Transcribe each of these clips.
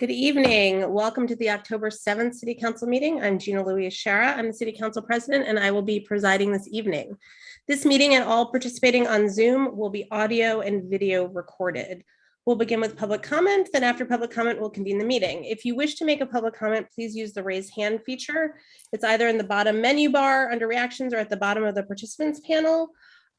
Good evening. Welcome to the October 7th City Council meeting. I'm Gina Louise Shara. I'm the City Council President, and I will be presiding this evening. This meeting and all participating on Zoom will be audio and video recorded. We'll begin with public comment, then after public comment, we'll convene the meeting. If you wish to make a public comment, please use the raise hand feature. It's either in the bottom menu bar under reactions or at the bottom of the participants panel.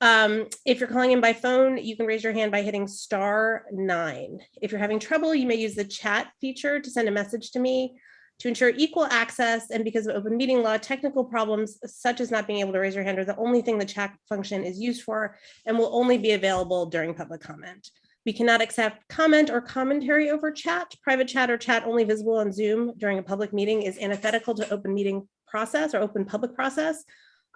If you're calling in by phone, you can raise your hand by hitting *9. If you're having trouble, you may use the chat feature to send a message to me. To ensure equal access, and because of open meeting law, technical problems such as not being able to raise your hand are the only thing the chat function is used for and will only be available during public comment. We cannot accept comment or commentary over chat. Private chat or chat only visible on Zoom during a public meeting is antithetical to open meeting process or open public process.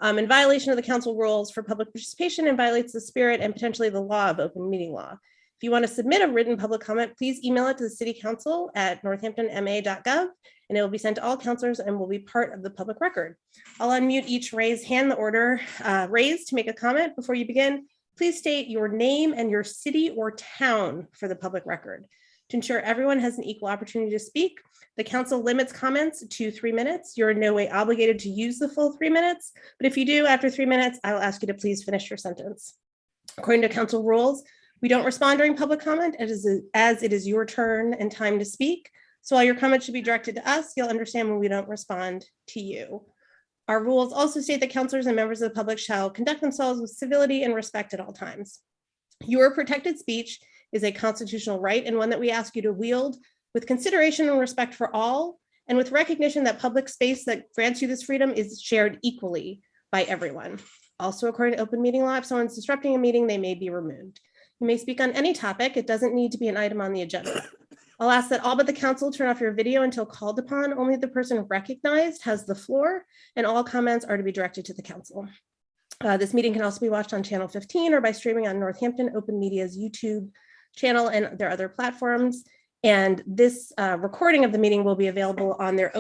In violation of the council rules for public participation and violates the spirit and potentially the law of open meeting law. If you want to submit a written public comment, please email it to the City Council at northamptonma.gov, and it will be sent to all councilors and will be part of the public record. I'll unmute each raised hand, the order raised to make a comment. Before you begin, please state your name and your city or town for the public record. To ensure everyone has an equal opportunity to speak, the council limits comments to 3 minutes. You're in no way obligated to use the full 3 minutes, but if you do after 3 minutes, I will ask you to please finish your sentence. According to council rules, we don't respond during public comment as it is your turn and time to speak. So while your comments should be directed to us, you'll understand when we don't respond to you. Our rules also state that councilors and members of the public shall conduct themselves with civility and respect at all times. Your protected speech is a constitutional right and one that we ask you to wield with consideration and respect for all, and with recognition that public space that grants you this freedom is shared equally by everyone. Also, according to open meeting law, if someone's disrupting a meeting, they may be removed. You may speak on any topic. It doesn't need to be an item on the agenda. I'll ask that all but the council turn off your video until called upon. Only the person recognized has the floor, and all comments are to be directed to the council. This meeting can also be watched on Channel 15 or by streaming on Northampton Open Media's YouTube channel and their other platforms. And this recording of the meeting will be available on their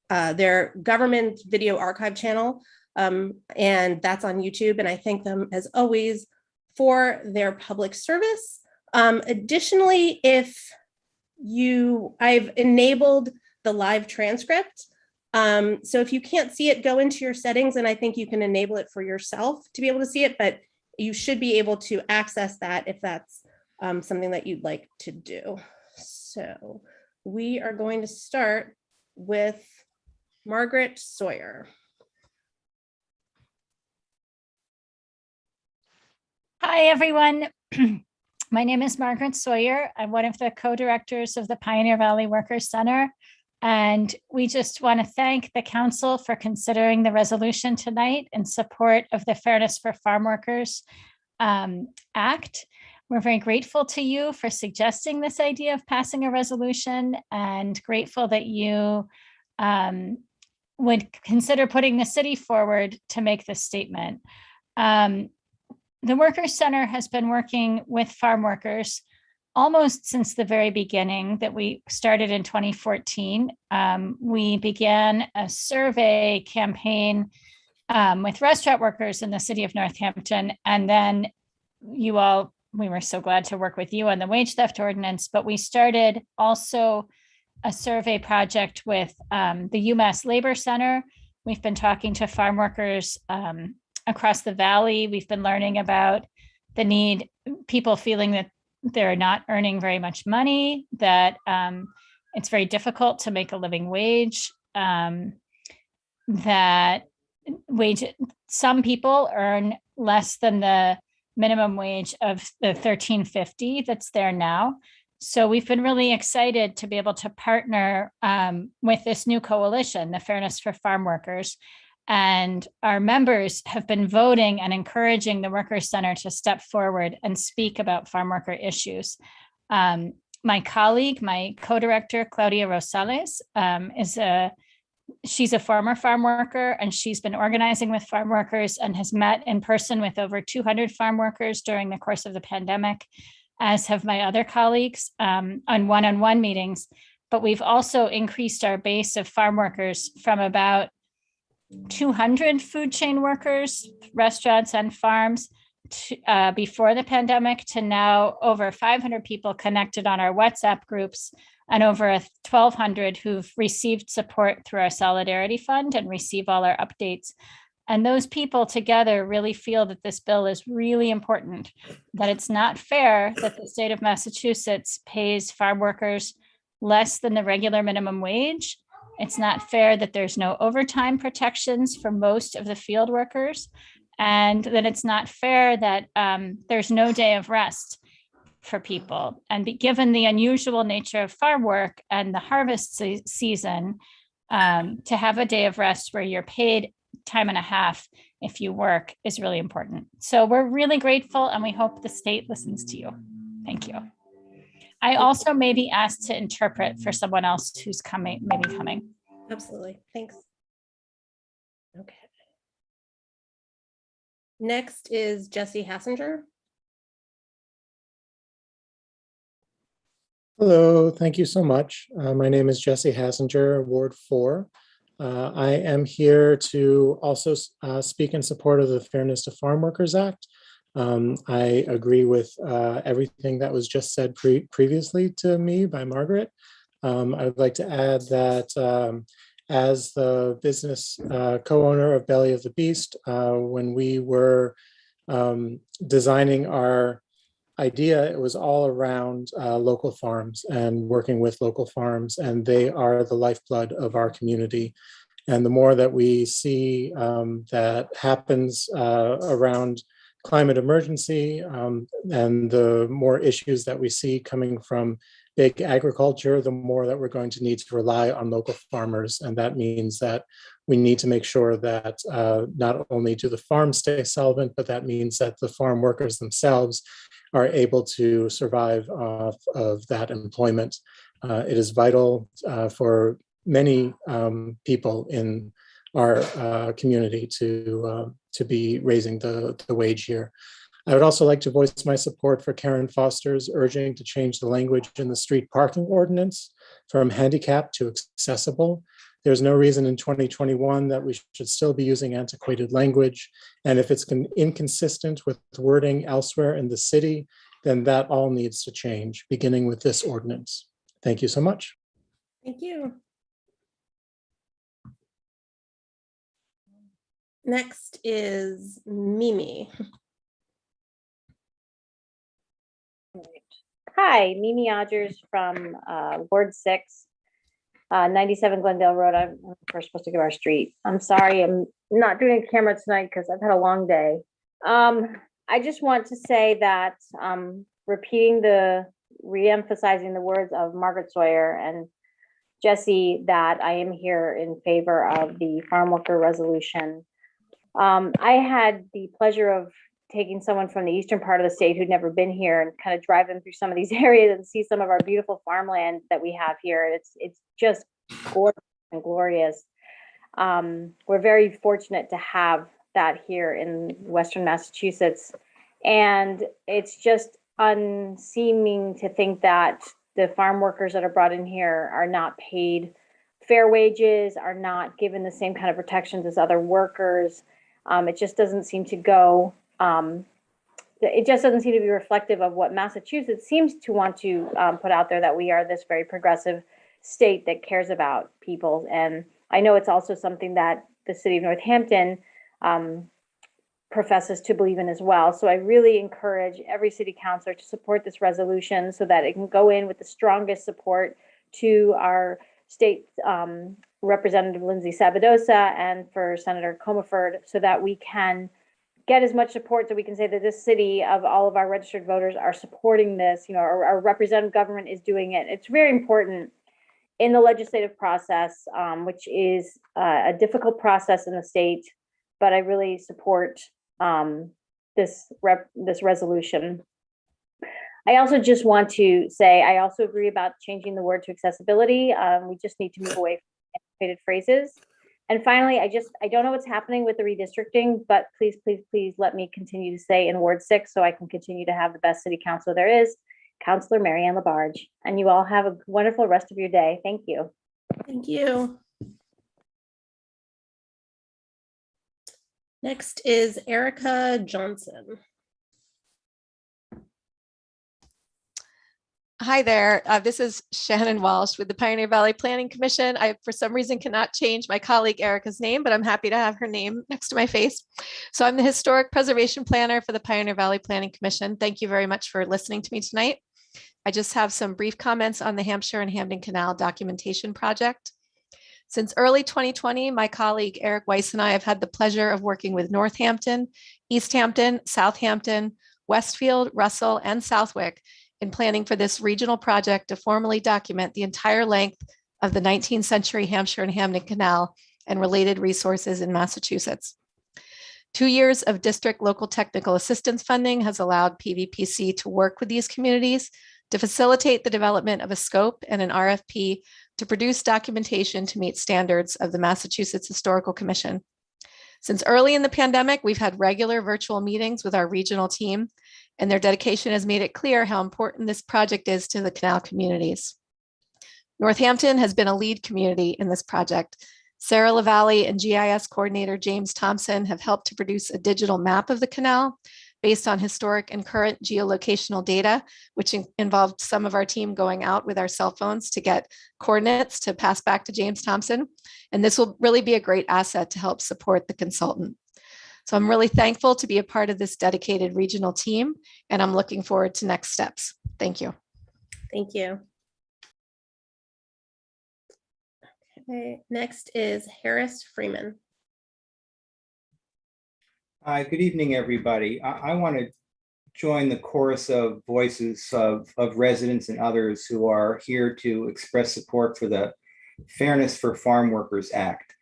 their government video archive channel. And that's on YouTube. And I thank them as always for their public service. Additionally, I've enabled the live transcript. So if you can't see it, go into your settings, and I think you can enable it for yourself to be able to see it, but you should be able to access that if that's something that you'd like to do. So we are going to start with Margaret Sawyer. Hi, everyone. My name is Margaret Sawyer. I'm one of the co-directors of the Pioneer Valley Workers Center. And we just want to thank the council for considering the resolution tonight in support of the Fairness for Farm Workers Act. We're very grateful to you for suggesting this idea of passing a resolution, and grateful that you would consider putting the city forward to make this statement. The Workers Center has been working with farm workers almost since the very beginning that we started in 2014. We began a survey campaign with restaurant workers in the city of Northampton. And then we were so glad to work with you on the wage theft ordinance, but we started also a survey project with the UMass Labor Center. We've been talking to farm workers across the valley. We've been learning about the need, people feeling that they're not earning very much money, that it's very difficult to make a living wage, that some people earn less than the minimum wage of the $13.50 that's there now. So we've been really excited to be able to partner with this new coalition, the Fairness for Farm Workers. And our members have been voting and encouraging the Workers Center to step forward and speak about farm worker issues. My colleague, my co-director, Claudia Rosales, she's a former farm worker, and she's been organizing with farm workers and has met in person with over 200 farm workers during the course of the pandemic, as have my other colleagues on one-on-one meetings. But we've also increased our base of farm workers from about 200 food chain workers, restaurants and farms, before the pandemic to now over 500 people connected on our WhatsApp groups and over 1,200 who've received support through our Solidarity Fund and receive all our updates. And those people together really feel that this bill is really important, that it's not fair that the state of Massachusetts pays farm workers less than the regular minimum wage. It's not fair that there's no overtime protections for most of the field workers, and that it's not fair that there's no day of rest for people. And given the unusual nature of farm work and the harvest season, to have a day of rest where you're paid time and a half if you work is really important. So we're really grateful, and we hope the state listens to you. Thank you. I also may be asked to interpret for someone else who's maybe coming. Absolutely. Thanks. Okay. Next is Jesse Hassinger. Hello, thank you so much. My name is Jesse Hassinger, Ward 4. I am here to also speak in support of the Fairness to Farmworkers Act. I agree with everything that was just said previously to me by Margaret. I would like to add that as the business co-owner of Belly of the Beast, when we were designing our idea, it was all around local farms and working with local farms, and they are the lifeblood of our community. And the more that we see that happens around climate emergency and the more issues that we see coming from big agriculture, the more that we're going to need to rely on local farmers. And that means that we need to make sure that not only do the farms stay solvent, but that means that the farm workers themselves are able to survive off of that employment. It is vital for many people in our community to be raising the wage here. I would also like to voice my support for Karen Foster's urging to change the language in the street parking ordinance from handicap to accessible. There's no reason in 2021 that we should still be using antiquated language. And if it's inconsistent with wording elsewhere in the city, then that all needs to change, beginning with this ordinance. Thank you so much. Thank you. Next is Mimi. Hi, Mimi Odgers from Ward 6, 97 Glendale Road. I'm first supposed to give our street. I'm sorry, I'm not doing a camera tonight because I've had a long day. I just want to say that re-emphasizing the words of Margaret Sawyer and Jesse, that I am here in favor of the farm worker resolution. I had the pleasure of taking someone from the eastern part of the state who'd never been here and kind of drive them through some of these areas and see some of our beautiful farmland that we have here. It's just gorgeous and glorious. We're very fortunate to have that here in Western Massachusetts. And it's just unseeming to think that the farm workers that are brought in here are not paid fair wages, are not given the same kind of protections as other workers. It just doesn't seem to go. It just doesn't seem to be reflective of what Massachusetts seems to want to put out there, that we are this very progressive state that cares about people. And I know it's also something that the city of Northampton professes to believe in as well. So I really encourage every city councilor to support this resolution so that it can go in with the strongest support to our state Representative Lindsay Sabadosa and for Senator Comaford, so that we can get as much support so we can say that this city of all of our registered voters are supporting this, our representative government is doing it. It's very important in the legislative process, which is a difficult process in the state, but I really support this resolution. I also just want to say, I also agree about changing the word to accessibility. We just need to move away from antiquated phrases. And finally, I don't know what's happening with the redistricting, but please, please, please let me continue to say in Ward 6 so I can continue to have the best city council there is, Councilor Marianne Labarge. And you all have a wonderful rest of your day. Thank you. Thank you. Next is Erica Johnson. Hi there. This is Shannon Walsh with the Pioneer Valley Planning Commission. I, for some reason, cannot change my colleague Erica's name, but I'm happy to have her name next to my face. So I'm the Historic Preservation Planner for the Pioneer Valley Planning Commission. Thank you very much for listening to me tonight. I just have some brief comments on the Hampshire and Hampton Canal documentation project. Since early 2020, my colleague Eric Weiss and I have had the pleasure of working with Northampton, East Hampton, Southampton, Westfield, Russell, and Southwick in planning for this regional project to formally document the entire length of the 19th century Hampshire and Hampton Canal and related resources in Massachusetts. 2 years of district local technical assistance funding has allowed PVPC to work with these communities to facilitate the development of a scope and an RFP to produce documentation to meet standards of the Massachusetts Historical Commission. Since early in the pandemic, we've had regular virtual meetings with our regional team, and their dedication has made it clear how important this project is to the canal communities. Northampton has been a lead community in this project. Sarah LaValle and GIS coordinator James Thompson have helped to produce a digital map of the canal based on historic and current geolocational data, which involved some of our team going out with our cell phones to get coordinates to pass back to James Thompson. And this will really be a great asset to help support the consultant. So I'm really thankful to be a part of this dedicated regional team, and I'm looking forward to next steps. Thank you. Thank you. Okay, next is Harris Freeman. Hi, good evening, everybody. I want to join the chorus of voices of residents and others who are here to express support for the Fairness for Farm Workers Act.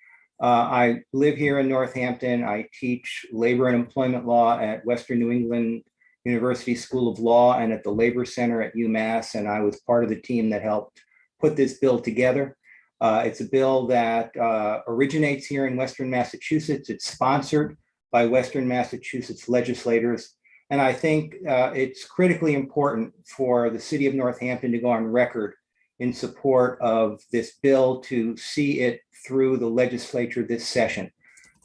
I live here in Northampton. I teach labor and employment law at Western New England University School of Law and at the Labor Center at UMass, and I was part of the team that helped put this bill together. It's a bill that originates here in Western Massachusetts. It's sponsored by Western Massachusetts legislators, and I think it's critically important for the city of Northampton to go on record in support of this bill to see it through the legislature this session.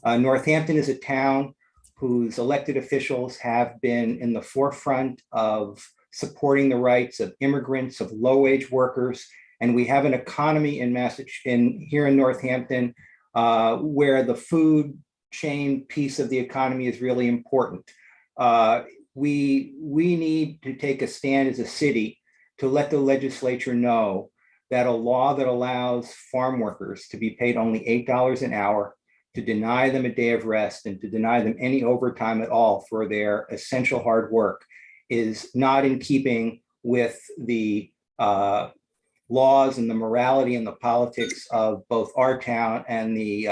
Northampton is a town whose elected officials have been in the forefront of supporting the rights of immigrants, of low-wage workers, and we have an economy here in Northampton where the food chain piece of the economy is really important. We need to take a stand as a city to let the legislature know that a law that allows farm workers to be paid only $8 an hour, to deny them a day of rest, and to deny them any overtime at all for their essential hard work is not in keeping with the laws and the morality and the politics of both our town and the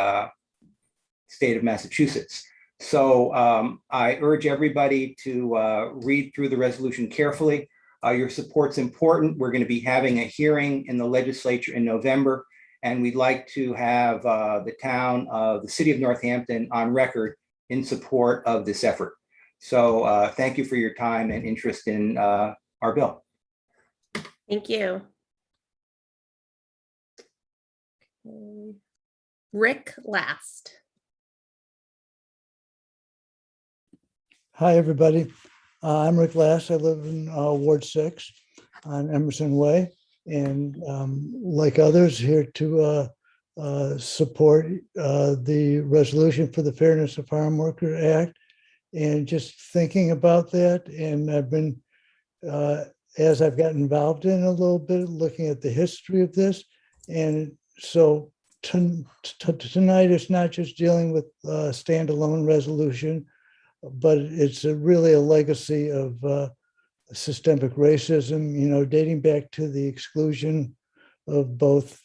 state of Massachusetts. So I urge everybody to read through the resolution carefully. Your support's important. We're going to be having a hearing in the legislature in November, and we'd like to have the city of Northampton on record in support of this effort. So thank you for your time and interest in our bill. Thank you. Rick Last. Hi, everybody. I'm Rick Last. I live in Ward 6 on Emerson Way, and like others, here to support the resolution for the Fairness of Farm Worker Act. And just thinking about that, and I've been, as I've gotten involved in a little bit, looking at the history of this. And so tonight, it's not just dealing with a standalone resolution, but it's really a legacy of systemic racism, dating back to the exclusion of both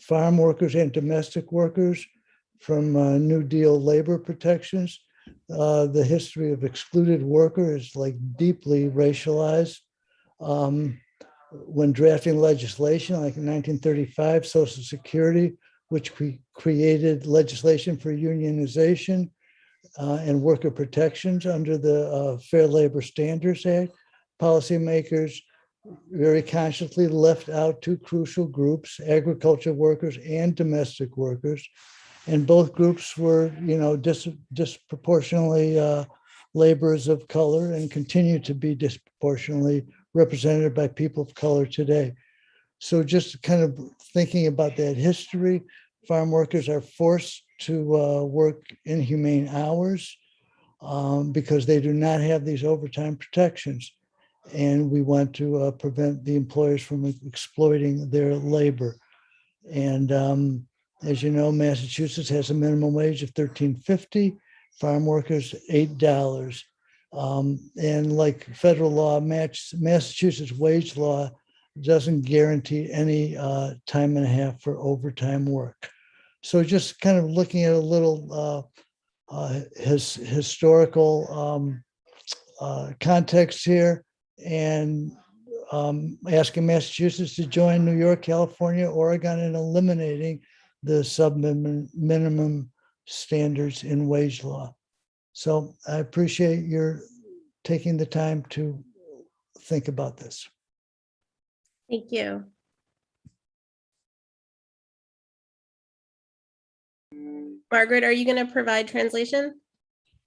farm workers and domestic workers from New Deal labor protections. The history of excluded workers is like deeply racialized. When drafting legislation, like in 1935, Social Security, which created legislation for unionization and worker protections under the Fair Labor Standards Act, policymakers very consciously left out two crucial groups, agriculture workers and domestic workers. And both groups were, disproportionately laborers of color and continue to be disproportionately represented by people of color today. So just kind of thinking about that history, farm workers are forced to work inhumane hours because they do not have these overtime protections. And we want to prevent the employers from exploiting their labor. And as you know, Massachusetts has a minimum wage of $13.50, farm workers $8. And like federal law, Massachusetts wage law doesn't guarantee any time and a half for overtime work. So just kind of looking at a little historical context here, and asking Massachusetts to join New York, California, Oregon, and eliminating the sub-minimum standards in wage law. So I appreciate your taking the time to think about this. Thank you. Margaret, are you going to provide translation?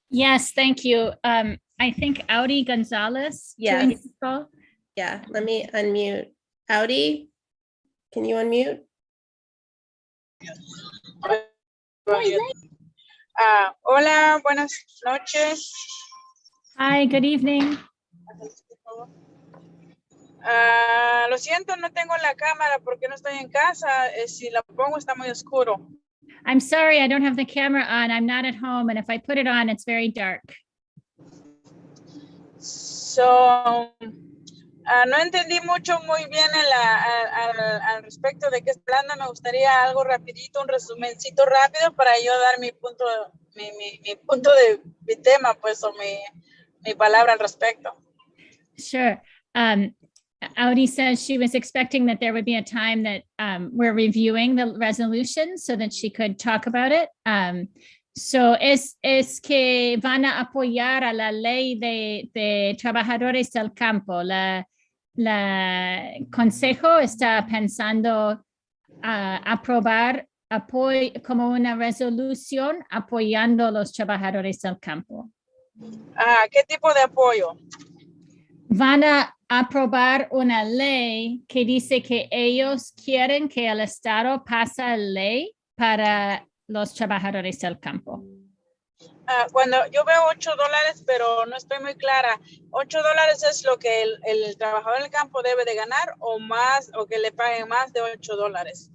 Yes, thank you. I think Audi Gonzalez. Yes. joined the call. Yeah, let me unmute. Audi, can you unmute? Hola, buenas noches. Hi, good evening. Lo siento, no tengo la cámara porque no estoy en casa. Si la pongo está muy oscuro. I'm sorry, I don't have the camera on. I'm not at home, and if I put it on, it's very dark. So, no entendí muy bien al respecto de qué está hablando. Me gustaría algo rapidito, un resumencito rápido para yo dar mi punto de mi tema, pues, o mi palabra al respecto. Sure. Audi says she was expecting that there would be a time that we're reviewing the resolution so that she could talk about it. So es que van a apoyar a la ley de trabajadores del campo. La Consejo está pensando aprobar como una resolución apoyando a los trabajadores del campo. ¿Qué tipo de apoyo? Van a aprobar una ley que dice que ellos quieren que el Estado pase ley para los trabajadores del campo. Cuando yo veo $8, pero no estoy muy clara, $8 es lo que el trabajador del campo debe de ganar o más, o que le paguen más de $8.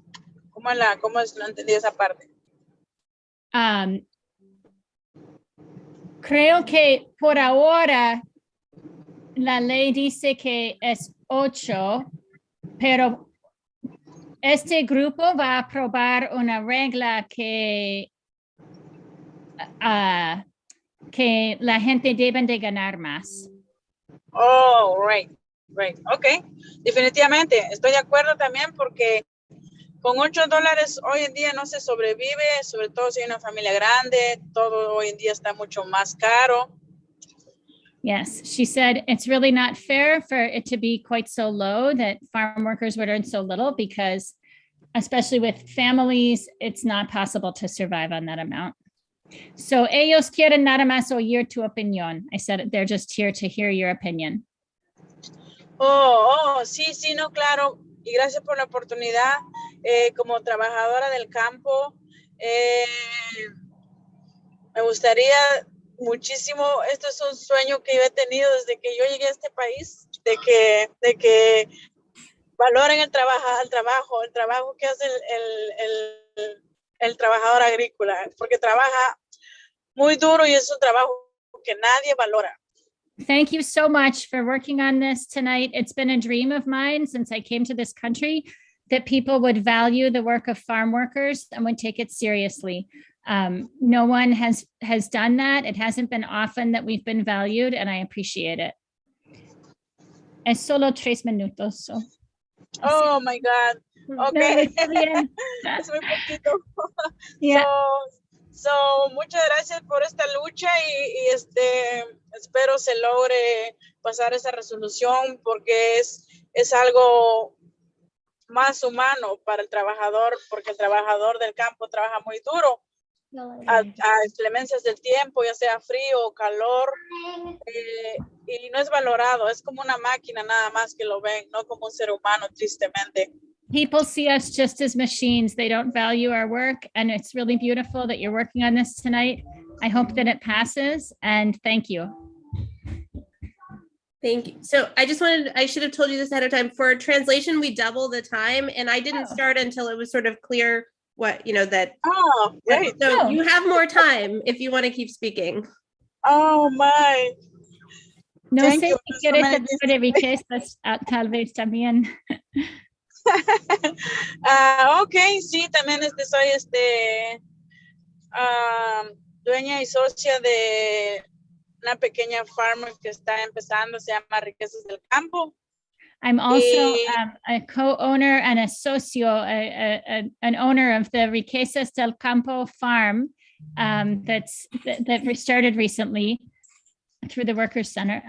¿Cómo es? No entendí esa parte. Creo que por ahora la ley dice que es 8, pero este grupo va a aprobar una regla que la gente debe de ganar más. Oh, right. Ok, definitivamente. Estoy de acuerdo también porque con $8 hoy en día no se sobrevive, sobre todo si hay una familia grande, todo hoy en día está mucho más caro. Yes, she said it's really not fair for it to be quite so low that farm workers would earn so little because, especially with families, it's not possible to survive on that amount. So ellos quieren nada más oír tu opinión. I said they're just here to hear your opinion. Sí, no, claro. Y gracias por la oportunidad. Como trabajadora del campo, me gustaría muchísimo, esto es un sueño que yo he tenido desde que yo llegué a este país, de que valoren el trabajo que hace el trabajador agrícola, porque trabaja muy duro y es un trabajo que nadie valora. Thank you so much for working on this tonight. It's been a dream of mine since I came to this country that people would value the work of farm workers and would take it seriously. No one has done that. It hasn't been often that we've been valued, and I appreciate it. Es solo 3 minutos. So. Oh my God. Okay. No, es muy poquito. Yeah. So, muchas gracias por esta lucha y espero se logre pasar esa resolución porque es algo más humano para el trabajador, porque el trabajador del campo trabaja muy duro a inclemencias del tiempo, ya sea frío o calor, y no es valorado, es como una máquina nada más que lo ven, no como un ser humano, tristemente. People see us just as machines. They don't value our work. And it's really beautiful that you're working on this tonight. I hope that it passes, and thank you. Thank you. So I should have told you this ahead of time. For translation, we double the time, and I didn't start until it was sort of clear what, that. Oh, great. So you have more time if you want to keep speaking. Oh, my. No Thank sé you. si quieres hablar de riquezas, tal vez también. Ok, sí, también soy dueña y socia de una pequeña farm que está empezando, se llama Riquezas del Campo. I'm also a co-owner and a socio, an owner of the Riquezas del Campo farm that started recently through the Workers Center.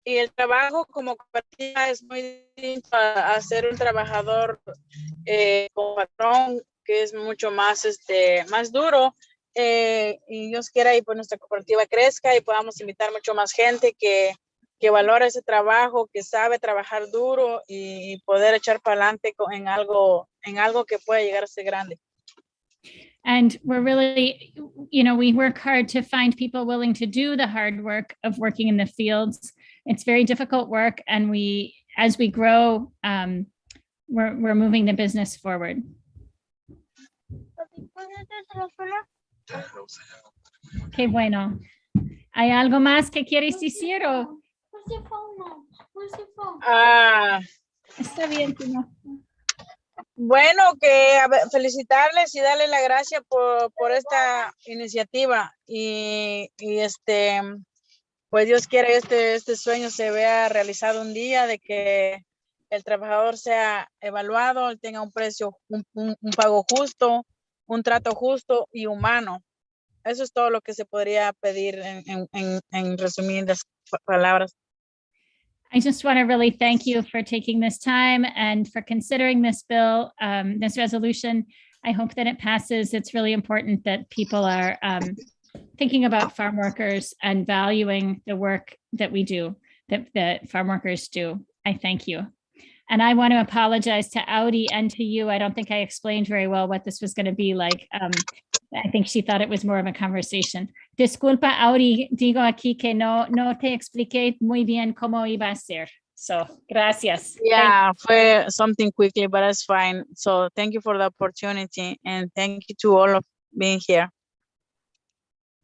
Y el trabajo como cooperativa es muy distinto a ser un trabajador como patrón, que es mucho más, más duro. Y Dios quiera y pues nuestra cooperativa crezca y podamos invitar mucho más gente que valora ese trabajo, que sabe trabajar duro y poder echar para adelante en algo que pueda llegar a ser grande. And we're really, we work hard to find people willing to do the hard work of working in the fields. It's very difficult work, and as we grow, we're moving the business forward. Qué bueno. ¿Hay algo más que quieres decir? Está bien, Tino. Bueno, felicitarles y darles la gracia por esta iniciativa y pues Dios quiere este sueño se vea realizado un día, de que el trabajador sea evaluado, tenga un precio, un pago justo, un trato justo y humano. Eso es todo lo que se podría pedir en resumidas palabras. I just want to really thank you for taking this time and for considering this bill, this resolution. I hope that it passes. It's really important that people are thinking about farm workers and valuing the work that we do, that farm workers do. I thank you. And I want to apologize to Audi and to you. I don't think I explained very well what this was going to be like. I think she thought it was more of a conversation. Disculpa, Audi, digo aquí que no te expliqué muy bien cómo iba a ser. So, gracias. Yeah, fue something quickly, but it's fine. So thank you for the opportunity, and thank you to all of being here.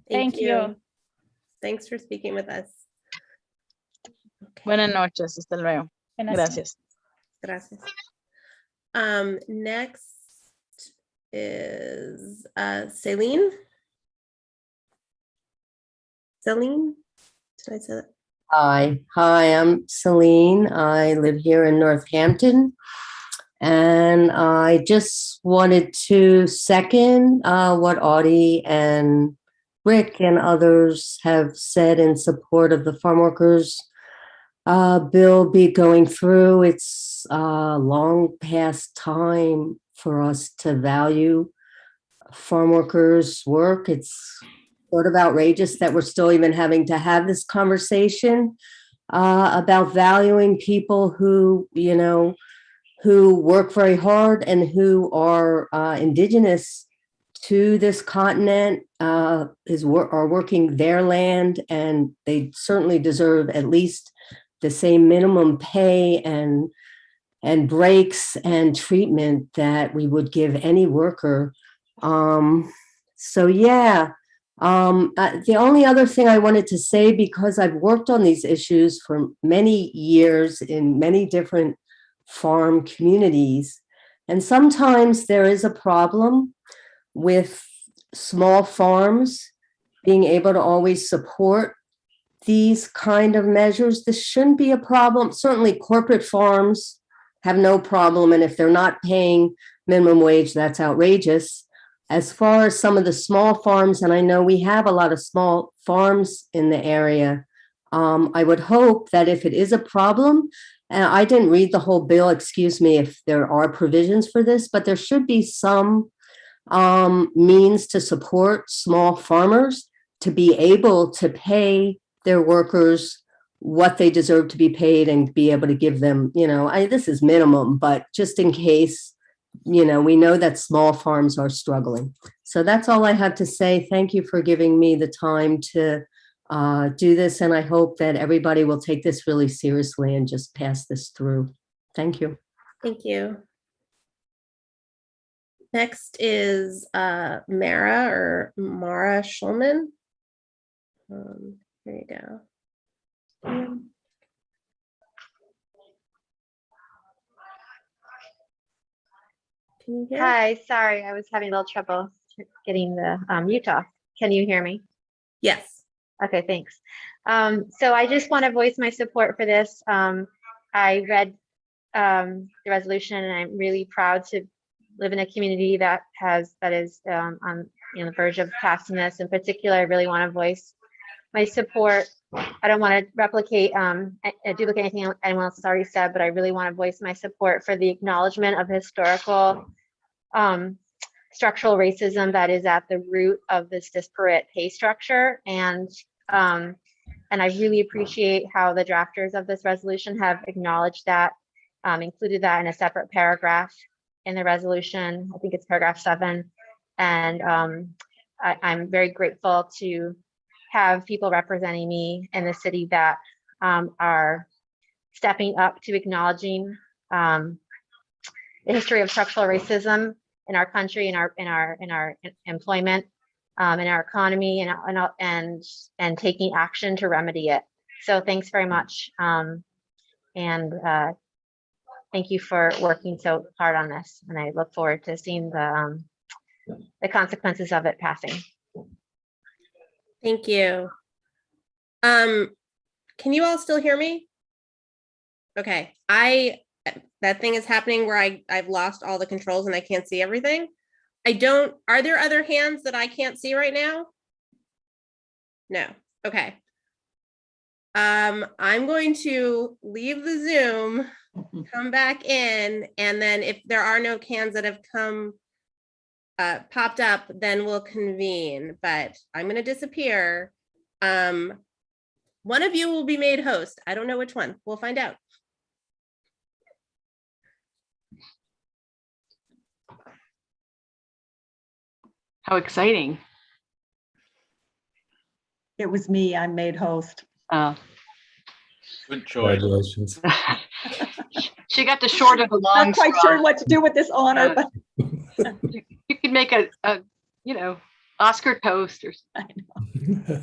Thank you. Thanks for speaking with us. Okay. Buenas noches, hasta luego. Gracias. Gracias. Next is Celine. Celine, did I say that? Hi, I'm Celine. I live here in Northampton, and I just wanted to second what Audie and Rick and others have said in support of the farm workers bill be going through. It's long past time for us to value farm workers' work. It's sort of outrageous that we're still even having to have this conversation about valuing people who, who work very hard and who are indigenous to this continent, are working their land, and they certainly deserve at least the same minimum pay and breaks and treatment that we would give any worker. The only other thing I wanted to say, because I've worked on these issues for many years in many different farm communities, and sometimes there is a problem with small farms being able to always support these kind of measures. This shouldn't be a problem. Certainly corporate farms have no problem, and if they're not paying minimum wage, that's outrageous. As far as some of the small farms, and I know we have a lot of small farms in the area, I would hope that if it is a problem, and I didn't read the whole bill, excuse me if there are provisions for this, but there should be some means to support small farmers to be able to pay their workers what they deserve to be paid and be able to give them, this is minimum, but just in case, we know that small farms are struggling. So that's all I had to say. Thank you for giving me the time to do this. And I hope that everybody will take this really seriously and just pass this through. Thank you. Thank you. Next is Mara Shulman. There you go. Can you hear? Hi, sorry, I was having a little trouble getting the mute off. Can you hear me? Yes. Okay, thanks. So I just want to voice my support for this. I read the resolution, and I'm really proud to live in a community that is on the verge of passing this. In particular, I really want to voice my support. I don't want to replicate, duplicate anything anyone else has already said, but I really want to voice my support for the acknowledgement of historical structural racism that is at the root of this disparate pay structure. And I really appreciate how the drafters of this resolution have acknowledged that, included that in a separate paragraph in the resolution. I think it's paragraph 7. And I'm very grateful to have people representing me in the city that are stepping up to acknowledging the history of structural racism in our country, in our employment, in our economy, and taking action to remedy it. So thanks very much, and thank you for working so hard on this. And I look forward to seeing the consequences of it passing. Thank you. Can you all still hear me? Okay, that thing is happening where I've lost all the controls and I can't see everything. Are there other hands that I can't see right now? No. Okay. I'm going to leave the Zoom, come back in, and then if there are no hands that have popped up, then we'll convene, but I'm going to disappear. One of you will be made host. I don't know which one. We'll find out. How exciting. It was me. I'm made host. Oh. Good choice. Congratulations. She got the short of the long. Not quite sure what to do with this honor, but you could make a Oscar toast or something. I know.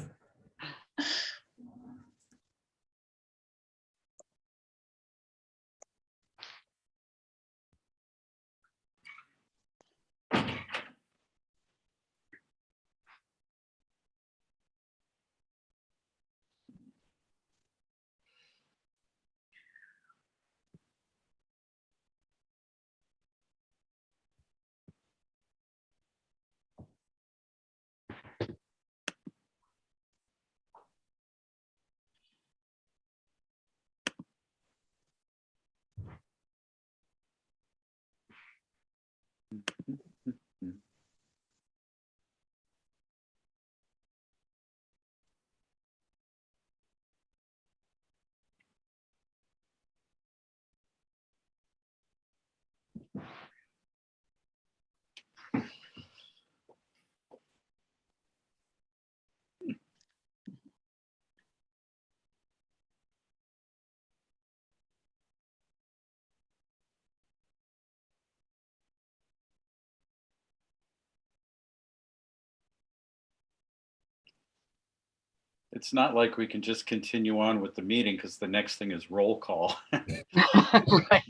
It's not like we can just continue on with the meeting because the next thing is roll call. Right.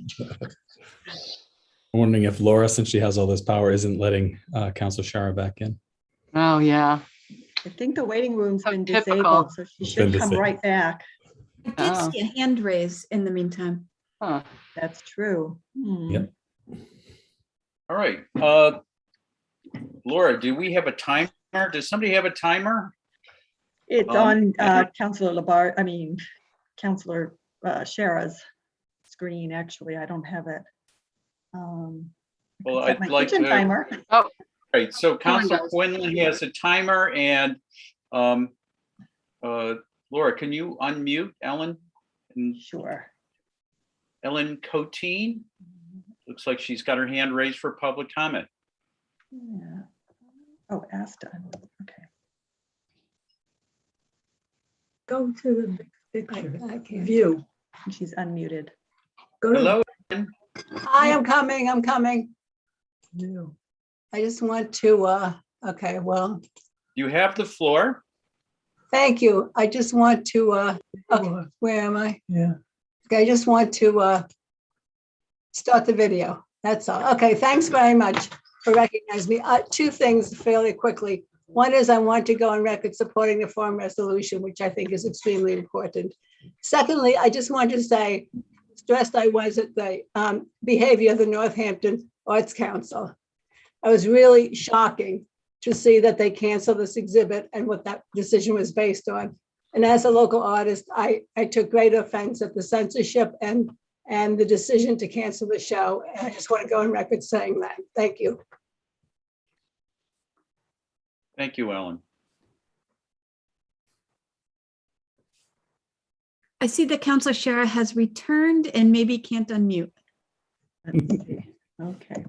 I'm wondering if Laura, since she has all this power, isn't letting Councilor Shara back in. Oh, yeah. I think the waiting room's been typical. disabled, so she It's been should come disabled. right back. I did see a hand raise in the meantime. Huh. That's true. Yep. All right. Laura, do we have a timer? Does somebody have a timer? It's on Councilor Shara's screen, actually. I don't have it. Well, Set I'd my like kitchen to. timer. Oh, Right, so Councilor guys. Quinlan has a timer, and Laura, can you unmute Ellen? And Sure. Ellen Coteen? Looks like she's got her hand raised for public comment. Yeah. Oh, Asta. Okay. Go to the picture. View. She's unmuted. Go to. Hello? Hi, I'm coming. View. I just want to, okay, well, You have the floor. thank you. I just want to, okay, where am I? Yeah. Okay, I just want to start the video. That's all. Okay, thanks very much for recognizing me. Two things fairly quickly. One is I want to go on record supporting the farm resolution, which I think is extremely important. Secondly, I just want to say, stressed I was at the behavior of the Northampton Arts Council. I was really shocking to see that they canceled this exhibit and what that decision was based on. And as a local artist, I took great offense at the censorship and the decision to cancel the show. And I just want to go on record saying that. Thank you. Thank you, Ellen. I see that Councilor Shara has returned and maybe can't unmute. Let's see. Okay.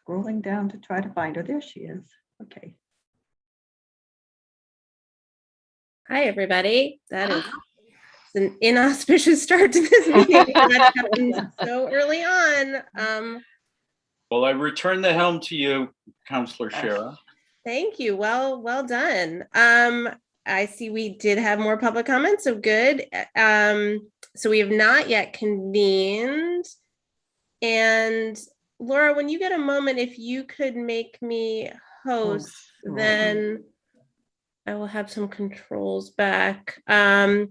Scrolling down to try to find her. There she is. Okay. Hi, everybody. That is an inauspicious start to this meeting. That happened so early on. Well, I return the helm to you, Councilor Shara. Thank you. Well done. I see we did have more public comments, so good. So we have not yet convened. And Laura, when you get a moment, if you could make me host, sure. then I will have some controls back. But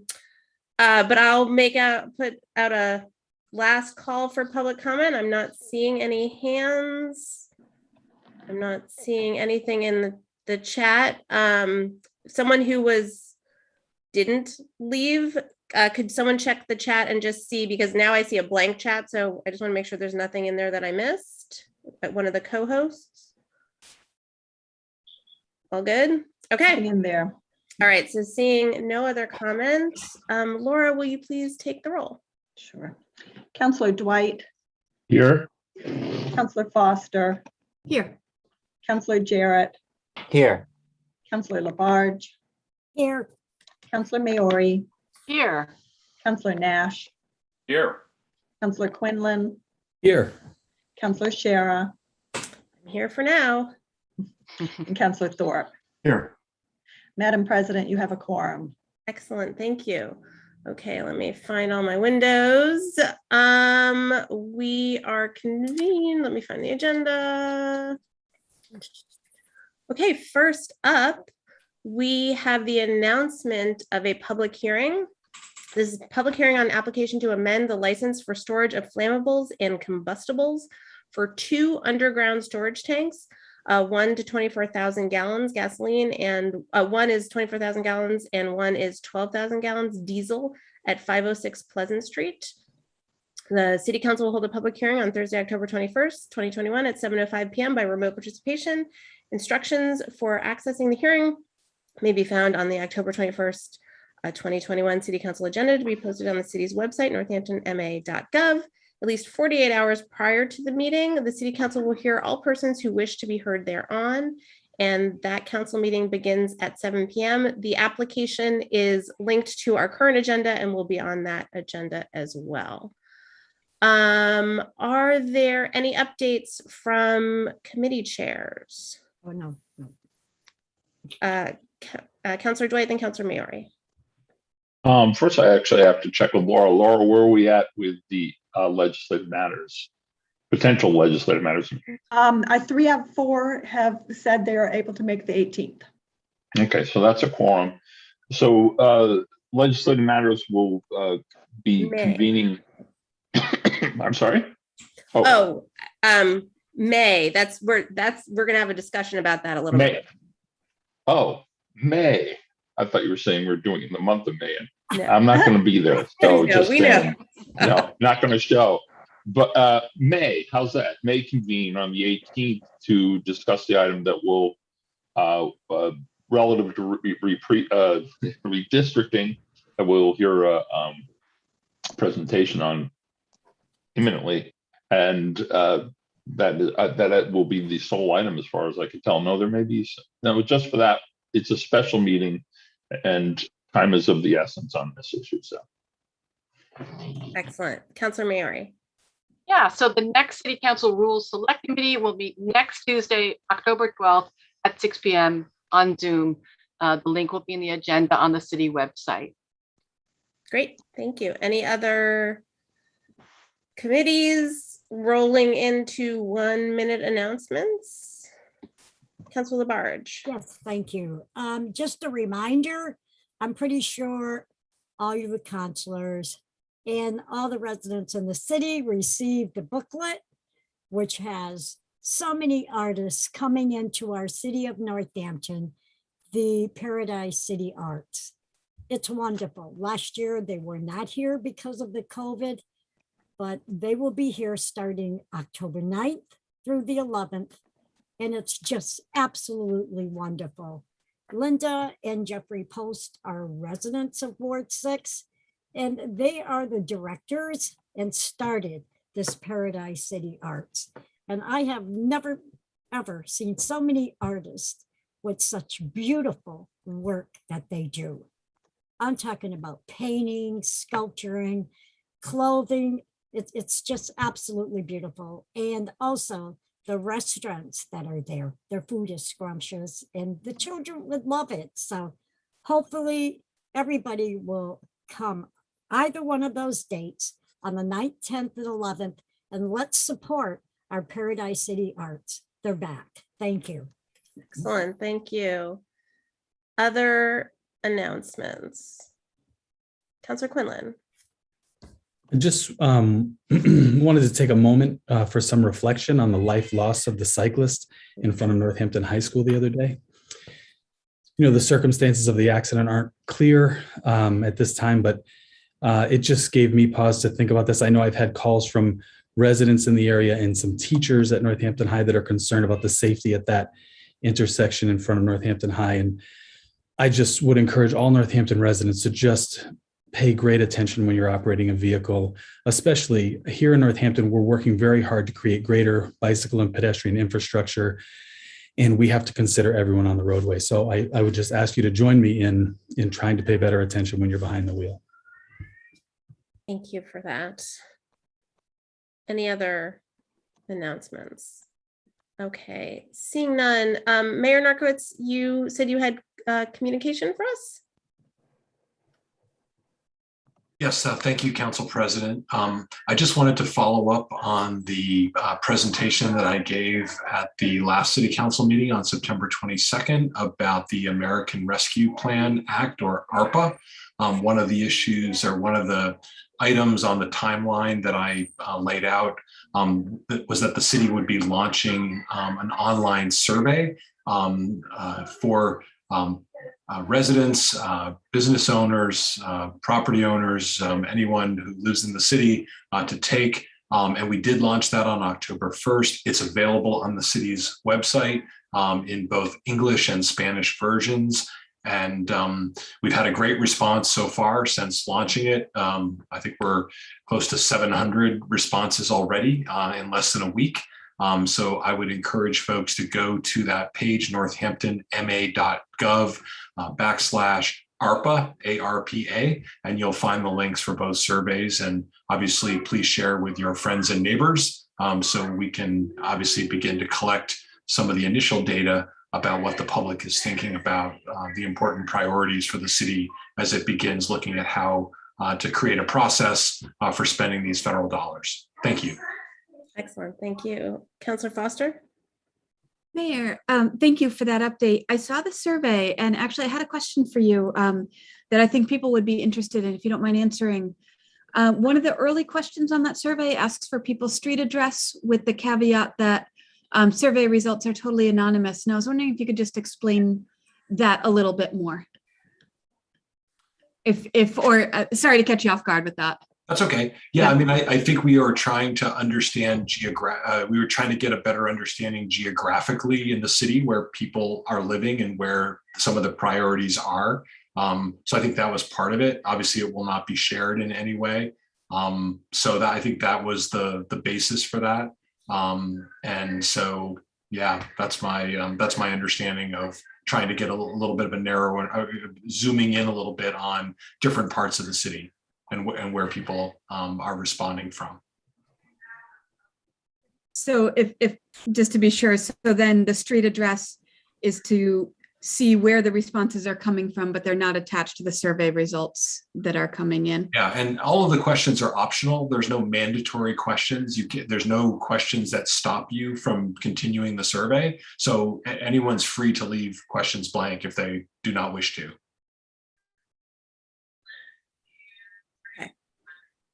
I'll put out a last call for public comment. I'm not seeing any hands. I'm not seeing anything in the chat. Someone who didn't leave, could someone check the chat and just see, because now I see a blank chat. So I just want to make sure there's nothing in there that I missed at one of the co-hosts. All good? Okay. In there. All right. So seeing no other comments, Laura, will you please take the roll? Sure. Councilor Dwight. Here. Councilor Foster. Here. Councilor Jarrett. Here. Councilor Labarge. Here. Councilor Maori. Here. Councilor Nash. Here. Councilor Quinlan. Here. Councilor Shara. I'm here for now. And Councilor Thorpe. Here. Madam President, you have a quorum. Excellent. Thank you. Okay, let me find all my windows. We are convened. Let me find the agenda. Okay, first up, we have the announcement of a public hearing. This is a public hearing on application to amend the license for storage of flammables and combustibles for 2 underground storage tanks. One to 24,000 gallons gasoline, and one is 24,000 gallons and one is 12,000 gallons diesel at 506 Pleasant Street. The City Council will hold a public hearing on Thursday, October 21st, 2021 at 7:05 p.m. by remote participation. Instructions for accessing the hearing may be found on the October 21st, 2021 City Council agenda to be posted on the city's website, northamptonma.gov. At least 48 hours prior to the meeting, the City Council will hear all persons who wish to be heard thereon, and that council meeting begins at 7 p.m. The application is linked to our current agenda and will be on that agenda as well. Are there any updates from committee chairs? Oh, no. Councilor Dwight, then Councilor Maori. First, I actually have to check with Laura. Laura, where are we at with the legislative matters, potential legislative matters? 3 out of 4 have said they are able to make the 18th. Okay, so that's a quorum. So legislative matters will be convening. I'm sorry. May. We're gonna have a discussion about that a little May. bit. Oh, May. I thought you were saying we're doing it in the month of May. I'm not going to be there. So No, just we know. no, not going to show. But May, how's that? May convene on the 18th to discuss the item that will relative to redistricting that we'll hear a presentation on imminently, and that will be the sole item as far as I can tell. No, there may be no, just for that. It's a special meeting, and time is of the essence on this issue. So, Excellent. Councilor Maori. Yeah, so the next City Council Rules Select Committee will meet next Tuesday, October 12th at 6 p.m. on Zoom. The link will be in the agenda on the city website. Great, thank you. Any other committees rolling into 1-minute announcements? Councilor Labarge. Yes, thank you. Just a reminder, I'm pretty sure all you the councilors and all the residents in the city received a booklet, which has so many artists coming into our city of Northampton, the Paradise City Arts. It's wonderful. Last year, they were not here because of the COVID, but they will be here starting October 9th through the 11th. And it's just absolutely wonderful. Linda and Jeffrey Post are residents of Ward 6, and they are the directors and started this Paradise City Arts. And I have never, ever seen so many artists with such beautiful work that they do. I'm talking about painting, sculpturing, clothing. It's just absolutely beautiful. And also the restaurants that are there, their food is scrumptious and the children would love it. So hopefully everybody will come either one of those dates on the 9th, 10th, and 11th, and let's support our Paradise City Arts. They're back. Thank you. Excellent, thank you. Other announcements? Councilor Quinlan. I just wanted to take a moment for some reflection on the life loss of the cyclist in front of Northampton High School the other day. You know, the circumstances of the accident aren't clear at this time, but it just gave me pause to think about this. I know I've had calls from residents in the area and some teachers at Northampton High that are concerned about the safety at that intersection in front of Northampton High. And I just would encourage all Northampton residents to just pay great attention when you're operating a vehicle, especially here in Northampton. We're working very hard to create greater bicycle and pedestrian infrastructure, and we have to consider everyone on the roadway. So I would just ask you to join me in trying to pay better attention when you're behind the wheel. Thank you for that. Any other announcements? Okay, seeing none. Mayor Narkowitz, you said you had communication for us? Yes, thank you, Council President. I just wanted to follow up on the presentation that I gave at the last City Council meeting on September 22nd about the American Rescue Plan Act, or ARPA. One of the issues, or one of the items on the timeline that I laid out was that the city would be launching an online survey for residents, business owners, property owners, anyone who lives in the city to take. And we did launch that on October 1st. It's available on the city's website in both English and Spanish versions. And we've had a great response so far since launching it. I think we're close to 700 responses already in less than a week. So I would encourage folks to go to that page, northamptonma.gov /ARPA, ARPA, and you'll find the links for both surveys. And obviously, please share with your friends and neighbors so we can obviously begin to collect some of the initial data about what the public is thinking about the important priorities for the city as it begins looking at how to create a process for spending these federal dollars. Thank you. Excellent, thank you. Councilor Foster? Mayor, thank you for that update. I saw the survey, and actually I had a question for you that I think people would be interested in, if you don't mind answering. One of the early questions on that survey asks for people's street address with the caveat that survey results are totally anonymous. And I was wondering if you could just explain that a little bit more. sorry to catch you off guard with that. That's okay. Yeah, I mean, I think we are trying to understand we were trying to get a better understanding geographically in the city where people are living and where some of the priorities are. So I think that was part of it. Obviously, it will not be shared in any way. So that I think that was the basis for that. And so, yeah, that's my understanding of trying to get a little bit of a narrower, zooming in a little bit on different parts of the city and where people are responding from. So if just to be sure, so then the street address is to see where the responses are coming from, but they're not attached to the survey results that are coming in. Yeah, and all of the questions are optional. There's no mandatory questions. There's no questions that stop you from continuing the survey. So anyone's free to leave questions blank if they do not wish to. Okay,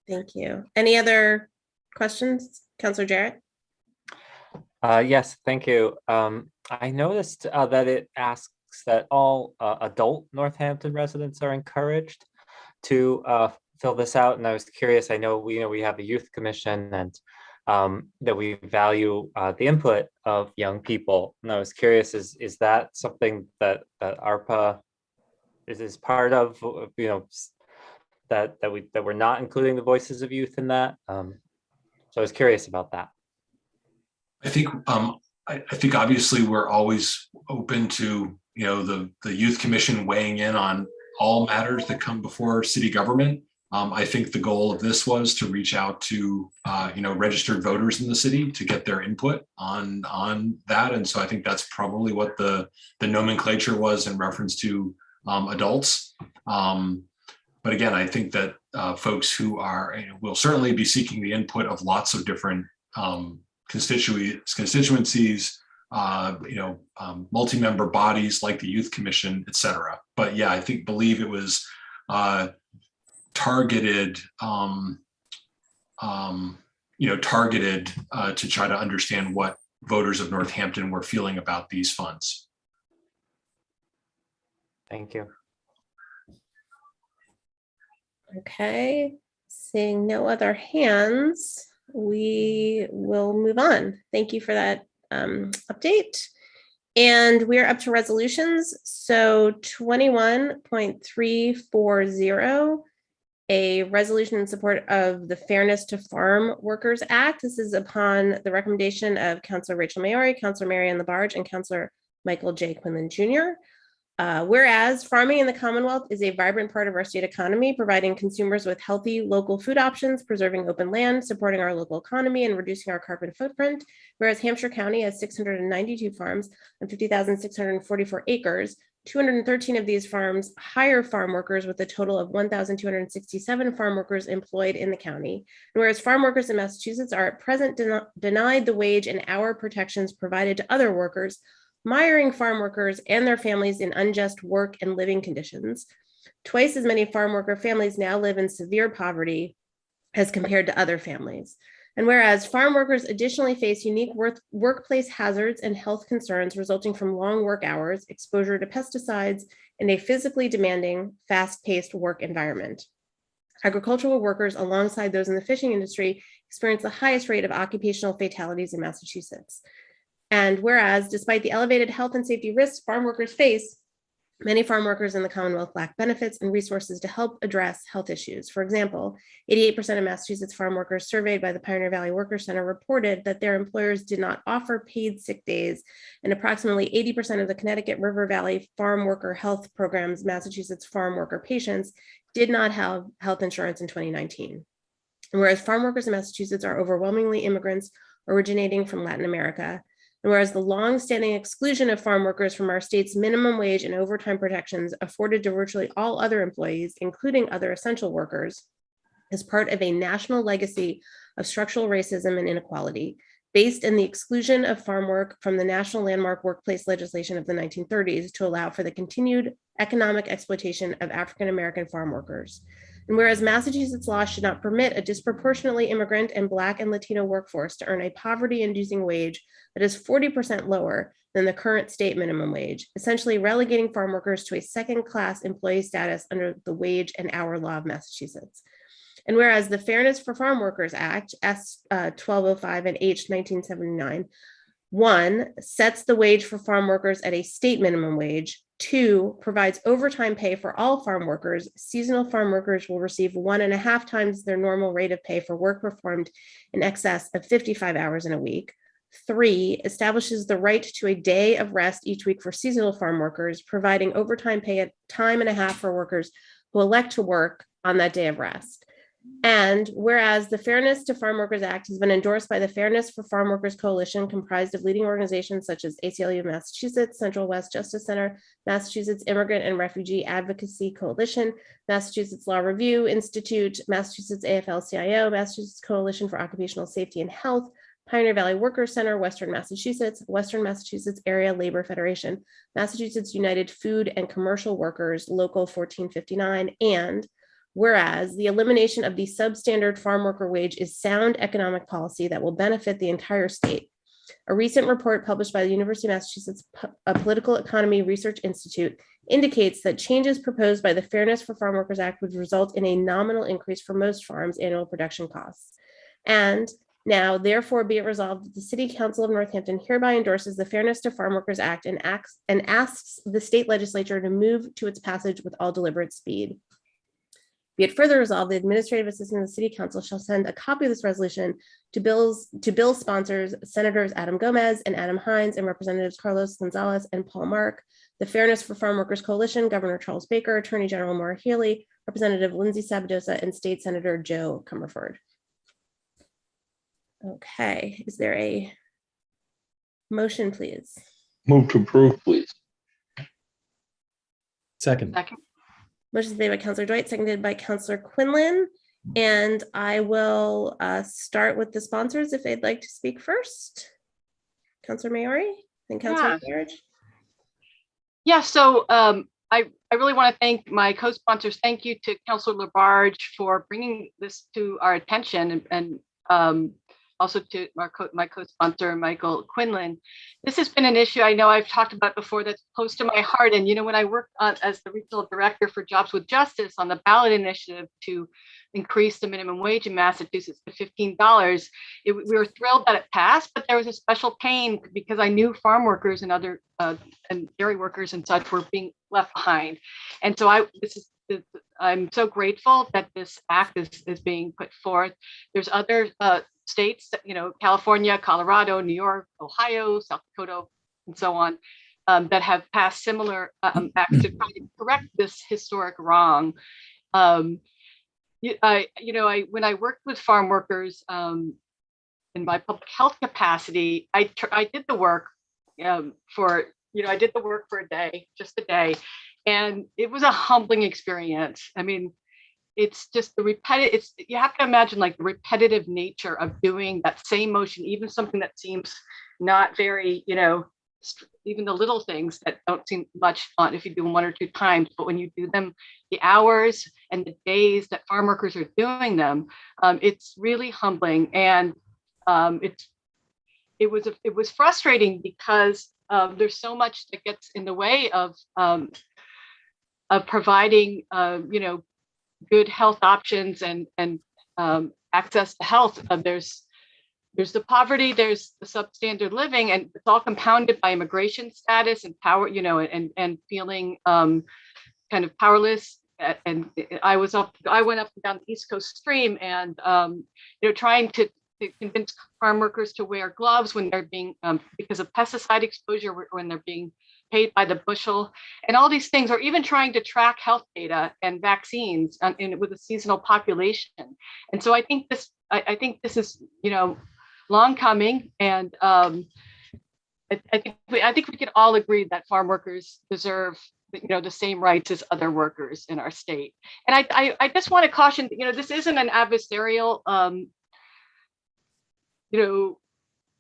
thank you. Any other questions, Councilor Jarrett? Yes, thank you. I noticed that it asks that all adult Northampton residents are encouraged to fill this out, and I was curious. I know we have a youth commission and that we value the input of young people, and I was curious: is that something that ARPA is part of? That we're not including the voices of youth in that. So I was curious about that. I think obviously we're always open to the youth commission weighing in on all matters that come before city government. I think the goal of this was to reach out to registered voters in the city to get their input on that, and so I think that's probably what the nomenclature was in reference to adults. But again, I think that folks who will certainly be seeking the input of lots of different constituencies, multi-member bodies like the Youth Commission, et cetera. But yeah, I believe it was targeted to try to understand what voters of Northampton were feeling about these funds. Thank you. Okay, seeing no other hands, we will move on. Thank you for that update. And we're up to resolutions. So 21.340, a resolution in support of the Fairness to Farmworkers Act. This is upon the recommendation of Councilor Rachel Maori, Councilor Marianne Labarge, and Councilor Michael J. Quinlan Jr. Whereas farming in the Commonwealth is a vibrant part of our state economy, providing consumers with healthy local food options, preserving open land, supporting our local economy, and reducing our carbon footprint. Whereas Hampshire County has 692 farms on 50,644 acres. 213 of these farms hire farm workers, with a total of 1,267 farm workers employed in the county. And whereas farm workers in Massachusetts are at present denied the wage and hour protections provided to other workers, miring farm workers and their families in unjust work and living conditions. Twice as many farm worker families now live in severe poverty as compared to other families. And whereas farm workers additionally face unique workplace hazards and health concerns resulting from long work hours, exposure to pesticides, and a physically demanding, fast-paced work environment. Agricultural workers, alongside those in the fishing industry, experience the highest rate of occupational fatalities in Massachusetts. And whereas, despite the elevated health and safety risks farm workers face, many farm workers in the Commonwealth lack benefits and resources to help address health issues. For example, 88% of Massachusetts farm workers surveyed by the Pioneer Valley Workers Center reported that their employers did not offer paid sick days, and approximately 80% of the Connecticut River Valley Farm Worker Health Program's Massachusetts farm worker patients did not have health insurance in 2019. And whereas farm workers in Massachusetts are overwhelmingly immigrants originating from Latin America, and whereas the long-standing exclusion of farm workers from our state's minimum wage and overtime protections afforded to virtually all other employees, including other essential workers, is part of a national legacy of structural racism and inequality, based in the exclusion of farm work from the national landmark workplace legislation of the 1930s to allow for the continued economic exploitation of African-American farm workers. And whereas Massachusetts law should not permit a disproportionately immigrant and Black and Latino workforce to earn a poverty-inducing wage that is 40% lower than the current state minimum wage, essentially relegating farm workers to a second-class employee status under the wage and hour law of Massachusetts. And whereas the Fairness for Farm Workers Act, S 1205 and H 1979, 1, sets the wage for farm workers at a state minimum wage. 2, provides overtime pay for all farm workers. Seasonal farm workers will receive 1.5 times their normal rate of pay for work performed in excess of 55 hours in a week. 3, establishes the right to a day of rest each week for seasonal farm workers, providing overtime pay at time and a half for workers who elect to work on that day of rest. And whereas the Fairness to Farm Workers Act has been endorsed by the Fairness for Farm Workers Coalition, comprised of leading organizations such as ACLU of Massachusetts, Central West Justice Center, Massachusetts Immigrant and Refugee Advocacy Coalition, Massachusetts Law Review Institute, Massachusetts AFL-CIO, Massachusetts Coalition for Occupational Safety and Health, Pioneer Valley Workers Center, Western Massachusetts Area Labor Federation, Massachusetts United Food and Commercial Workers, Local 1459, and whereas the elimination of the substandard farm worker wage is sound economic policy that will benefit the entire state. A recent report published by the University of Massachusetts Political Economy Research Institute indicates that changes proposed by the Fairness for Farm Workers Act would result in a nominal increase for most farms' annual production costs. And now, therefore, be it resolved that the City Council of Northampton hereby endorses the Fairness to Farm Workers Act and asks the state legislature to move to its passage with all deliberate speed. Be it further resolved, the administrative assistant of the City Council shall send a copy of this resolution to bill sponsors, Senators Adam Gomez and Adam Hines, and Representatives Carlos Gonzalez and Paul Mark, the Fairness for Farm Workers Coalition, Governor Charles Baker, Attorney General Maura Healey, Representative Lindsay Sabadosa, and State Senator Joe Comerford. Okay, is there a motion, please? Move to approve, please. Second. Motion made by Councillor Dwight, seconded by Councillor Quinlan. And I will start with the sponsors if they'd like to speak first. Councillor Maori and Councillor Marriage. Yeah, so I really want to thank my co-sponsors. Thank you to Councillor Labarge for bringing this to our attention and also to my co-sponsor, Michael Quinlan. This has been an issue I know I've talked about before that's close to my heart. And, you know, when I worked as the regional director for Jobs with Justice on the ballot initiative to increase the minimum wage in Massachusetts to $15, we were thrilled that it passed, but there was a special pain because I knew farm workers and other and dairy workers and such were being left behind. And so I'm so grateful that this act is being put forth. There's other states, you know, California, Colorado, New York, Ohio, South Dakota, and so on, that have passed similar acts to try to correct this historic wrong. When I worked with farm workers in my public health capacity, I did the work for a day, just a day, and it was a humbling experience. I mean, it's just you have to imagine like the repetitive nature of doing that same motion, even something that seems not very, even the little things that don't seem much fun if you do them 1 or 2 times, but when you do them, the hours and the days that farm workers are doing them, it's really humbling. And it was frustrating because there's so much that gets in the way of providing, good health options and access to health. There's the poverty, there's the substandard living, and it's all compounded by immigration status and power, and feeling kind of powerless. And I went up and down the East Coast stream and, trying to convince farm workers to wear gloves when they're being, because of pesticide exposure, when they're being paid by the bushel, and all these things, or even trying to track health data and vaccines with a seasonal population. And so I think this is, long coming, and I think we can all agree that farm workers deserve, the same rights as other workers in our state. And I just want to caution, this isn't an adversarial,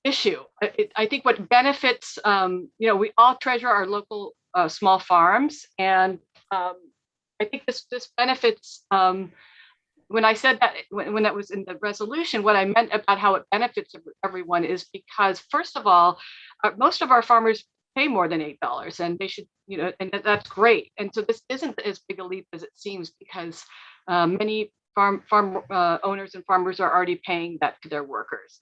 issue. I think what benefits, we all treasure our local small farms, and I think this benefits. When I said that, when that was in the resolution, what I meant about how it benefits everyone is because, first of all, most of our farmers pay more than $8, and they should, and that's great. And so this isn't as big a leap as it seems, because many farm owners and farmers are already paying that to their workers.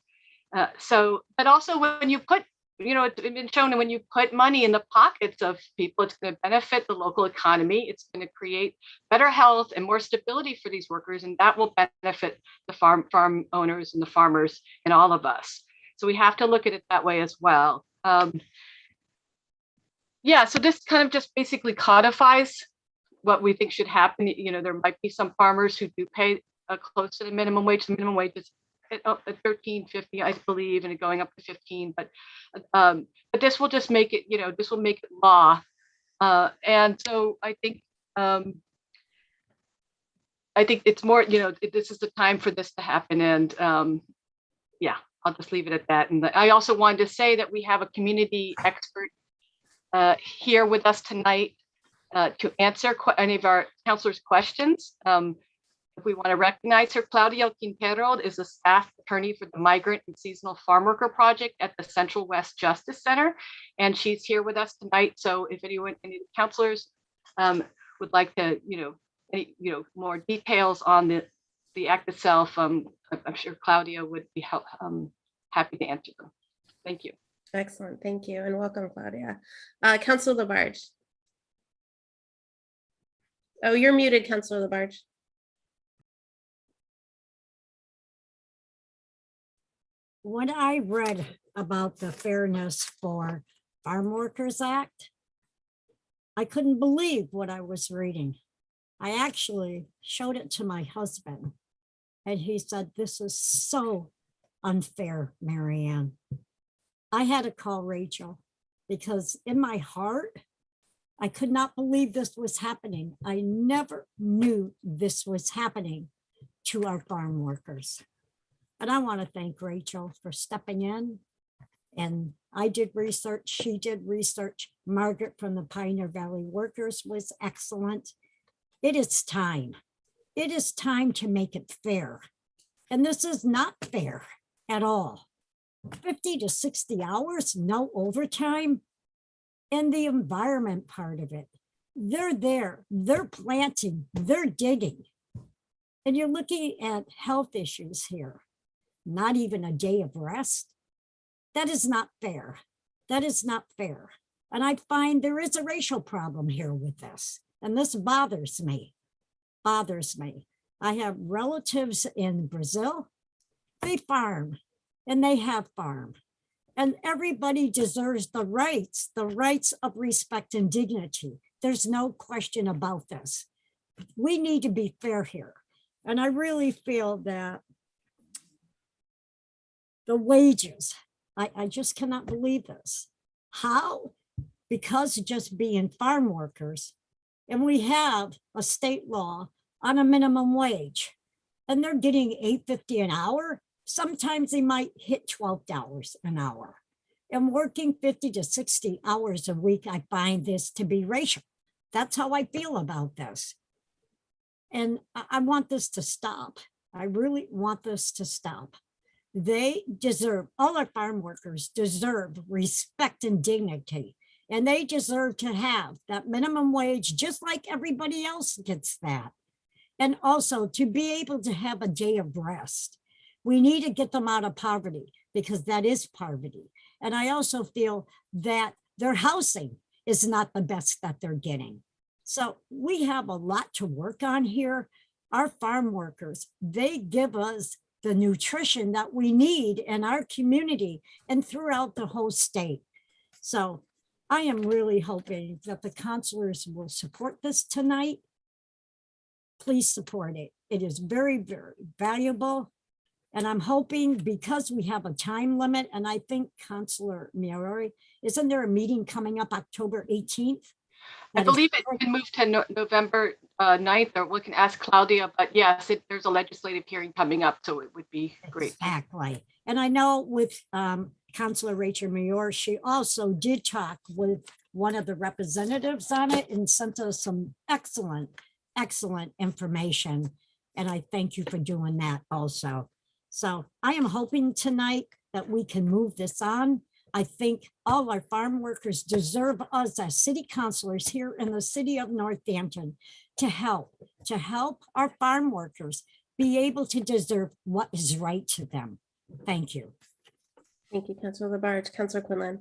But also when you put, it's been shown that when you put money in the pockets of people, it's going to benefit the local economy. It's going to create better health and more stability for these workers, and that will benefit the farm owners and the farmers and all of us. So we have to look at it that way as well. Yeah, so this kind of just basically codifies what we think should happen. There might be some farmers who do pay close to the minimum wage. The minimum wage is at $13.50, I believe, and going up to $15. But this will just make it, this will make it law. And so I think it's more, this is the time for this to happen. And yeah, I'll just leave it at that. And I also wanted to say that we have a community expert here with us tonight to answer any of our counselors' questions. If we want to recognize her, Claudia Quintero is a staff attorney for the Migrant and Seasonal Farm Worker Project at the Central West Justice Center, and she's here with us tonight. So if any of the counselors would like to, any more details on the act itself, I'm sure Claudia would be happy to answer them. Thank you. Excellent, thank you, and welcome, Claudia. Councilor Labarge. Oh, you're muted, Councilor Labarge. When I read about the Fairness for Farmworkers Act, I couldn't believe what I was reading. I actually showed it to my husband, and he said, "This is so unfair, Marianne." I had to call Rachel because in my heart, I could not believe this was happening. I never knew this was happening to our farm workers. And I want to thank Rachel for stepping in. And I did research, she did research. Margaret from the Pioneer Valley Workers was excellent. It is time. It is time to make it fair. And this is not fair at all. 50 to 60 hours, no overtime. And the environment part of it. They're there, they're planting, they're digging. And you're looking at health issues here. Not even a day of rest. That is not fair. That is not fair. And I find there is a racial problem here with this. And this bothers me. Bothers me. I have relatives in Brazil. They farm and they have farm. And everybody deserves the rights of respect and dignity. There's no question about this. We need to be fair here. And I really feel that the wages, I just cannot believe this. How? Because just being farm workers, and we have a state law on a minimum wage, and they're getting $8.50 an hour. Sometimes they might hit $12 an hour. And working 50 to 60 hours a week, I find this to be racial. That's how I feel about this. And I want this to stop. I really want this to stop. They deserve, all our farm workers deserve respect and dignity. And they deserve to have that minimum wage, just like everybody else gets that. And also to be able to have a day of rest. We need to get them out of poverty because that is poverty. And I also feel that their housing is not the best that they're getting. So we have a lot to work on here. Our farm workers, they give us the nutrition that we need in our community and throughout the whole state. So I am really hoping that the counselors will support this tonight. Please support it. It is very, very valuable. And I'm hoping because we have a time limit, and I think Councilor Miori, isn't there a meeting coming up October 18th? I believe it's been moved to November 9th, or we can ask Claudia, but yes, there's a legislative hearing coming up, so it would be great. Exactly. And I know with Councilor Rachel Miori, she also did talk with one of the representatives on it and sent us some excellent, excellent information. And I thank you for doing that also. So I am hoping tonight that we can move this on. I think all our farm workers deserve us as city councilors here in the city of Northampton to help our farm workers be able to deserve what is right to them. Thank you. Thank you, Councilor Labarge. Councilor Quinlan.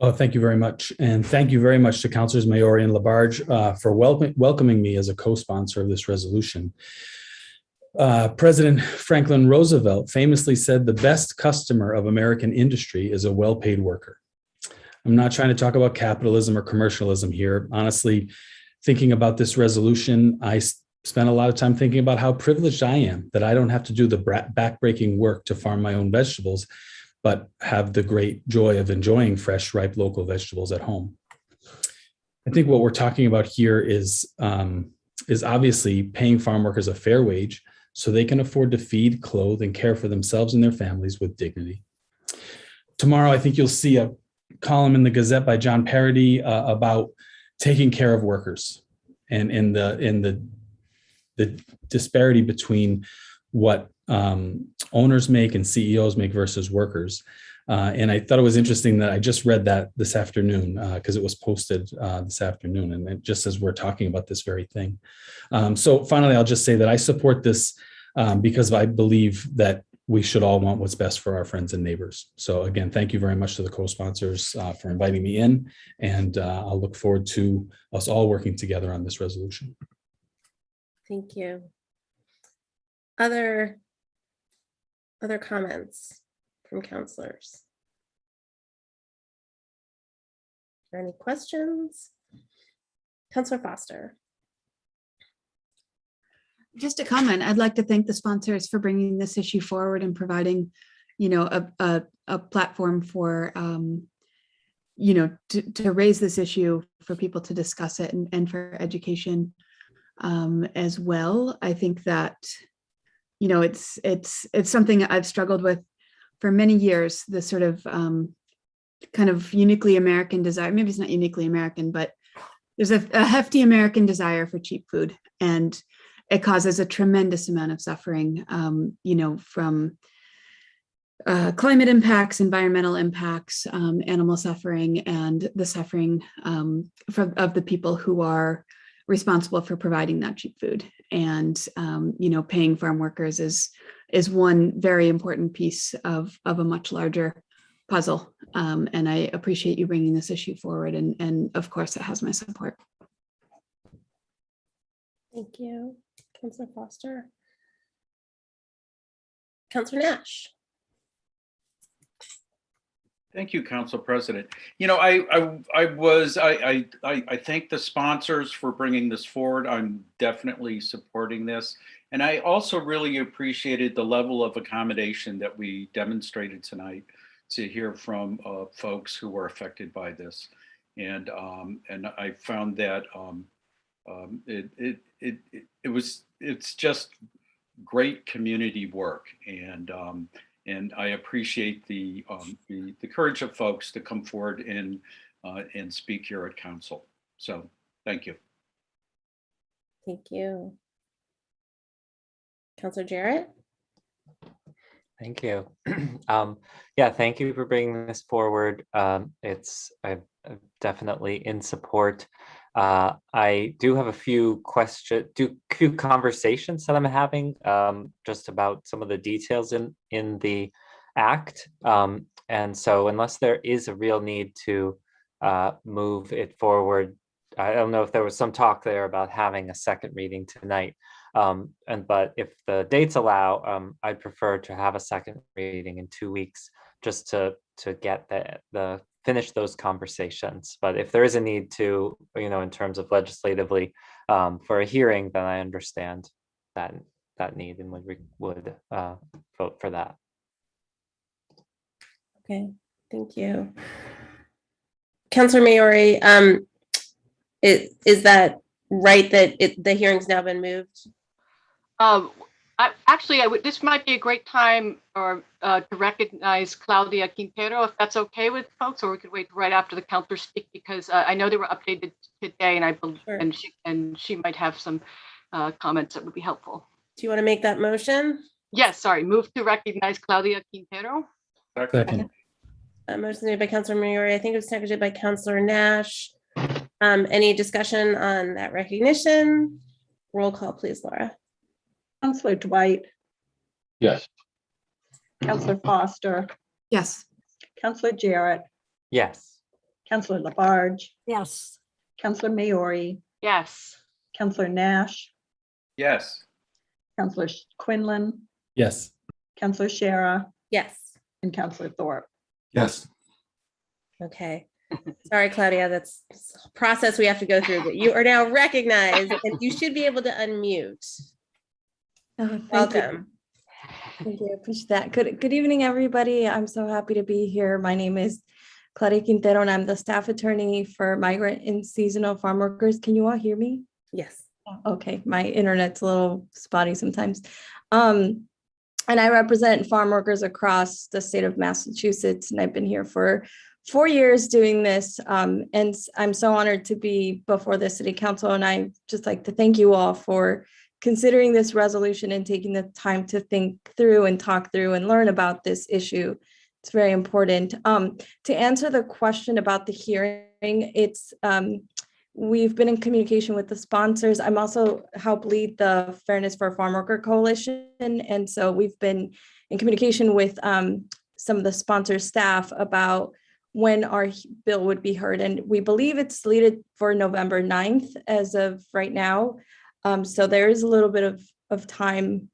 Oh, thank you very much. And thank you very much to Councilors Maori and Labarge for welcoming me as a co-sponsor of this resolution. President Franklin Roosevelt famously said, "The best customer of American industry is a well-paid worker." I'm not trying to talk about capitalism or commercialism here. Honestly, thinking about this resolution, I spent a lot of time thinking about how privileged I am that I don't have to do the backbreaking work to farm my own vegetables, but have the great joy of enjoying fresh, ripe local vegetables at home. I think what we're talking about here is obviously paying farm workers a fair wage so they can afford to feed, clothe, and care for themselves and their families with dignity. Tomorrow, I think you'll see a column in the Gazette by John Parody about taking care of workers and in the disparity between what owners make and CEOs make versus workers. And I thought it was interesting that I just read that this afternoon because it was posted this afternoon, and it just as we're talking about this very thing. So finally, I'll just say that I support this because I believe that we should all want what's best for our friends and neighbors. So again, thank you very much to the co-sponsors for inviting me in, and I'll look forward to us all working together on this resolution. Thank you. Other comments from councilors? Are there any questions? Councilor Foster. Just a comment. I'd like to thank the sponsors for bringing this issue forward and providing, a platform for, to raise this issue for people to discuss it and for education as well. I think that, it's something I've struggled with for many years, this sort of kind of uniquely American desire. Maybe it's not uniquely American, but there's a hefty American desire for cheap food, and it causes a tremendous amount of suffering, from climate impacts, environmental impacts, animal suffering, and the suffering of the people who are responsible for providing that cheap food. And paying farm workers is one very important piece of a much larger puzzle. And I appreciate you bringing this issue forward, and of course it has my support. Thank you, Councilor Foster. Councilor Nash. Thank you, Council President. I thank the sponsors for bringing this forward. I'm definitely supporting this. And I also really appreciated the level of accommodation that we demonstrated tonight to hear from folks who were affected by this. And I found that it's just great community work. And I appreciate the courage of folks to come forward and speak here at council. So thank you. Thank you. Councilor Jarrett. Thank you. Yeah, thank you for bringing this forward. I'm definitely in support. I do have a few conversations that I'm having just about some of the details in the act. And so unless there is a real need to move it forward, I don't know if there was some talk there about having a second reading tonight. But if the dates allow, I'd prefer to have a second reading in 2 weeks just to get the finish those conversations. But if there is a need to, in terms of legislatively for a hearing, then I understand that need and would vote for that. Okay, thank you. Councilor Maori, is that right that the hearing's now been moved? This might be a great time to recognize Claudia Quintero, if that's okay with folks, or we could wait right after the councilors speak, because I know they were updated today, and I believe, and she might have some comments that would be helpful. Do you want to make that motion? Yes, sorry. Move to recognize Claudia Quintero. Second. Motion made by Counselor Maori. I think it was seconded by Counselor Nash. Any discussion on that recognition? Roll call, please, Laura. Counselor Dwight, Yes. Counselor Foster, Yes. Counselor Jarrett, Yes. Counselor Labarge, Yes. Counselor Maori, Yes. Counselor Nash, Yes. Counselor Quinlan, Yes. Counselor Shara, Yes. and Counselor Thorpe. Yes. Okay. Sorry, Claudia, that's a process we have to go through, but you are now recognized and you should be able to unmute. Oh, thank you. Welcome. Thank you. I appreciate that. Good evening, everybody. I'm so happy to be here. My name is Claudia Quintero, and I'm the staff attorney for migrant and seasonal farm workers. Can you all hear me? Yes. Okay, my internet's a little spotty sometimes. And I represent farm workers across the state of Massachusetts, and I've been here for 4 years doing this. And I'm so honored to be before the city council, and I just like to thank you all for considering this resolution and taking the time to think through and talk through and learn about this issue. It's very important. To answer the question about the hearing, it's we've been in communication with the sponsors. I'm also help lead the Fairness for Farm Worker Coalition. And so we've been in communication with some of the sponsor staff about when our bill would be heard. And we believe it's slated for November 9th as of right now. So there is a little bit of time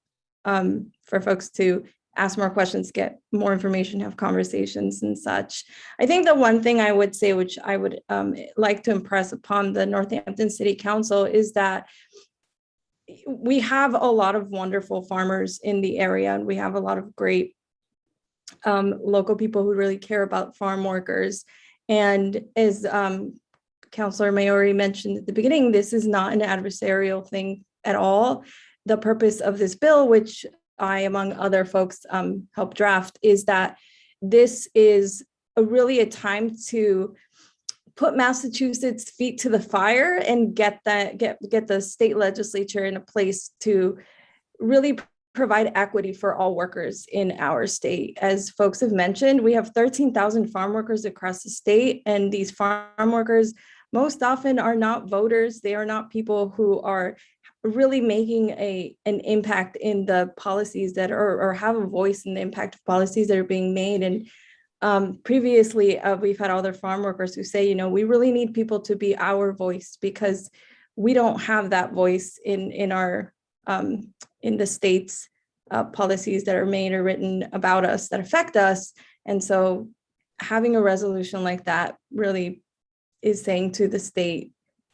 for folks to ask more questions, get more information, have conversations and such. I think the one thing I would say, which I would like to impress upon the Northampton City Council, is that we have a lot of wonderful farmers in the area, and we have a lot of great local people who really care about farm workers. And as Councilor Maori mentioned at the beginning, this is not an adversarial thing at all. The purpose of this bill, which I, among other folks, helped draft, is that this is really a time to put Massachusetts' feet to the fire and get the state legislature in a place to really provide equity for all workers in our state. As folks have mentioned, we have 13,000 farm workers across the state, and these farm workers most often are not voters. They are not people who are really making an impact in the policies that are, or have a voice in the impact of policies that are being made. And previously, we've had other farm workers who say, we really need people to be our voice because we don't have that voice in our in the state's policies that are made or written about us that affect us. And so having a resolution like that really is saying to the state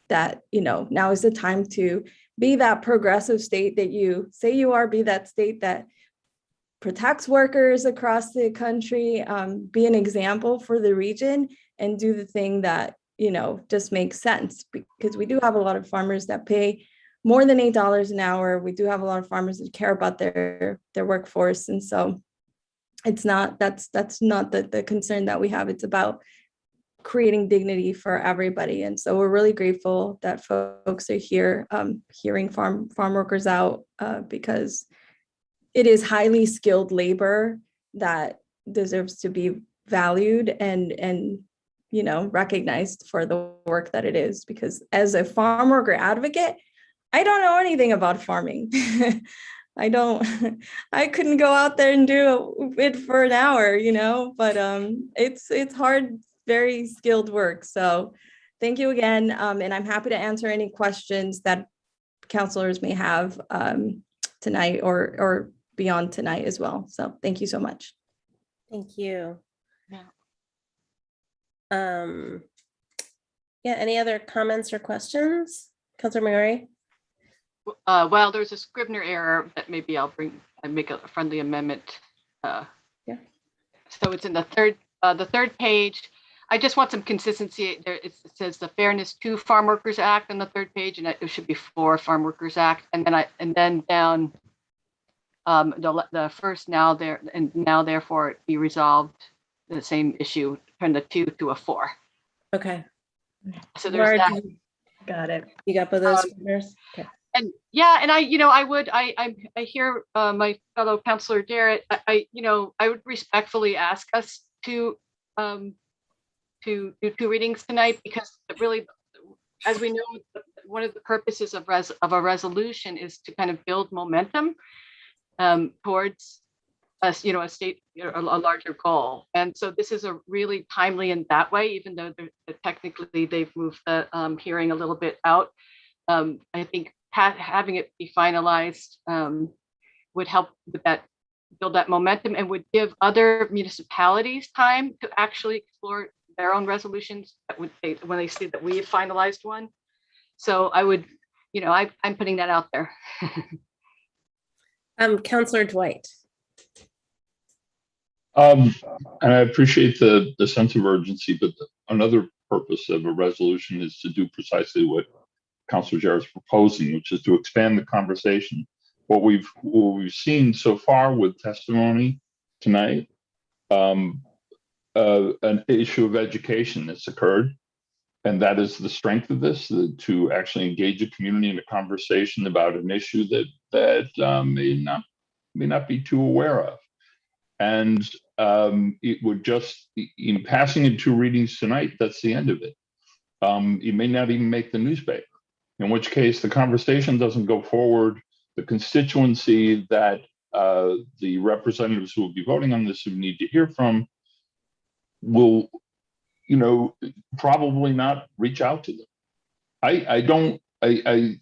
that, now is the time to be that progressive state that you say you are, be that state that protects workers across the country, be an example for the region, and do the thing that, just makes sense. Because we do have a lot of farmers that pay more than $8 an hour. We do have a lot of farmers that care about their workforce. And so that's not the concern that we have. It's about creating dignity for everybody. And so we're really grateful that folks are here hearing farm workers out because it is highly skilled labor that deserves to be valued and recognized for the work that it is. Because as a farm worker advocate, I don't know anything about farming. I couldn't go out there and do it for an hour, but it's hard, very skilled work. So thank you again. And I'm happy to answer any questions that counselors may have tonight or beyond tonight as well. So thank you so much. Thank you. Any other comments or questions? Councilor Maori? Well, there's a Scrivener error that maybe I make a friendly amendment. Yeah. So it's in the third page. I just want some consistency. There it says the Fairness to Farm Workers Act on the third page, and it should be for Farm Workers Act. And then down the first now there and now therefore it be resolved. The same issue, turn the 2 to a 4. Okay. So there's that. Got it. You got both those Scriveners? Okay. And yeah, and I hear my fellow councilor Jarrett. I would respectfully ask us to to do two readings tonight, because it really, as we know, one of the purposes of a resolution is to kind of build momentum towards a state, a larger goal. And so this is a really timely in that way, even though technically they've moved the hearing a little bit out. I think having it be finalized would help with that, build that momentum, and would give other municipalities time to actually explore their own resolutions when they see that we've finalized one. So I would, I'm putting that out there. Councillor Dwight. And I appreciate the sense of urgency, but another purpose of a resolution is to do precisely what Councillor Jarrett's proposing, which is to expand the conversation. What we've seen so far with testimony tonight, an issue of education that's occurred, and that is the strength of this, to actually engage a community in a conversation about an issue that may not be too aware of. And it would just, in passing in two readings tonight, that's the end of it. It may not even make the newspaper, in which case the conversation doesn't go forward. The constituency that the representatives who will be voting on this, who need to hear from, will, probably not reach out to them. I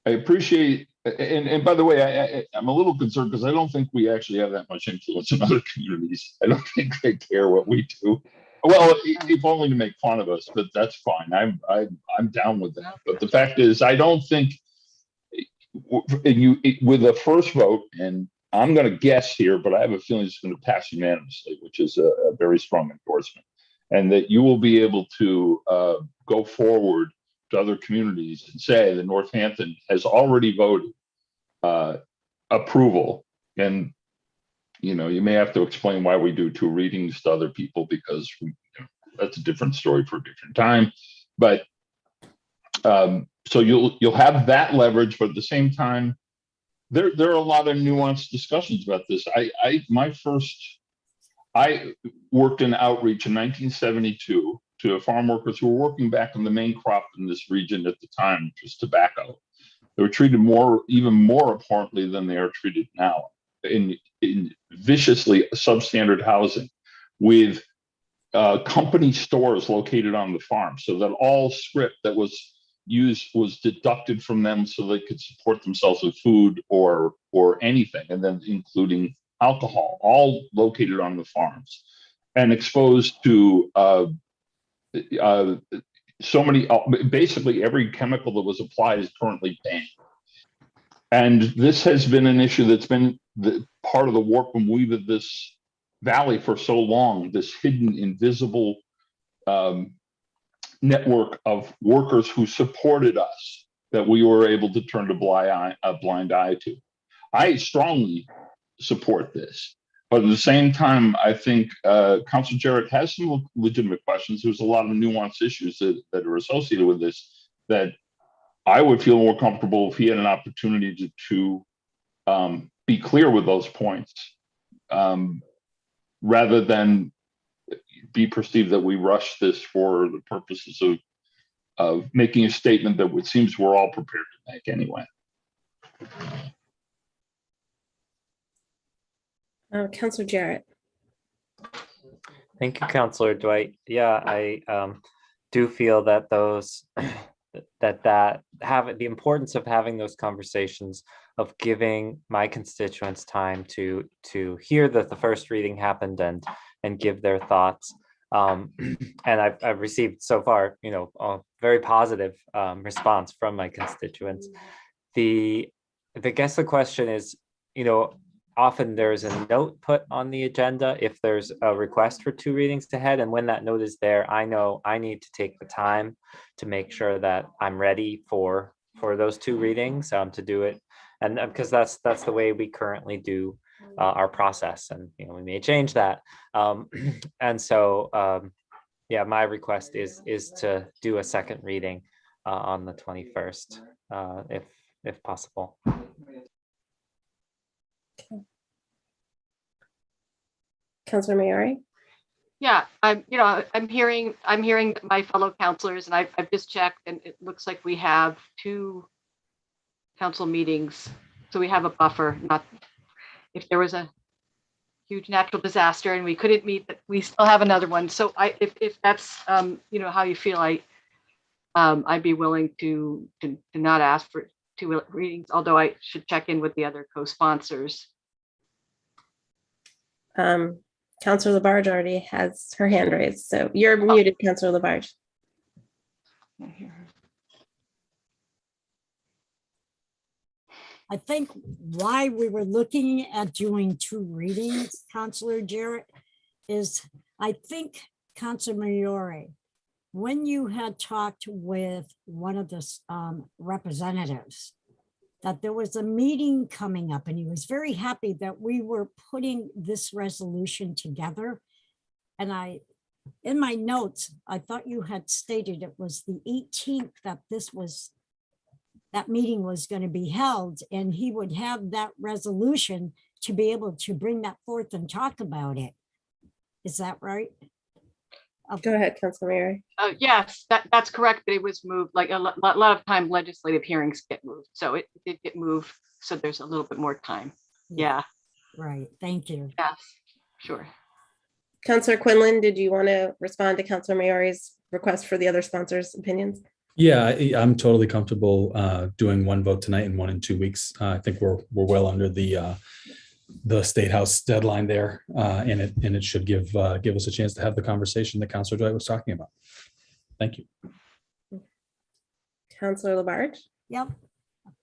appreciate, and by the way, I'm a little concerned because I don't think we actually have that much influence in other communities. I don't think they care what we do. Well, if only to make fun of us, but that's fine. I'm down with that. But the fact is, I don't think with a first vote, and I'm going to guess here, but I have a feeling it's going to pass unanimously, which is a very strong endorsement, and that you will be able to go forward to other communities and say that Northampton has already voted approval. And you may have to explain why we do two readings to other people, because that's a different story for a different time. But so you'll have that leverage, but at the same time, there are a lot of nuanced discussions about this. I worked in outreach in 1972 to farm workers who were working back on the main crop in this region at the time, which was tobacco. They were treated even more abhorrently than they are treated now, in viciously substandard housing, with company stores located on the farm, so that all script that was used was deducted from them so they could support themselves with food or anything, and then including alcohol, all located on the farms and exposed to so many, basically every chemical that was applied is currently banned. And this has been an issue that's been part of the warp and weave of this valley for so long, this hidden, invisible network of workers who supported us that we were able to turn a blind eye to. I strongly support this, but at the same time, I think Councilor Jarrett has some legitimate questions. There's a lot of nuanced issues that are associated with this that I would feel more comfortable if he had an opportunity to be clear with those points, rather than be perceived that we rush this for the purposes of making a statement that it seems we're all prepared to make anyway. Councilor Jarrett. Thank you, Councilor Dwight. Yeah, I do feel that that have the importance of having those conversations, of giving my constituents time to hear that the first reading happened and give their thoughts. And I've received so far, a very positive response from my constituents. I guess the question is, often there's a note put on the agenda if there's a request for two readings ahead, and when that note is there, I know I need to take the time to make sure that I'm ready for those two readings, to do it, and because that's the way we currently do our process, and we may change that, and so yeah, my request is to do a second reading on the 21st, if possible. Councilor Mayari. Yeah, I'm hearing my fellow counselors, and I've just checked, and it looks like we have 2 council meetings. So we have a buffer, not if there was a huge natural disaster and we couldn't meet, that we still have another one. So if that's, how you feel, I'd be willing to not ask for 2 readings, although I should check in with the other co-sponsors. Councilor Labarge already has her hand raised, so you're muted, Councilor Labarge. I think why we were looking at doing 2 readings, Councilor Jarrett, is I think Councilor Maori, when you had talked with one of the representatives, that there was a meeting coming up, and he was very happy that we were putting this resolution together. And in my notes, I thought you had stated it was the 18th that meeting was going to be held, and he would have that resolution to be able to bring that forth and talk about it. Is that right? Go ahead, Councilor Mary. Yes, that's correct, but it was moved. Like a lot of time legislative hearings get moved. So it did get moved. So there's a little bit more time. Yeah. Right. Thank you. Yes, sure. Councilor Quinlan, did you want to respond to Councilor Maori's request for the other sponsors' opinions? Yeah, I'm totally comfortable doing 1 vote tonight and 1 in 2 weeks. I think we're well under the State House deadline there, and it should give us a chance to have the conversation that Councilor Dwight was talking about. Thank you. Councilor Labarge? Yep.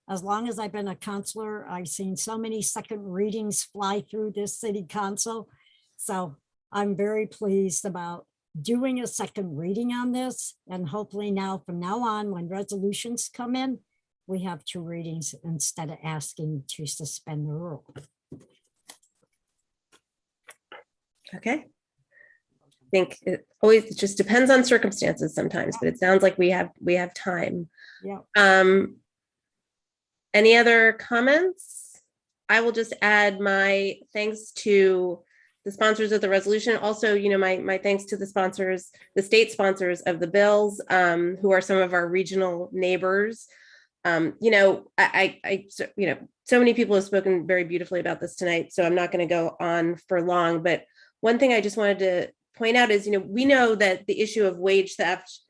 As long as I've been a councilor, I've seen so many second readings fly through this city council. So I'm very pleased about doing a second reading on this. And hopefully now, from now on, when resolutions come in, we have 2 readings instead of asking to suspend the rule. Okay. I think it always just depends on circumstances sometimes, but it sounds like we have time. Yeah. Any other comments? I will just add my thanks to the sponsors of the resolution. Also, my thanks to the sponsors, the state sponsors of the bills, who are some of our regional neighbors. So many people have spoken very beautifully about this tonight, so I'm not going to go on for long, but one thing I just wanted to point out is, we know that the issue of wage theft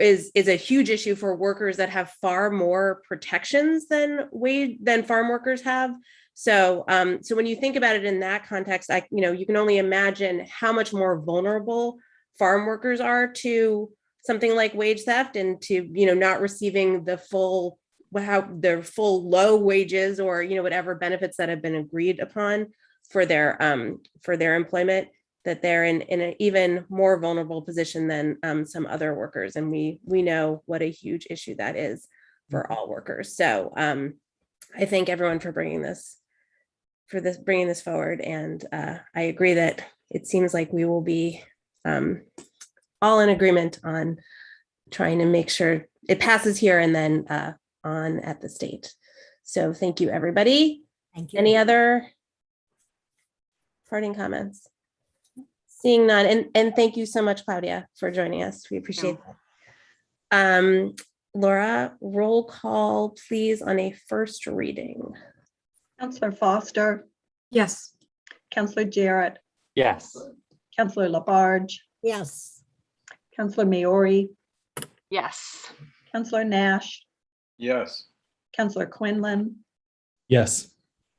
is a huge issue for workers that have far more protections than farm workers have. So, so when you think about it in that context, you can only imagine how much more vulnerable farm workers are to something like wage theft and to, not receiving their full low wages or, whatever benefits that have been agreed upon for their employment, that they're in an even more vulnerable position than some other workers. And we know what a huge issue that is for all workers. So I thank everyone for bringing this forward. And I agree that it seems like we will be all in agreement on trying to make sure it passes here and then on at the state. So thank you, everybody. Thank you. Any other parting comments? Seeing none, and thank you so much, Claudia, for joining us. We appreciate that. Laura, roll call, please, on a first reading. Councillor Foster. Yes. Councillor Jarrett. Yes. Councillor Labarge. Yes. Councillor Maori. Yes. Councillor Nash. Yes. Councillor Quinlan. Yes.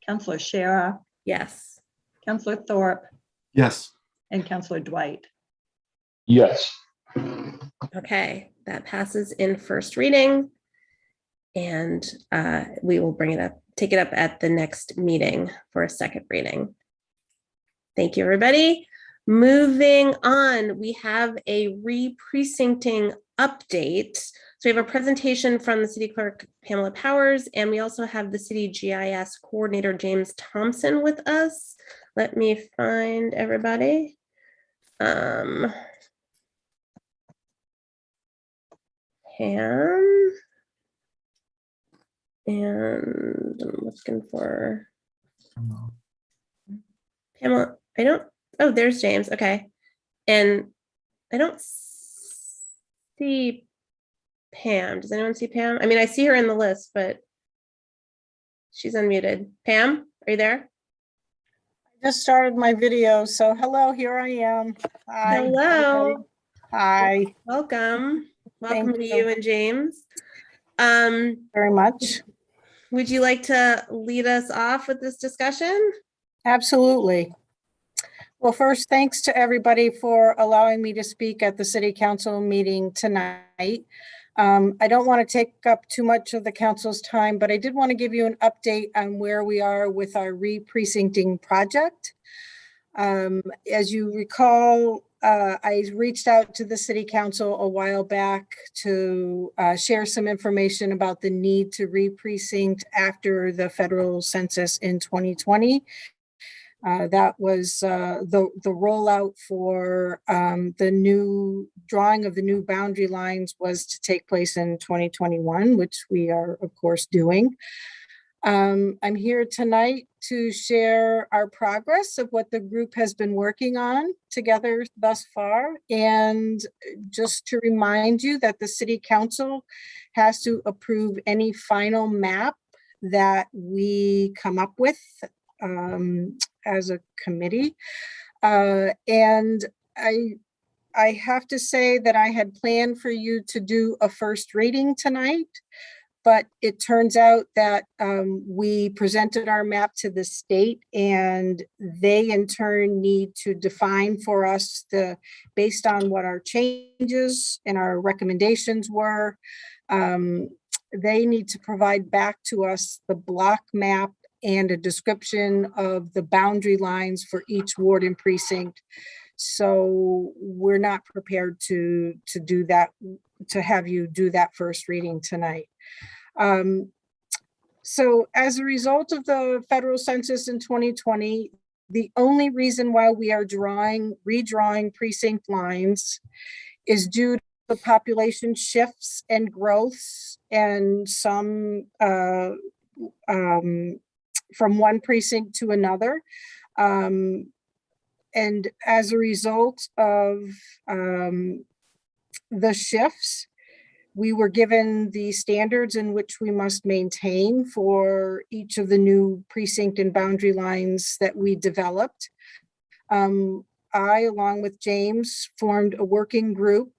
Councillor Shara. Yes. Councillor Thorpe. Yes. And Councillor Dwight. Yes. Okay, that passes in first reading. And we will take it up at the next meeting for a second reading. Thank you, everybody. Moving on, we have a re-precincting update. So we have a presentation from the city clerk, Pamela Powers, and we also have the city GIS coordinator, James Thompson, with us. Let me find everybody. Pam, and I'm looking for Pamela. Oh, there's James. Okay. And I don't see Pam. Does anyone see Pam? I mean, I see her in the list, but she's unmuted. Pam, are you there? Just started my video, so hello, here I am. Hi. Hello. everybody. Hi. Welcome. Welcome Thank to you. you and James. Very much. Would you like to lead us off with this discussion? Absolutely. Well, first, thanks to everybody for allowing me to speak at the City Council meeting tonight. I don't want to take up too much of the council's time, but I did want to give you an update on where we are with our re-precincting project. As you recall, I reached out to the City Council a while back to share some information about the need to re-precinct after the federal census in 2020. That was the rollout for the new drawing of the new boundary lines was to take place in 2021, which we are, of course, doing. I'm here tonight to share our progress of what the group has been working on together thus far. And just to remind you that the City Council has to approve any final map that we come up with as a committee. And I have to say that I had planned for you to do a first reading tonight, but it turns out that we presented our map to the state and they in turn need to define for us based on what our changes and our recommendations were. They need to provide back to us the block map and a description of the boundary lines for each ward and precinct. So we're not prepared to do that, to have you do that first reading tonight. So as a result of the federal census in 2020, the only reason why we are redrawing precinct lines is due to the population shifts and growths and some from one precinct to another. And as a result of the shifts, we were given the standards in which we must maintain for each of the new precinct and boundary lines that we developed. I, along with James, formed a working group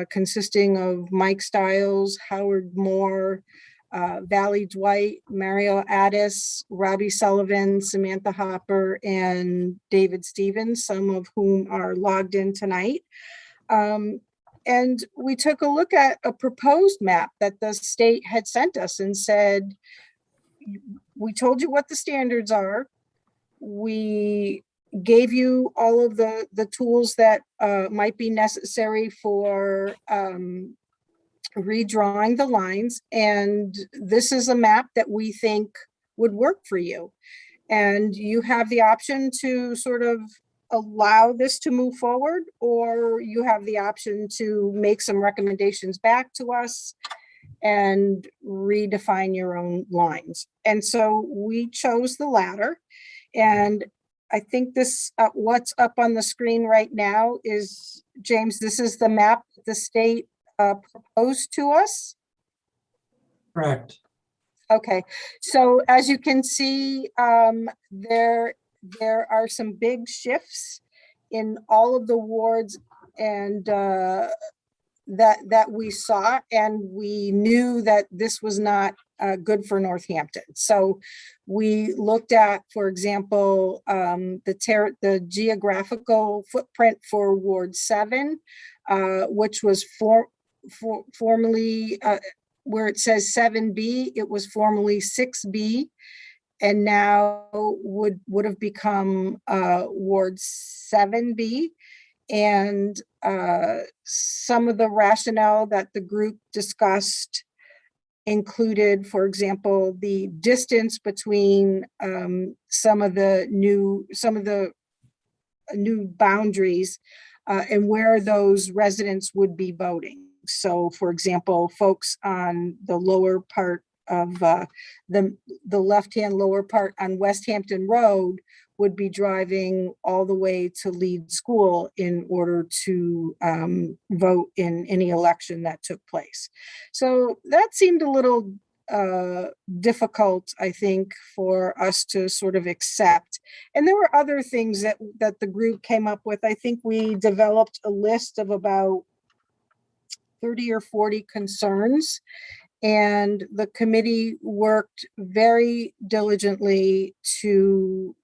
consisting of Mike Stiles, Howard Moore, Valley Dwight, Mario Addis, Robbie Sullivan, Samantha Hopper, and David Stevens, some of whom are logged in tonight. And we took a look at a proposed map that the state had sent us and said, we told you what the standards are. We gave you all of the tools that might be necessary for redrawing the lines. And this is a map that we think would work for you. And you have the option to sort of allow this to move forward, or you have the option to make some recommendations back to us and redefine your own lines. And so we chose the latter. And I think this, what's up on the screen right now is, James, this is the map the state proposed to us. Correct. Okay, so as you can see, there are some big shifts in all of the wards and that we saw, and we knew that this was not good for Northampton. So we looked at, for example, the geographical footprint for Ward 7, which was formerly where it says 7B, it was formerly 6B, and now would have become Ward 7B. And some of the rationale that the group discussed included, for example, the distance between some of the new boundaries and where those residents would be voting. So, for example, folks on the lower part of the left-hand lower part on West Hampton Road would be driving all the way to Lead School in order to vote in any election that took place. So that seemed a little difficult, I think, for us to sort of accept. And there were other things that the group came up with. I think we developed a list of about 30 or 40 concerns, and the committee worked very diligently to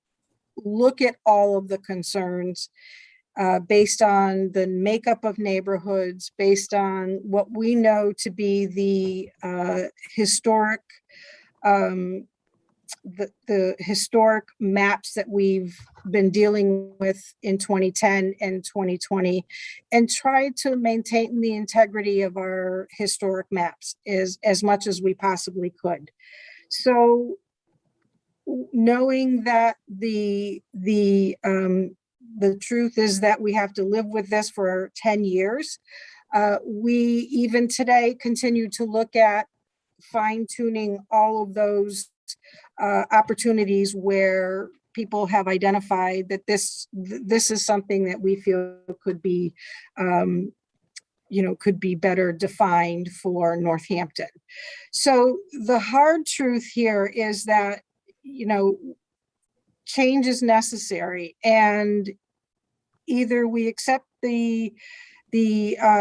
look at all of the concerns based on the makeup of neighborhoods, based on what we know to be the historic the historic maps that we've been dealing with in 2010 and 2020, and tried to maintain the integrity of our historic maps as much as we possibly could. So knowing that the truth is that we have to live with this for 10 years, we even today continue to look at fine-tuning all of those opportunities where people have identified that this is something that we feel could be could be better defined for Northampton. So the hard truth here is that change is necessary, and either we accept the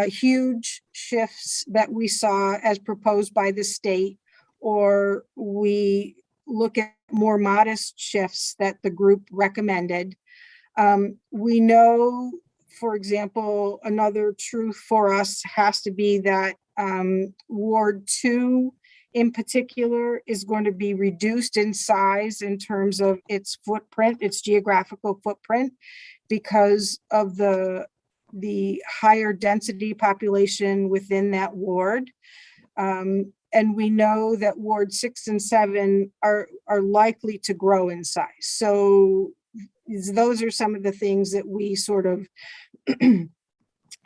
huge shifts that we saw as proposed by the state, or we look at more modest shifts that the group recommended. We know, for example, another truth for us has to be that Ward 2 in particular is going to be reduced in size in terms of its footprint, its geographical footprint, because of the higher density population within that ward. And we know that Ward 6 and 7 are likely to grow in size. So those are some of the things that we sort of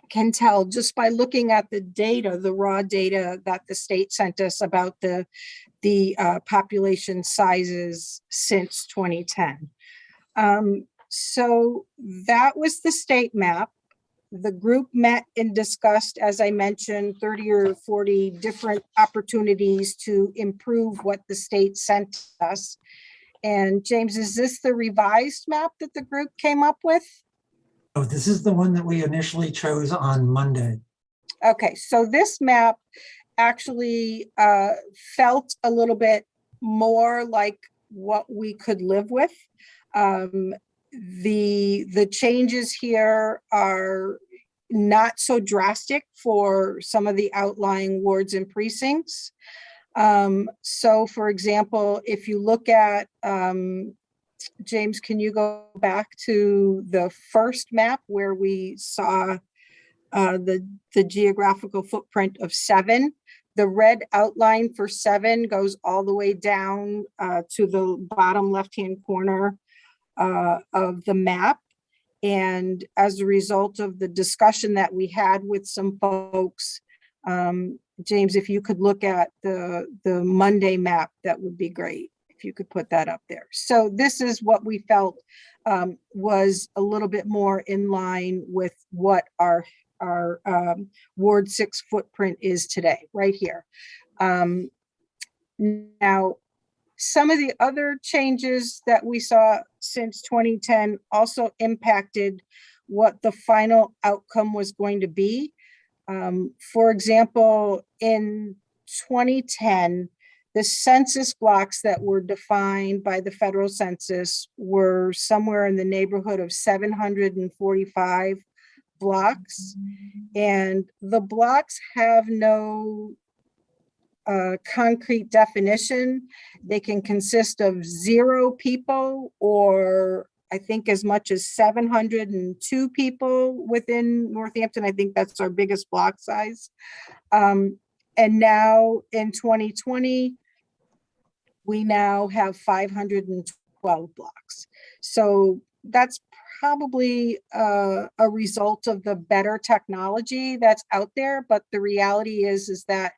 can tell just by looking at the data, the raw data that the state sent us about the population sizes since 2010. So that was the state map. The group met and discussed, as I mentioned, 30 or 40 different opportunities to improve what the state sent us. And James, is this the revised map that the group came up with? Oh, this is the one that we initially chose on Monday. Okay, so this map actually felt a little bit more like what we could live with. The changes here are not so drastic for some of the outlying wards and precincts. So for example, if you look at, James, can you go back to the first map where we saw the geographical footprint of 7? The red outline for 7 goes all the way down to the bottom left-hand corner of the map. And as a result of the discussion that we had with some folks, James, if you could look at the Monday map, that would be great. If you could put that up there. So this is what we felt was a little bit more in line with what our Ward 6 footprint is today, right here. Now, some of the other changes that we saw since 2010 also impacted what the final outcome was going to be. For example, in 2010, the census blocks that were defined by the federal census were somewhere in the neighborhood of 745 blocks. And the blocks have no concrete definition. They can consist of 0 people, or I think as much as 702 people within Northampton. I think that's our biggest block size. And now in 2020, we now have 512 blocks. So that's probably a result of the better technology that's out there. But the reality is that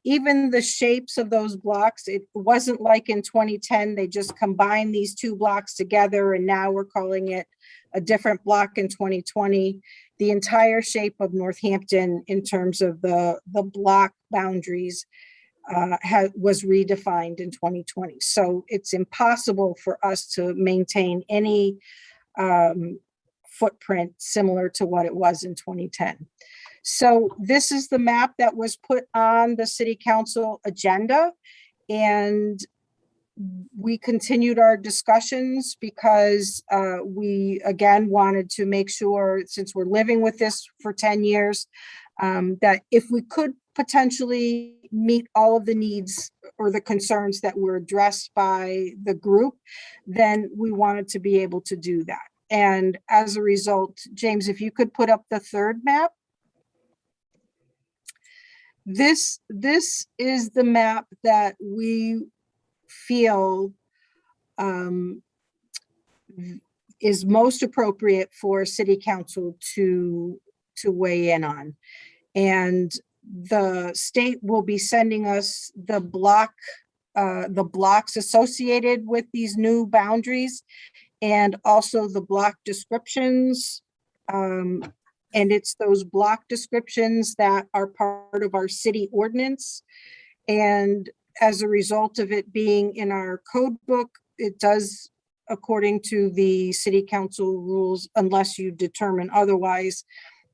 even the shapes of those blocks, it wasn't like in 2010, they just combined these two blocks together and now we're calling it a different block in 2020. The entire shape of Northampton in terms of the block boundaries was redefined in 2020. So it's impossible for us to maintain any footprint similar to what it was in 2010. So this is the map that was put on the city council agenda, and we continued our discussions because we again wanted to make sure, since we're living with this for 10 years, that if we could potentially meet all of the needs or the concerns that were addressed by the group, then we wanted to be able to do that. And as a result, James, if you could put up the third map. This is the map that we feel is most appropriate for city council to weigh in on. And the state will be sending us the blocks associated with these new boundaries, and also the block descriptions. And it's those block descriptions that are part of our city ordinance. And as a result of it being in our code book, it does, according to the city council rules, unless you determine otherwise,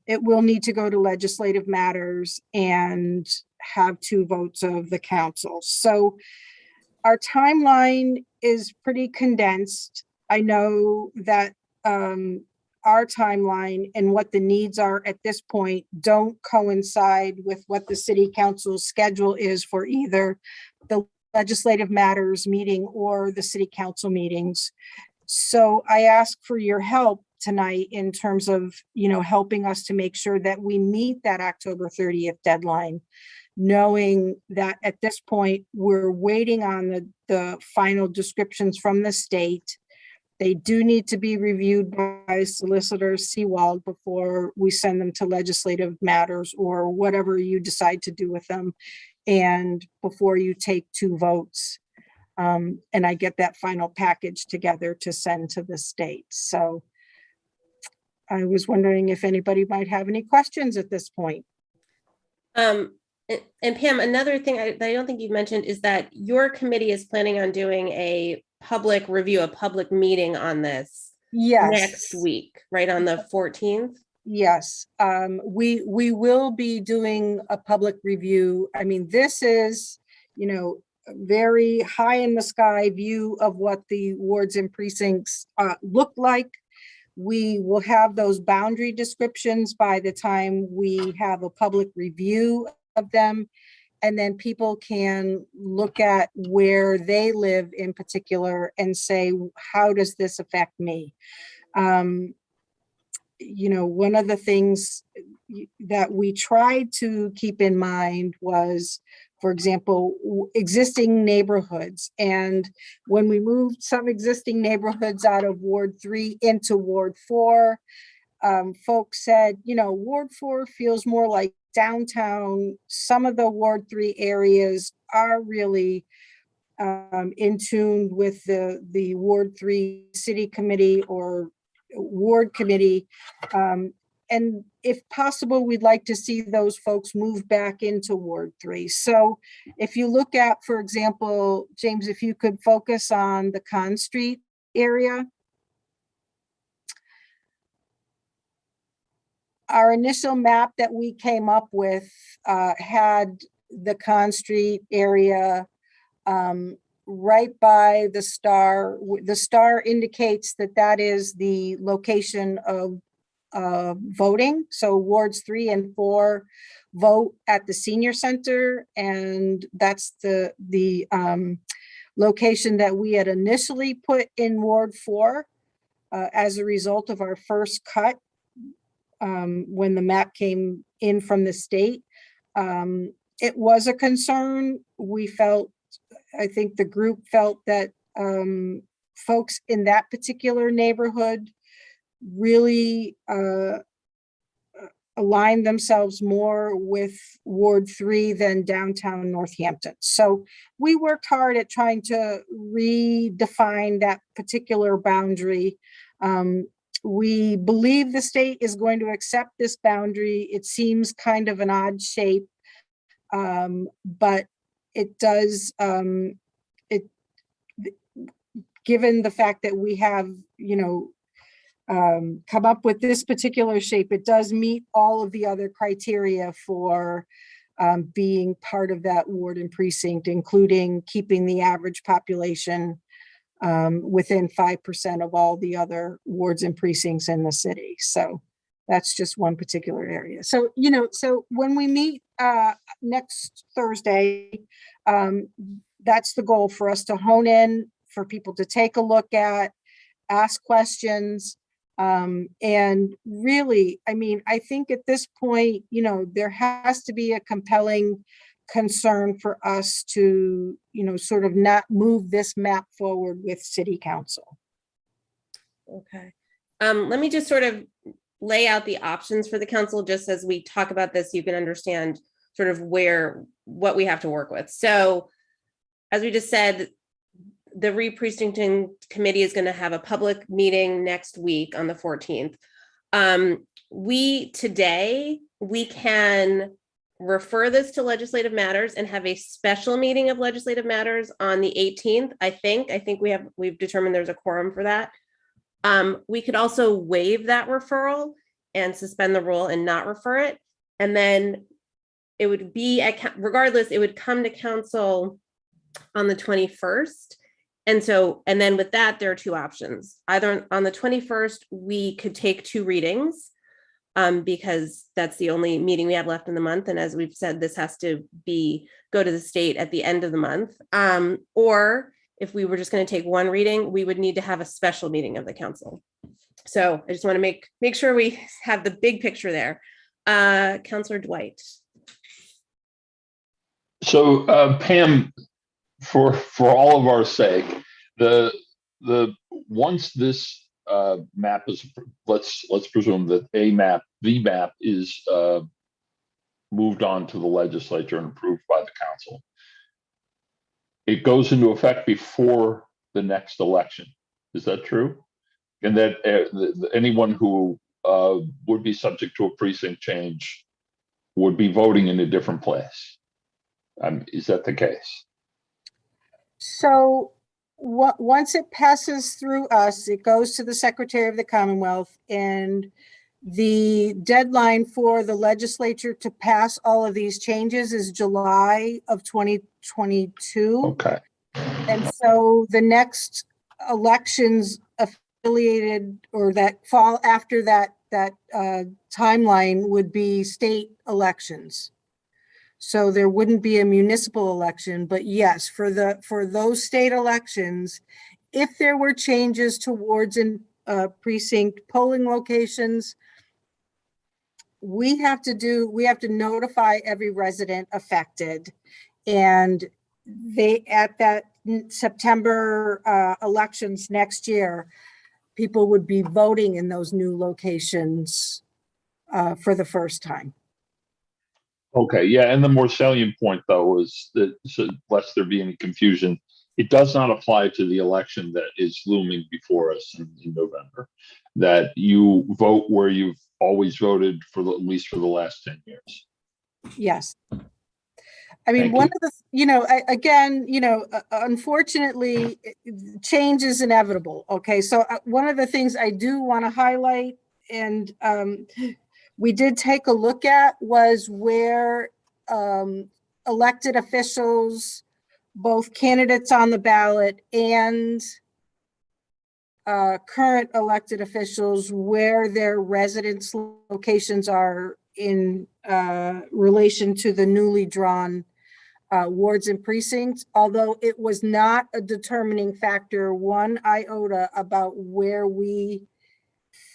it will need to go to legislative matters and have 2 votes of the council. So our timeline is pretty condensed. I know that our timeline and what the needs are at this point don't coincide with what the city council's schedule is for either the legislative matters meeting or the city council meetings. So I ask for your help tonight in terms of, helping us to make sure that we meet that October 30th deadline, knowing that at this point, we're waiting on the final descriptions from the state. They do need to be reviewed by Solicitor Seawald before we send them to legislative matters or whatever you decide to do with them, and before you take 2 votes. And I get that final package together to send to the state. So I was wondering if anybody might have any questions at this point. And Pam, another thing that I don't think you've mentioned is that your committee is planning on doing a public review, a public meeting on this next week, right on the 14th? Yes, we will be doing a public review. I mean, this is, very high in the sky view of what the wards and precincts look like. We will have those boundary descriptions by the time we have a public review of them. And then people can look at where they live in particular and say, how does this affect me? One of the things that we tried to keep in mind was, for example, existing neighborhoods. And when we moved some existing neighborhoods out of Ward 3 into Ward 4, folks said, Ward 4 feels more like downtown. Some of the Ward 3 areas are really in tune with the Ward 3 city committee or ward committee. And if possible, we'd like to see those folks move back into Ward 3. So if you look at, for example, James, if you could focus on the Con Street area. Our initial map that we came up with had the Con Street area right by the star. The star indicates that is the location of voting. So wards 3 and 4 vote at the senior center, and that's the location that we had initially put in Ward 4 as a result of our first cut. When the map came in from the state, it was a concern. I think the group felt that folks in that particular neighborhood really align themselves more with Ward 3 than downtown Northampton. So we worked hard at trying to redefine that particular boundary. We believe the state is going to accept this boundary. It seems kind of an odd shape, but it does, given the fact that we have, come up with this particular shape, it does meet all of the other criteria for being part of that ward and precinct, including keeping the average population within 5% of all the other wards and precincts in the city. So that's just one particular area. So, so when we meet next Thursday, that's the goal for us to hone in, for people to take a look at, ask questions. And really, I think at this point, there has to be a compelling concern for us to, sort of not move this map forward with city council. Okay. Let me just sort of lay out the options for the council, just as we talk about this, you can understand sort of what we have to work with. So as we just said, the re-precincting committee is going to have a public meeting next week on the 14th. We can refer this to legislative matters and have a special meeting of legislative matters on the 18th. I think we've determined there's a quorum for that. We could also waive that referral and suspend the rule and not refer it. And then it would be, regardless, it would come to council on the 21st. And then with that, there are two options. Either on the 21st, we could take two readings because that's the only meeting we have left in the month. And as we've said, this has to go to the state at the end of the month. Or if we were just going to take one reading, we would need to have a special meeting of the council. So I just want to make sure we have the big picture there. Councilor Dwight. So Pam, for all of our sake, the once this map is, let's presume that the map is moved on to the legislature and approved by the council. It goes into effect before the next election. Is that true? And that anyone who would be subject to a precinct change would be voting in a different place. Is that the case? So once it passes through us, it goes to the Secretary of the Commonwealth, and the deadline for the legislature to pass all of these changes is July of 2022. Okay. And so the next elections affiliated or that fall after that timeline would be state elections. So there wouldn't be a municipal election, but yes, for those state elections, if there were changes towards precinct polling locations, we have to notify every resident affected, and they, at that September elections next year, people would be voting in those new locations for the first time. Okay, yeah, and the more salient point, though, is that, so lest there be any confusion, it does not apply to the election that is looming before us in November, that you vote where you've always voted for at least for the last 10 years. Yes. I mean, one of the, unfortunately, change is inevitable. Okay, so one of the things I do want to highlight, and we did take a look at, was where elected officials, both candidates on the ballot and current elected officials, where their residence locations are in relation to the newly drawn wards and precincts, although it was not a determining factor one iota about where we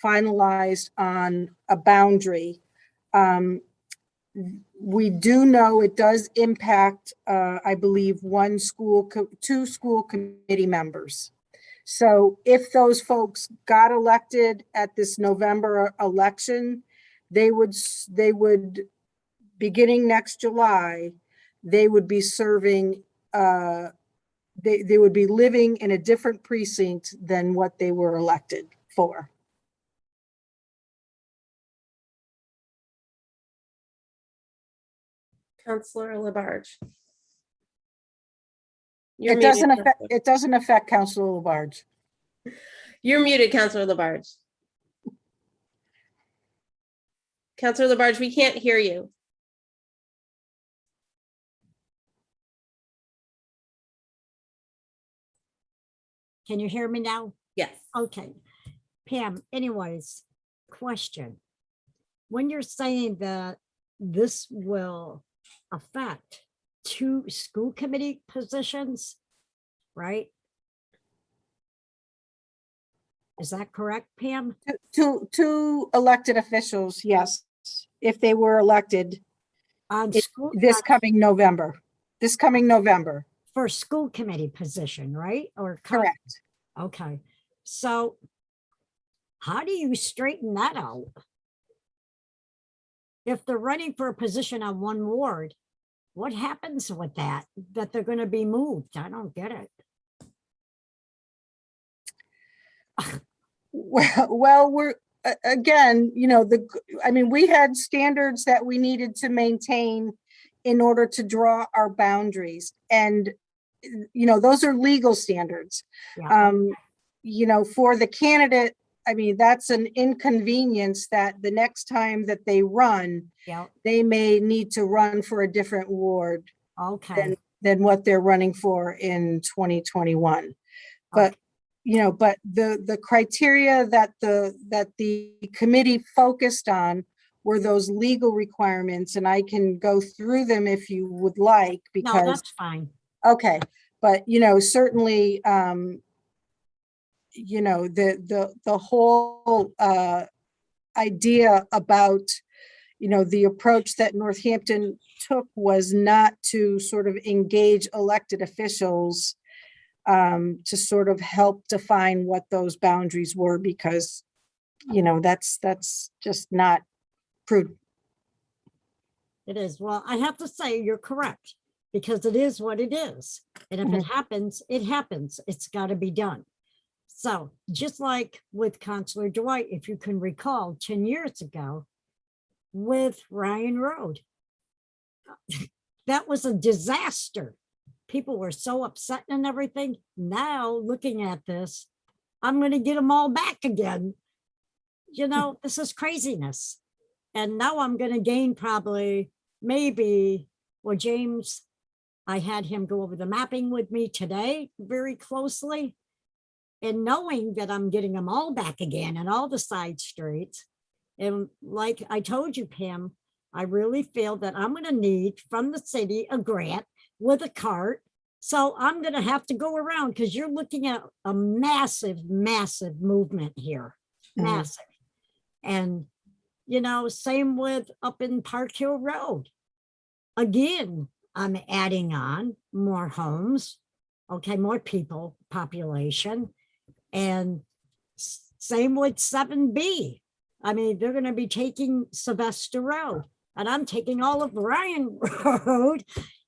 finalized on a boundary. We do know it does impact, I believe, two school committee members. So if those folks got elected at this November election, they would, beginning next July, they would be serving, they would be living in a different precinct than what they were elected for. Councillor Labarge. It doesn't affect Councilor Labarge. You're muted, Councillor Labarge. Councillor Labarge, we can't hear you. Can you hear me now? Yes. Okay. Pam, anyways, question. When you're saying that this will affect 2 school committee positions, right? Is that correct, Pam? Two elected officials, yes, if they were elected this coming November. For school committee position, right? Or correct. Okay. So how do you straighten that out? If they're running for a position on one ward, what happens with that? That they're going to be moved? I don't get it. Well, we're again, you know, we had standards that we needed to maintain in order to draw our boundaries, and you know, those are legal standards. Yeah. You know, for the candidate, I mean, that's an inconvenience that the next time that they run, yeah, they may need to run for a different ward than what they're running for in 2021. But you know, but the criteria that the committee focused on were those legal requirements, and I can go through them if you would like, because no, that's fine. Okay, but you know, certainly you know, the whole idea about, you know, the approach that Northampton took was not to sort of engage elected officials to sort of help define what those boundaries were, because, you know, that's just not prudent. It is. Well, I have to say you're correct, because it is what it is. And if it happens, it happens. It's got to be done. So just like with Councillor Dwight, if you can recall 10 years ago with Ryan Road, that was a disaster. People were so upset and everything. Now looking at this, I'm going to get them all back again. You know, this is craziness. And now I'm going to gain probably maybe, well, James, I had him go over the mapping with me today very closely. And knowing that I'm getting them all back again and all the side streets. And like I told you, Pam, I really feel that I'm going to need from the city a grant with a cart. So I'm going to have to go around, because you're looking at a massive, massive movement here. Massive. And, you know, same with up in Park Hill Road. Again, I'm adding on more homes. Okay, more people, population. And same with 7B. I mean, they're going to be taking Sylvester Road, and I'm taking all of Ryan Road,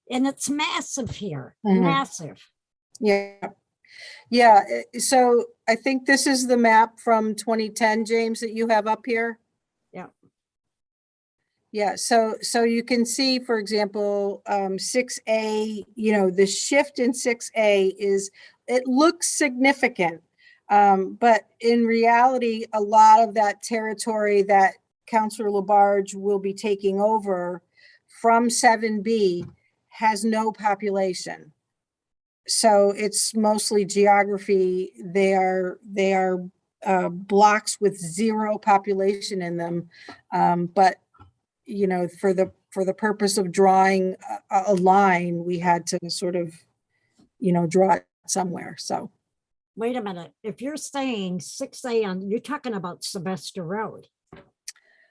and it's massive here, massive. Yeah. Yeah. So I think this is the map from 2010, James, that you have up here. Yeah. Yeah. So you can see, for example, 6A, you know, the shift in 6A it looks significant. But in reality, a lot of that territory that Councillor Labarge will be taking over from 7B has no population. So it's mostly geography. They are blocks with zero population in them. But you know, for the purpose of drawing a line, we had to sort of, you know, draw it somewhere. So. Wait a minute. If you're saying 6A on, you're talking about Sylvester Road,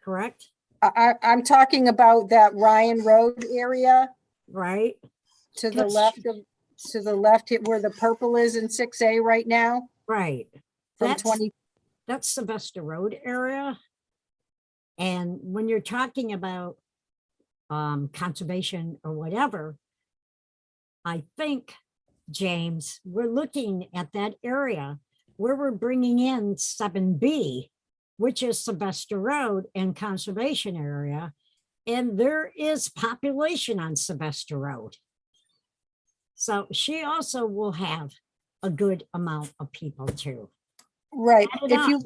correct? I'm talking about that Ryan Road area. Right. To the left where the purple is in 6A right now. Right. From That's Sylvester Road area. And when you're talking about conservation or whatever, I think, James, we're looking at that area where we're bringing in 7B, which is Sylvester Road and conservation area. And there is population on Sylvester Road. So she also will have a good amount of people too. Right. Add it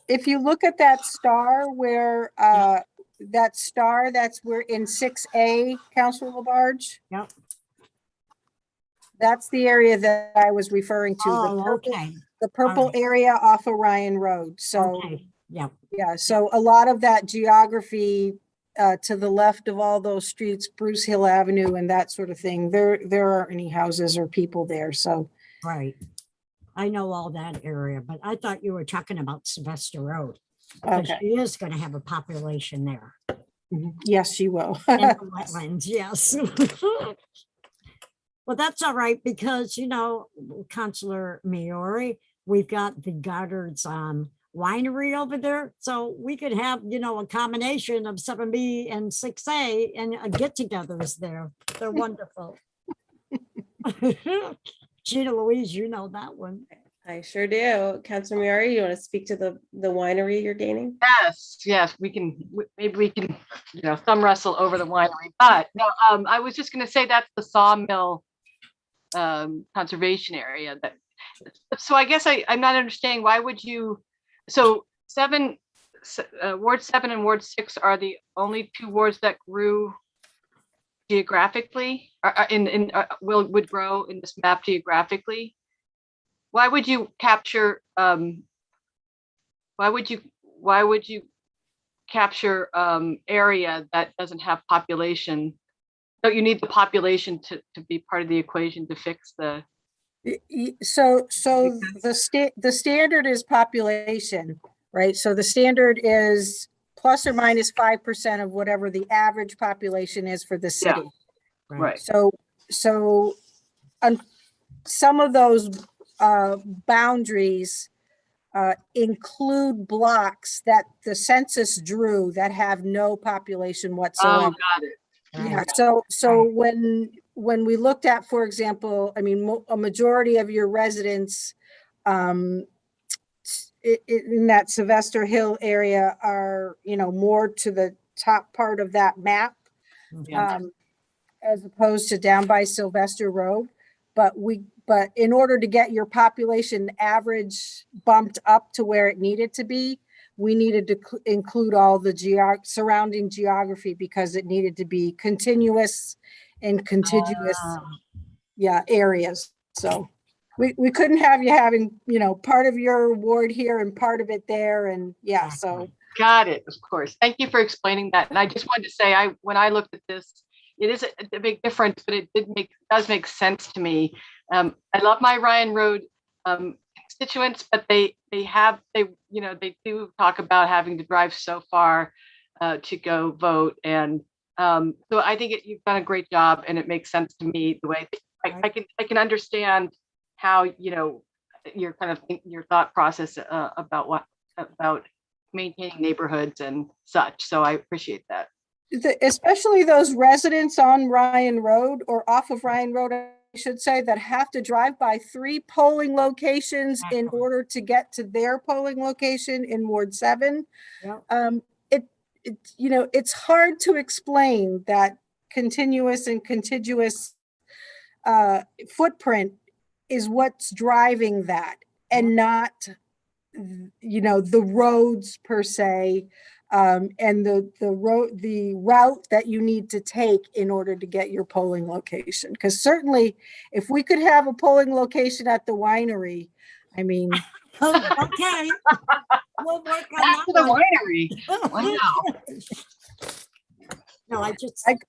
If you look at that star where that's where in 6A, Councilor Labarge. Yep. That's the area that I was referring to. Okay. The purple right. area off of Ryan Road. So Okay. Yeah. yeah, so a lot of that geography to the left of all those streets, Bruce Hill Avenue and that sort of thing, there aren't any houses or people there. So Right. I know all that area, but I thought you were talking about Sylvester Road. Because Okay. she is going to have a population there. Yes, she will. And the wetlands, yes. Well, that's all right because, you know, Councilor Maori, we've got the Goddard's winery over there. So we could have, you know, a combination of 7B and 6A and get-togethers there. They're wonderful. Gina Louise, you know that one. I sure do. Councilor Miari, you want to speak to the winery you're gaining? Yes, we can, maybe we can, you know, thumb wrestle over the winery, but no, I was just gonna say that's the sawmill conservation area that, so I guess I'm not understanding, why would you, so Ward 7 and Ward 6 are the only two wards that grew geographically, would grow in this map geographically? Why would you capture why would you capture area that doesn't have population? Don't you need the population to be part of the equation to fix the? So the standard is population, right? So the standard is plus or minus 5% of whatever the average population is for the city. Yeah. Right. So some of those boundaries include blocks that the census drew that have no population whatsoever. Oh, got it. Yeah. So when we looked at, for example, I mean, a majority of your residents in that Sylvester Hill area are, you know, more to the top part of that map, as opposed to down by Sylvester Road. But in order to get your population average bumped up to where it needed to be, we needed to include all the surrounding geography because it needed to be continuous and contiguous areas. So we couldn't have you having, you know, part of your ward here and part of it there. And yeah, so. Got it, of course. Thank you for explaining that. And I just wanted to say, when I looked at this, it is a big difference, but it does make sense to me. I love my Ryan Road constituents, but they do talk about having to drive so far to go vote, and so I think you've done a great job, and it makes sense to me the way I can understand how, you know, your kind of your thought process about maintaining neighborhoods and such. So I appreciate that. Especially those residents on Ryan Road or off of Ryan Road, I should say, that have to drive by 3 polling locations in order to get to their polling location in Ward 7. You know, it's hard to explain that continuous and contiguous footprint is what's driving that, and not, you know, the roads per se. And the route that you need to take in order to get your polling location. Because certainly if we could have a polling location at the winery, I mean. Okay. We'll work on Back to the winery. Wow. No,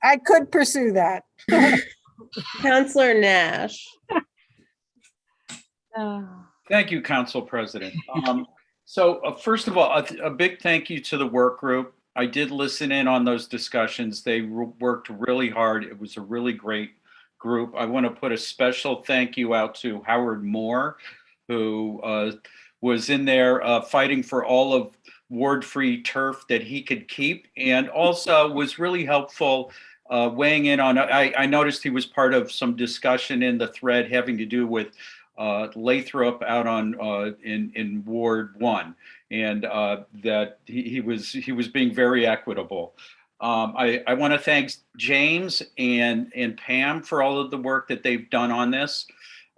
I could pursue that. Councilor Nash. Thank you, Council President. So first of all, a big thank you to the work group. I did listen in on those discussions. They worked really hard. It was a really great group. I want to put a special thank you out to Howard Moore, who was in there fighting for all of ward-free turf that he could keep, and also was really helpful weighing in on, I noticed he was part of some discussion in the thread having to do with Lathrop out on in Ward 1, and that he was being very equitable. I want to thank James and Pam for all of the work that they've done on this.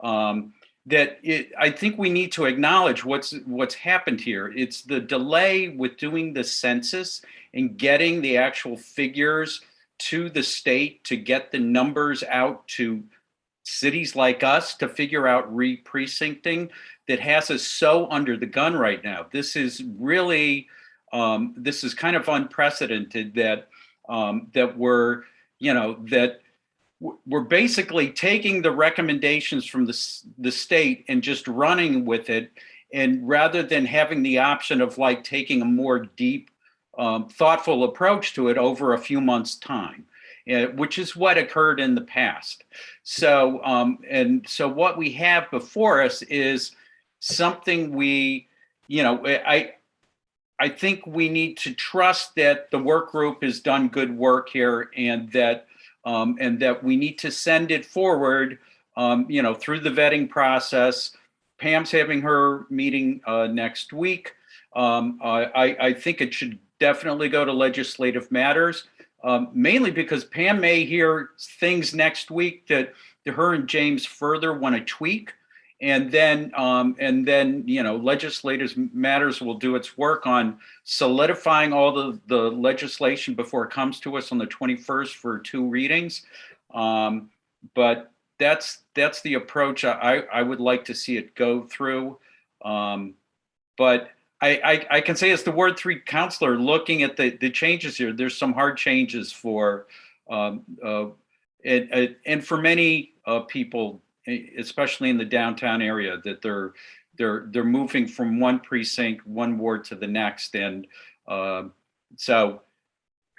I think we need to acknowledge what's happened here. It's the delay with doing the census and getting the actual figures to the state to get the numbers out to cities like us to figure out re-precincting that has us so under the gun right now. This is really, this is kind of unprecedented that that we're basically taking the recommendations from the state and just running with it. And rather than having the option of like taking a more deep, thoughtful approach to it over a few months' time, which is what occurred in the past. So, and so what we have before us is something I think we need to trust that the work group has done good work here, and that we need to send it forward, through the vetting process. Pam's having her meeting next week. I think it should definitely go to legislative matters, mainly because Pam may hear things next week that her and James further want to tweak. And then legislative matters will do its work on solidifying all the legislation before it comes to us on the 21st for 2 readings. But that's the approach I would like to see it go through. But I can say as the Ward 3 counselor, looking at the changes here, there's some hard changes for and for many people, especially in the downtown area, that they're moving from one precinct, one ward to the next. And so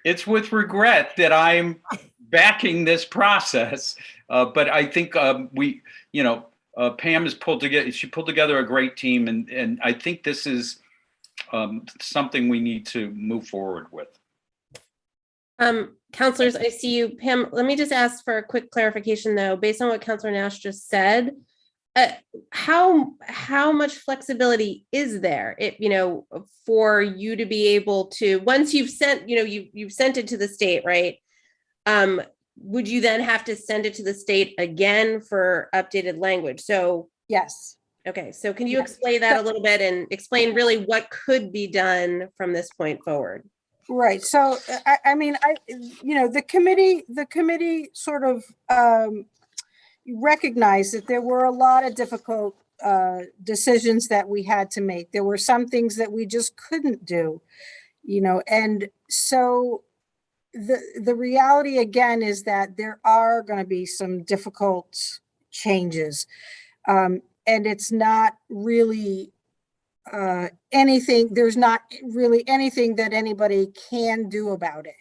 it's with regret that I'm backing this process. But I think Pam has pulled together a great team. And I think this is something we need to move forward with. Counselors, I see you. Pam, let me just ask for a quick clarification though, based on what Counselor Nash just said. How much flexibility is there, for you to be able to, once you've sent, you've sent it to the state, right? Would you then have to send it to the state again for updated language? So yes. Okay, so can you explain that a little bit and explain really what could be done from this point forward? Right. So, the committee sort of recognized that there were a lot of difficult decisions that we had to make. There were some things that we just couldn't do, and so the reality again is that there are going to be some difficult changes, and it's not really there's not really anything that anybody can do about it.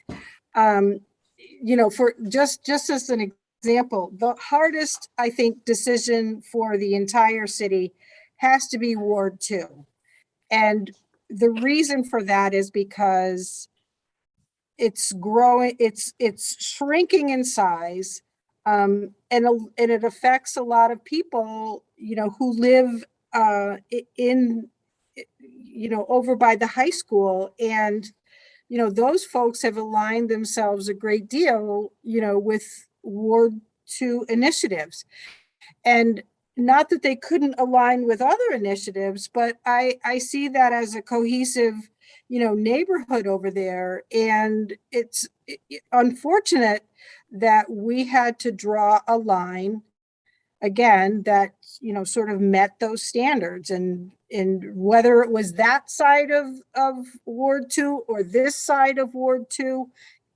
For just as an example, the hardest, I think, decision for the entire city has to be Ward 2. And the reason for that is because it's growing, it's shrinking in size, and it affects a lot of people, who live over by the high school. And, those folks have aligned themselves a great deal, with Ward 2 initiatives. And not that they couldn't align with other initiatives, but I see that as a cohesive, neighborhood over there. And it's unfortunate that we had to draw a line again that, sort of met those standards, and whether it was that side of Ward 2 or this side of Ward 2,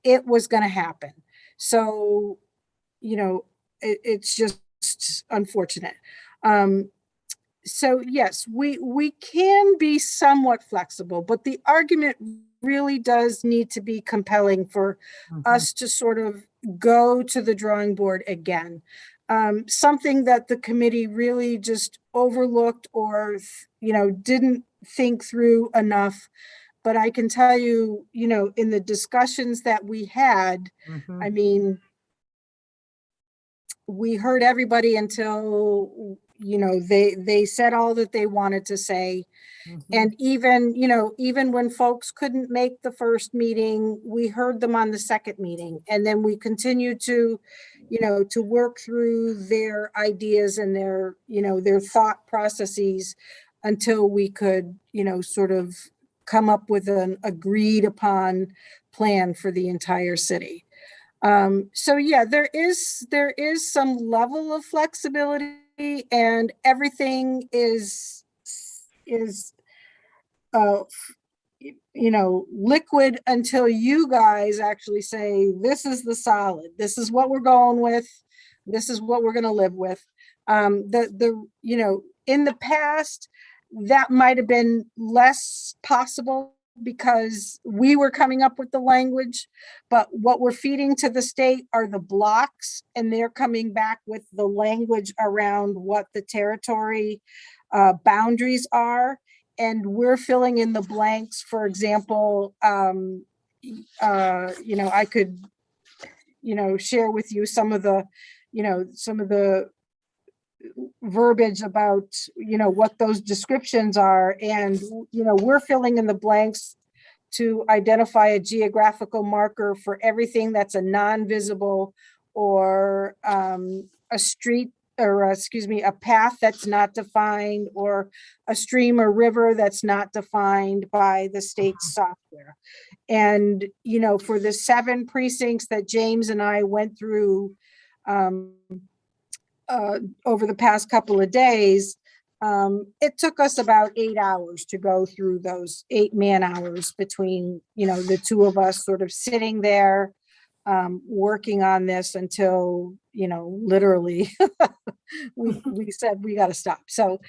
it was going to happen. So, it's just unfortunate. So yes, we can be somewhat flexible, but the argument really does need to be compelling for us to sort of go to the drawing board again. Something that the committee really just overlooked or, didn't think through enough But I can tell you, you know, in the discussions that we had, I mean, we heard everybody until, you know, they said all that they wanted to say. And even, you know, even when folks couldn't make the first meeting, we heard them on the second meeting. And then we continued to, you know, to work through their ideas and their, you know, their thought processes until we could, you know, sort of come up with an agreed upon plan for the entire city. So yeah, there is some level of flexibility, and everything is you know, liquid until you guys actually say, this is the solid, this is what we're going with, this is what we're going to live with. You know, in the past, that might have been less possible because we were coming up with the language, but what we're feeding to the state are the blocks, and they're coming back with the language around what the territory boundaries are. And we're filling in the blanks. For example, you know, I could, you know, share with you some of the, you know, some of the verbiage about, you know, what those descriptions are. And, you know, we're filling in the blanks to identify a geographical marker for everything that's a non-visible or a street, or excuse me, a path that's not defined, or a stream or river that's not defined by the state's software. And, you know, for the 7 precincts that James and I went through over the past couple of days, it took us about 8 hours to go through those 8 man hours between, you know, the two of us sort of sitting there working on this until, you know, literally we said we got to stop. So,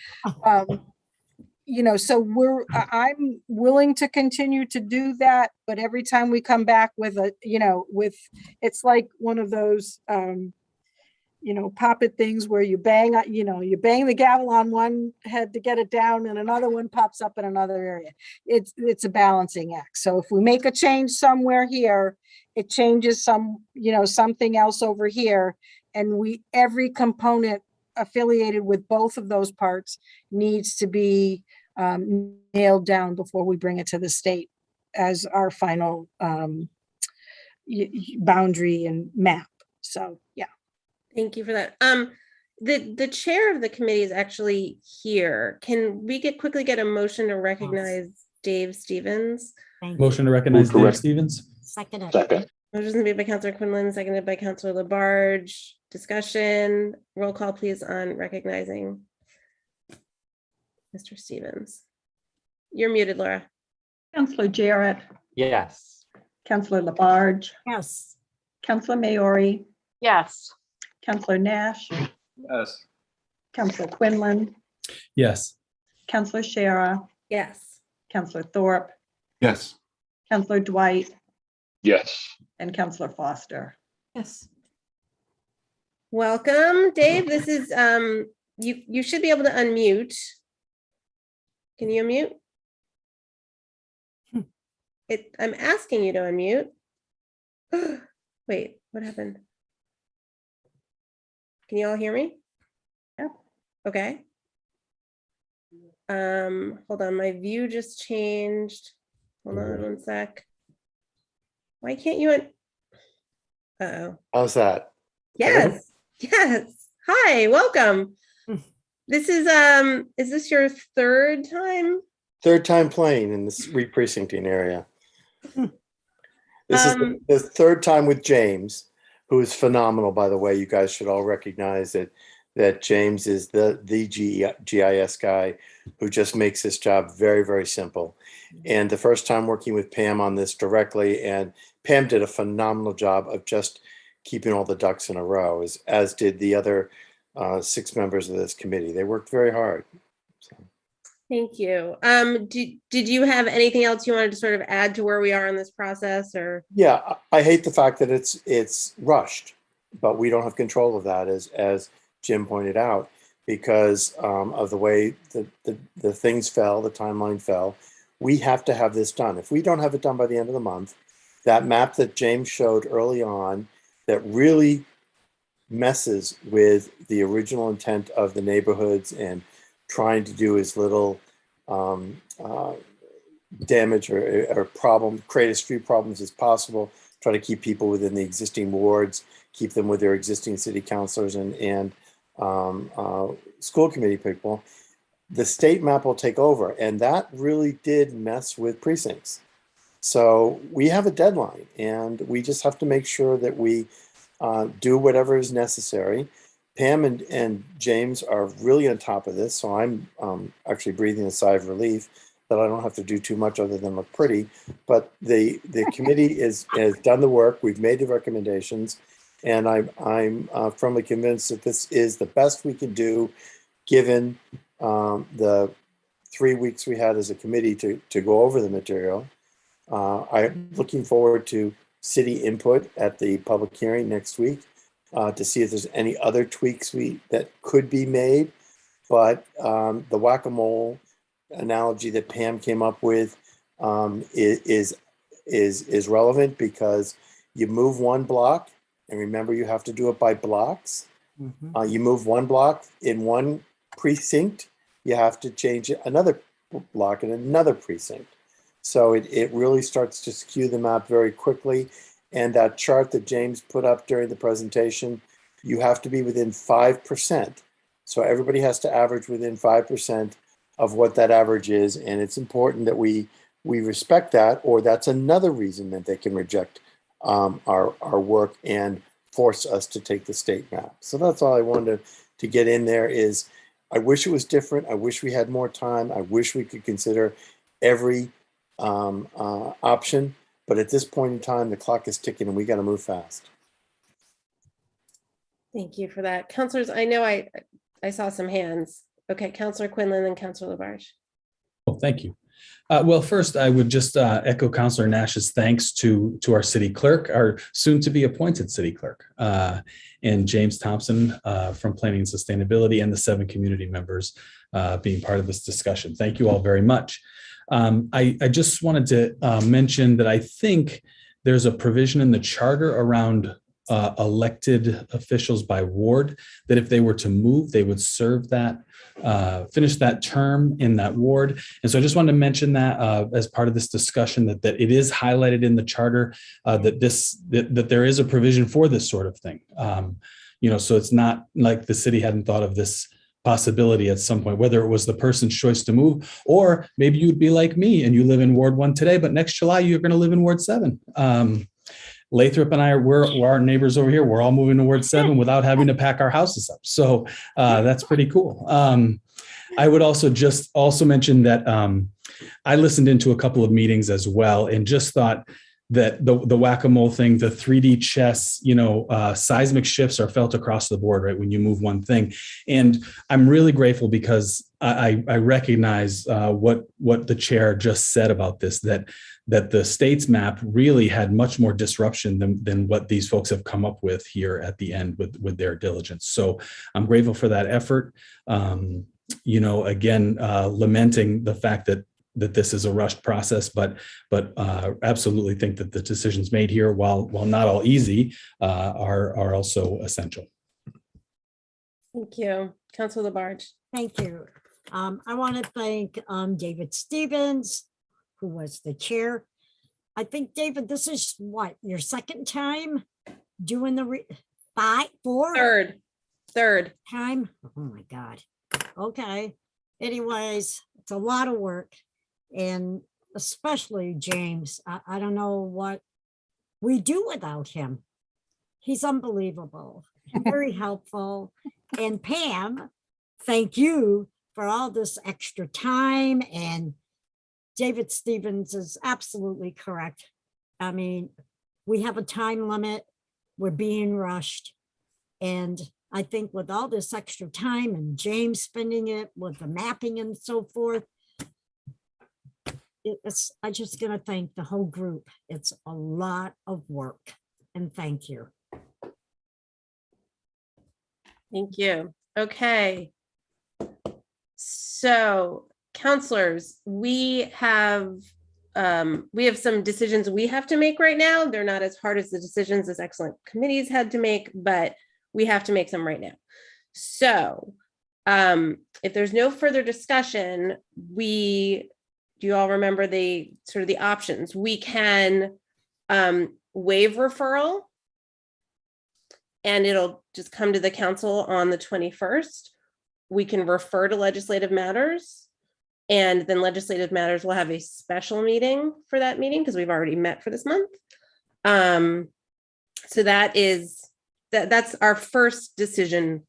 you know, so I'm willing to continue to do that, but every time we come back with a, you know, with, it's like one of those, you know, pop-it things where you bang, you know, you bang the gavel on one head to get it down and another one pops up in another area. It's a balancing act. So if we make a change somewhere here, it changes some, you know, something else over here. And every component affiliated with both of those parts needs to be nailed down before we bring it to the state as our final boundary and map. So, yeah. Thank you for that. The chair of the committee is actually here. Can we quickly get a motion to recognize Dave Stevens? Motion to recognize Dave Stevens. Second. Motion made by Councilor Quinlan, seconded by Councilor Labarge. Discussion. Roll call, please, on recognizing Mr. Stevens. You're muted, Laura. Councilor Jarrett, Yes. Councilor Labarge, Yes. Councilor Maori, Yes. Councilor Nash, Yes. Councilor Quinlan, Yes. Councilor Shara, Yes. Councilor Thorpe, Yes. Councilor Dwight, Yes. and Councilor Foster. Yes. Welcome, Dave. This is you should be able to unmute. Can you unmute? I'm asking you to unmute. Wait, what happened? Can you all hear me? Yeah. Okay. Hold on, my view just changed. Hold on one sec. Why can't you? Uh-oh. How's that? Yes. Yes. Hi, welcome. This is this your third time? Third time playing in this re-precincting area. This is the third time with James, who is phenomenal, by the way. You guys should all recognize that James is the GIS guy who just makes this job very, very simple. And the first time working with Pam on this directly, and Pam did a phenomenal job of just keeping all the ducks in a row, as did the other 6 members of this committee. They worked very hard. So. Thank you. Did you have anything else you wanted to sort of add to where we are in this process, or? Yeah, I hate the fact that it's rushed, but we don't have control of that, as Jim pointed out, because of the way the things fell, the timeline fell. we have to have this done. If we don't have it done by the end of the month, that map that James showed early on that really messes with the original intent of the neighborhoods and trying to do as little damage or problem, create as few problems as possible, try to keep people within the existing wards, keep them with their existing city councilors and school committee people. The state map will take over, and that really did mess with precincts. So we have a deadline, and we just have to make sure that we do whatever is necessary. Pam and James are really on top of this, so I'm actually breathing a sigh of relief that I don't have to do too much other than look pretty. But the committee has done the work. We've made the recommendations, and I'm firmly convinced that this is the best we can do, given the 3 weeks we had as a committee to go over the material. I'm looking forward to city input at the public hearing next week to see if there's any other tweaks that could be made. But the whack-a-mole analogy that Pam came up with is relevant, because you move one block, and remember you have to do it by blocks. You move one block in one precinct, you have to change another block in another precinct. So it really starts to skew the map very quickly. And that chart that James put up during the presentation, you have to be within 5%. So everybody has to average within 5% of what that average is. And it's important that we respect that, or that's another reason that they can reject our work and force us to take the state map. So that's all I wanted to get in there. Is I wish it was different. I wish we had more time. I wish we could consider every option, but at this point in time, the clock is ticking and we got to move fast. Thank you for that. Councilors, I know I saw some hands. Okay, Councilor Quinlan and Councilor Labarge. Well, thank you. Well, first, I would just echo Councilor Nash's thanks to our city clerk, our soon-to-be appointed city clerk, and James Thompson from Planning and Sustainability, and the 7 community members being part of this discussion. Thank you all very much. I just wanted to mention that I think there's a provision in the charter around elected officials by ward, that if they were to move, they would serve that, finish that term in that ward. And so I just wanted to mention that as part of this discussion, that it is highlighted in the charter, that there is a provision for this sort of thing. So it's not like the city hadn't thought of this possibility at some point, whether it was the person's choice to move, or maybe you'd be like me and you live in Ward 1 today, but next July you're going to live in Ward 7. Lathrop and I we're our neighbors over here. We're all moving to Ward 7 without having to pack our houses up. So that's pretty cool. I would also mention that I listened into a couple of meetings as well, and just thought that the whack-a-mole thing, the 3D chess, seismic shifts are felt across the board, right, when you move one thing. And I'm really grateful, because I recognize what the chair just said about this, that the state's map really had much more disruption than what these folks have come up with here at the end with their diligence. So I'm grateful for that effort. Again, lamenting the fact that this is a rushed process, but absolutely think that the decisions made here, while not all easy, are also essential. Thank you. Councilor Labarge. Thank you. I want to thank David Stevens, who was the chair. I think, David, this is what, your second time doing the third time? Oh my God. Okay. Anyways, it's a lot of work. And especially James, I don't know what we do without him. He's unbelievable, very helpful. And Pam, thank you for all this extra time. And David Stevens is absolutely correct. I mean, we have a time limit. We're being rushed. And I think with all this extra time and James spending it with the mapping and so forth, I'm just going to thank the whole group. It's a lot of work, and thank you. Thank you. Okay. So counselors, we have some decisions we have to make right now. They're not as hard as the decisions this excellent committees had to make, but we have to make them right now. So if there's no further discussion, do you all remember the options? We can waive referral, and it'll just come to the council on the 21st. We can refer to legislative matters, and then legislative matters will have a special meeting for that meeting because we've already met for this month. So that's our first decision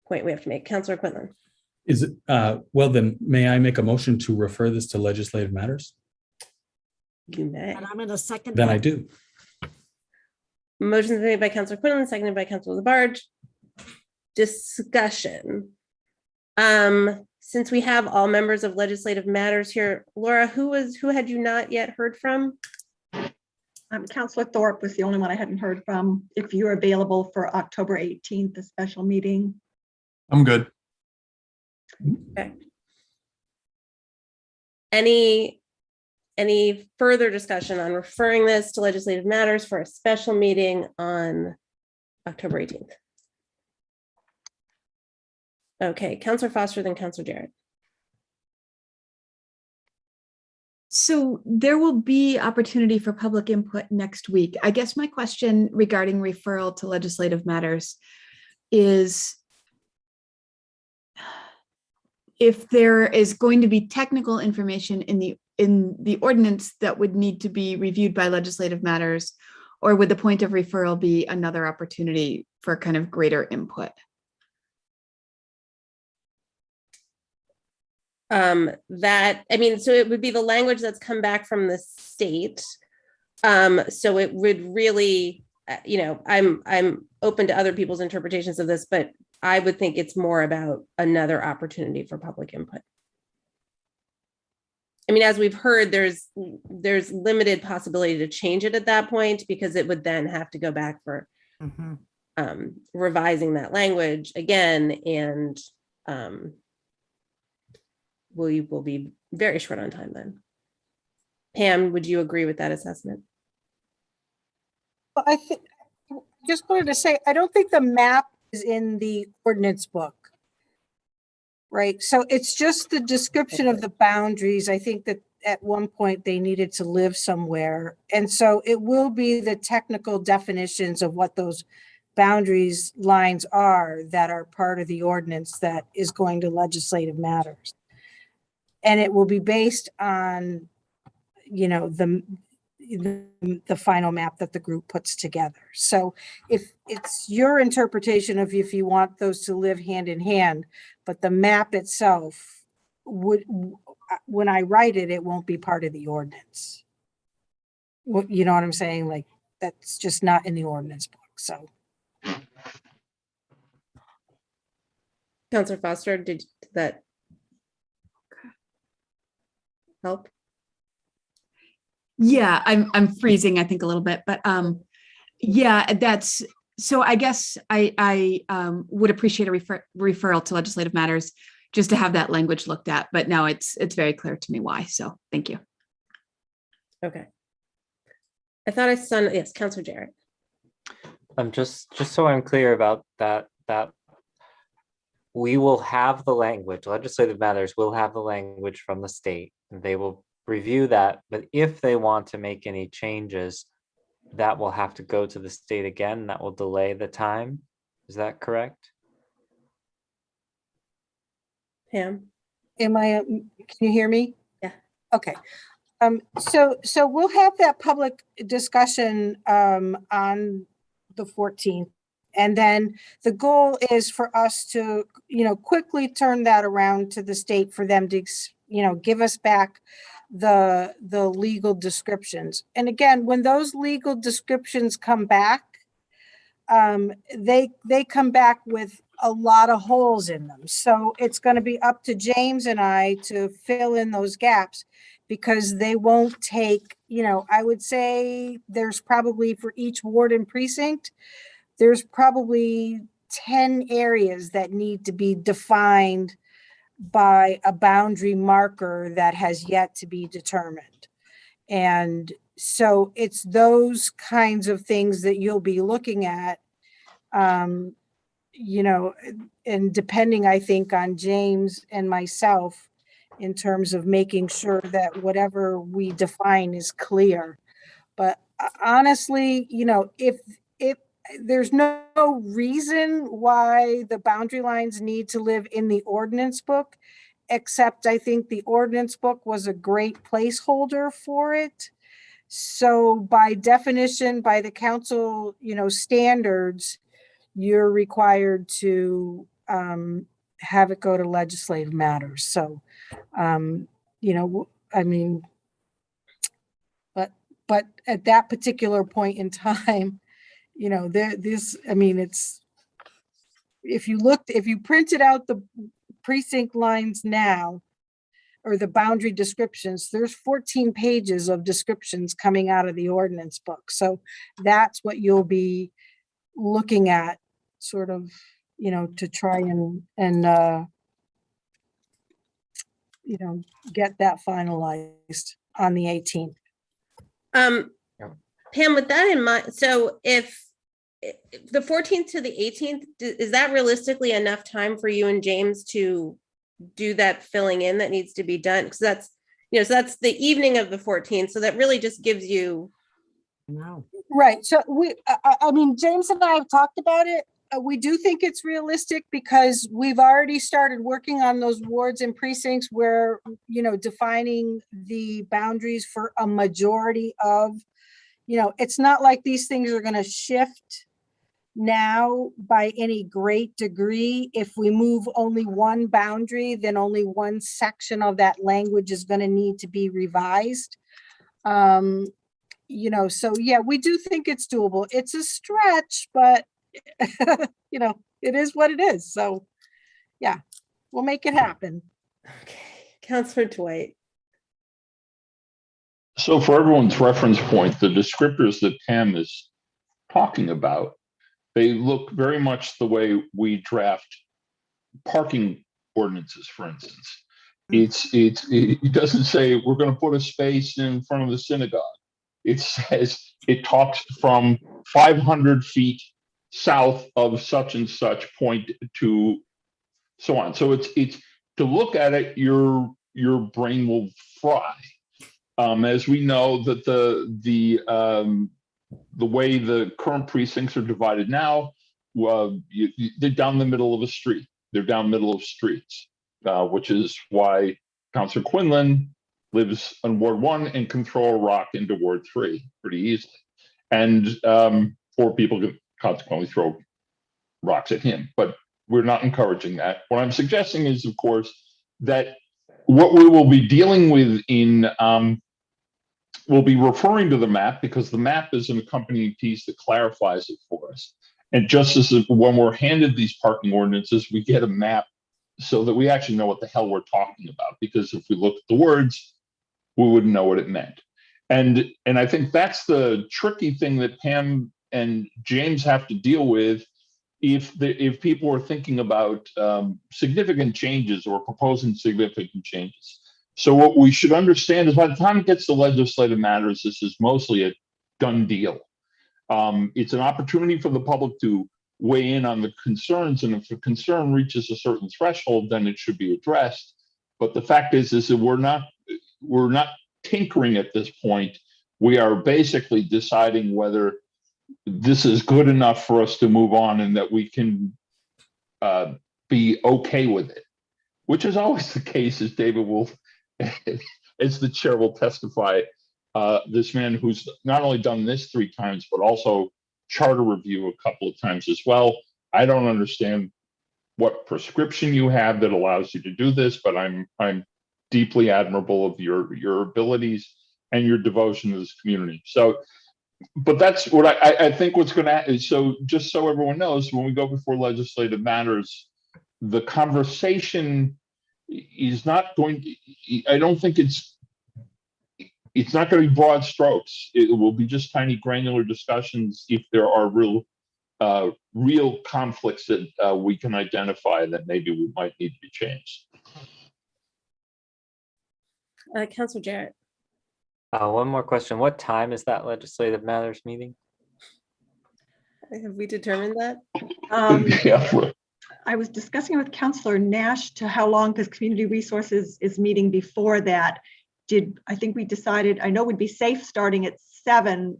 point we have to make. Councilor Quinlan. Is it, well, then may I make a motion to refer this to legislative matters? You may. And I'm going to second Then that. I do. Motion's made by Councilor Quinlan, seconded by Councilor Labarge. Discussion. Since we have all members of legislative matters here, Laura, who had you not yet heard from? Councilor Thorpe was the only one I hadn't heard from. If you're available for October 18th, the special meeting. I'm good. Okay. Any further discussion on referring this to legislative matters for a special meeting on October 18th? Okay, Councilor Foster, then Councilor Jarrett. So there will be opportunity for public input next week. I guess my question regarding referral to legislative matters is if there is going to be technical information in the ordinance that would need to be reviewed by legislative matters, or would the point of referral be another opportunity for kind of greater input? So it would be the language that's come back from the state. So it would really, I'm open to other people's interpretations of this, but I would think it's more about another opportunity for public input. I mean, as we've heard, there's limited possibility to change it at that point, because it would then have to go back for revising that language again, and we will be very short on time then. Pam, would you agree with that assessment? Well, just wanted to say, I don't think the map is in the ordinance book. Right, so it's just the description of the boundaries. I think that at one point they needed to live somewhere. And so it will be the technical definitions of what those boundaries lines are that are part of the ordinance that is going to legislative matters. And it will be based on, the final map that the group puts together. So if it's your interpretation of if you want those to live hand in hand, but the map itself when I write it, it won't be part of the ordinance. You know what I'm saying? Like, that's just not in the ordinance book. So. Councilor Foster, did that help? Yeah, I'm freezing, I think, a little bit, but yeah, that's, so I guess I would appreciate a referral to legislative matters just to have that language looked at, but now it's very clear to me why, so thank you. Okay. I thought I saw, yes, Councilor Jarrett. Just so I'm clear about that we will have the language, legislative matters will have the language from the state. They will review that, but if they want to make any changes, that will have to go to the state again. That will delay the time. Is that correct? Pam? Can you hear me? Yeah. Okay. So we'll have that public discussion on the 14th. And then the goal is for us to, quickly turn that around to the state for them to, give us back the legal descriptions. And again, when those legal descriptions come back, they come back with a lot of holes in them. So it's going to be up to James and I to fill in those gaps, because they won't take, I would say there's probably, for each ward and precinct, there's probably 10 areas that need to be defined by a boundary marker that has yet to be determined. And so it's those kinds of things that you'll be looking at, you know, and depending, I think, on James and myself in terms of making sure that whatever we define is clear. But honestly, you know, if there's no reason why the boundary lines need to live in the ordinance book, except I think the ordinance book was a great placeholder for it. So by definition, by the council, you know, standards, you're required to have it go to legislative matters. So, you know, I mean, but at that particular point in time, you know, I mean, it's, if you printed out the precinct lines now, or the boundary descriptions, there's 14 pages of descriptions coming out of the ordinance book. So that's what you'll be looking at, sort of, you know, to try and you know, get that finalized on the 18th. Pam, with that in mind, so if the 14th to the 18th, is that realistically enough time for you and James to do that filling in that needs to be done? Because that's, you know, so that's the evening of the 14th. So that really just gives you. No. Right. So I mean, James and I have talked about it. We do think it's realistic because we've already started working on those wards and precincts where, you know, defining the boundaries for a majority of, you know, it's not like these things are going to shift now by any great degree. If we move only one boundary, then only one section of that language is going to need to be revised. You know, so yeah, we do think it's doable. It's a stretch, but you know, it is what it is. So yeah, we'll make it happen. Okay, Councilor Dwight. So for everyone's reference point, the descriptors that Pam is talking about, they look very much the way we draft parking ordinances, for instance. It doesn't say we're going to put a space in front of the synagogue. It says, it talks from 500 feet south of such and such point to so on. So it's to look at it, your brain will fry. As we know that the way the current precincts are divided now, they're down the middle of a street. They're down middle of streets, which is why Councillor Quinlan lives on Ward 1 and can throw a rock into Ward 3 pretty easily. And or people can consequently throw rocks at him. But we're not encouraging that. What I'm suggesting is, of course, that what we will be dealing with in we'll be referring to the map because the map is an accompanying piece that clarifies it for us. And just as when we're handed these parking ordinances, we get a map so that we actually know what the hell we're talking about. Because if we look at the words, we wouldn't know what it meant. And I think that's the tricky thing that Pam and James have to deal with if people are thinking about significant changes or proposing significant changes. So what we should understand is by the time it gets to legislative matters, this is mostly a done deal. It's an opportunity for the public to weigh in on the concerns, and if the concern reaches a certain threshold, then it should be addressed. But the fact is that we're not tinkering at this point. We are basically deciding whether this is good enough for us to move on and that we can be okay with it, which is always the case, as David will, as the chair will testify. This man who's not only done this 3 times, but also charter review a couple of times as well. I don't understand what prescription you have that allows you to do this, but I'm deeply admirable of your abilities and your devotion to this community. So, but that's what I think what's going to happen. So just so everyone knows, when we go before legislative matters, the conversation is not going to, I don't think it's not going to be broad strokes. It will be just tiny granular discussions if there are real conflicts that we can identify that maybe we might need to be changed. Councilor Jarrett. One more question. What time is that legislative matters meeting? Have we determined that? Yeah. I was discussing with Councilor Nash to how long, because Community Resources is meeting before that. I think we decided, I know we'd be safe starting at 7,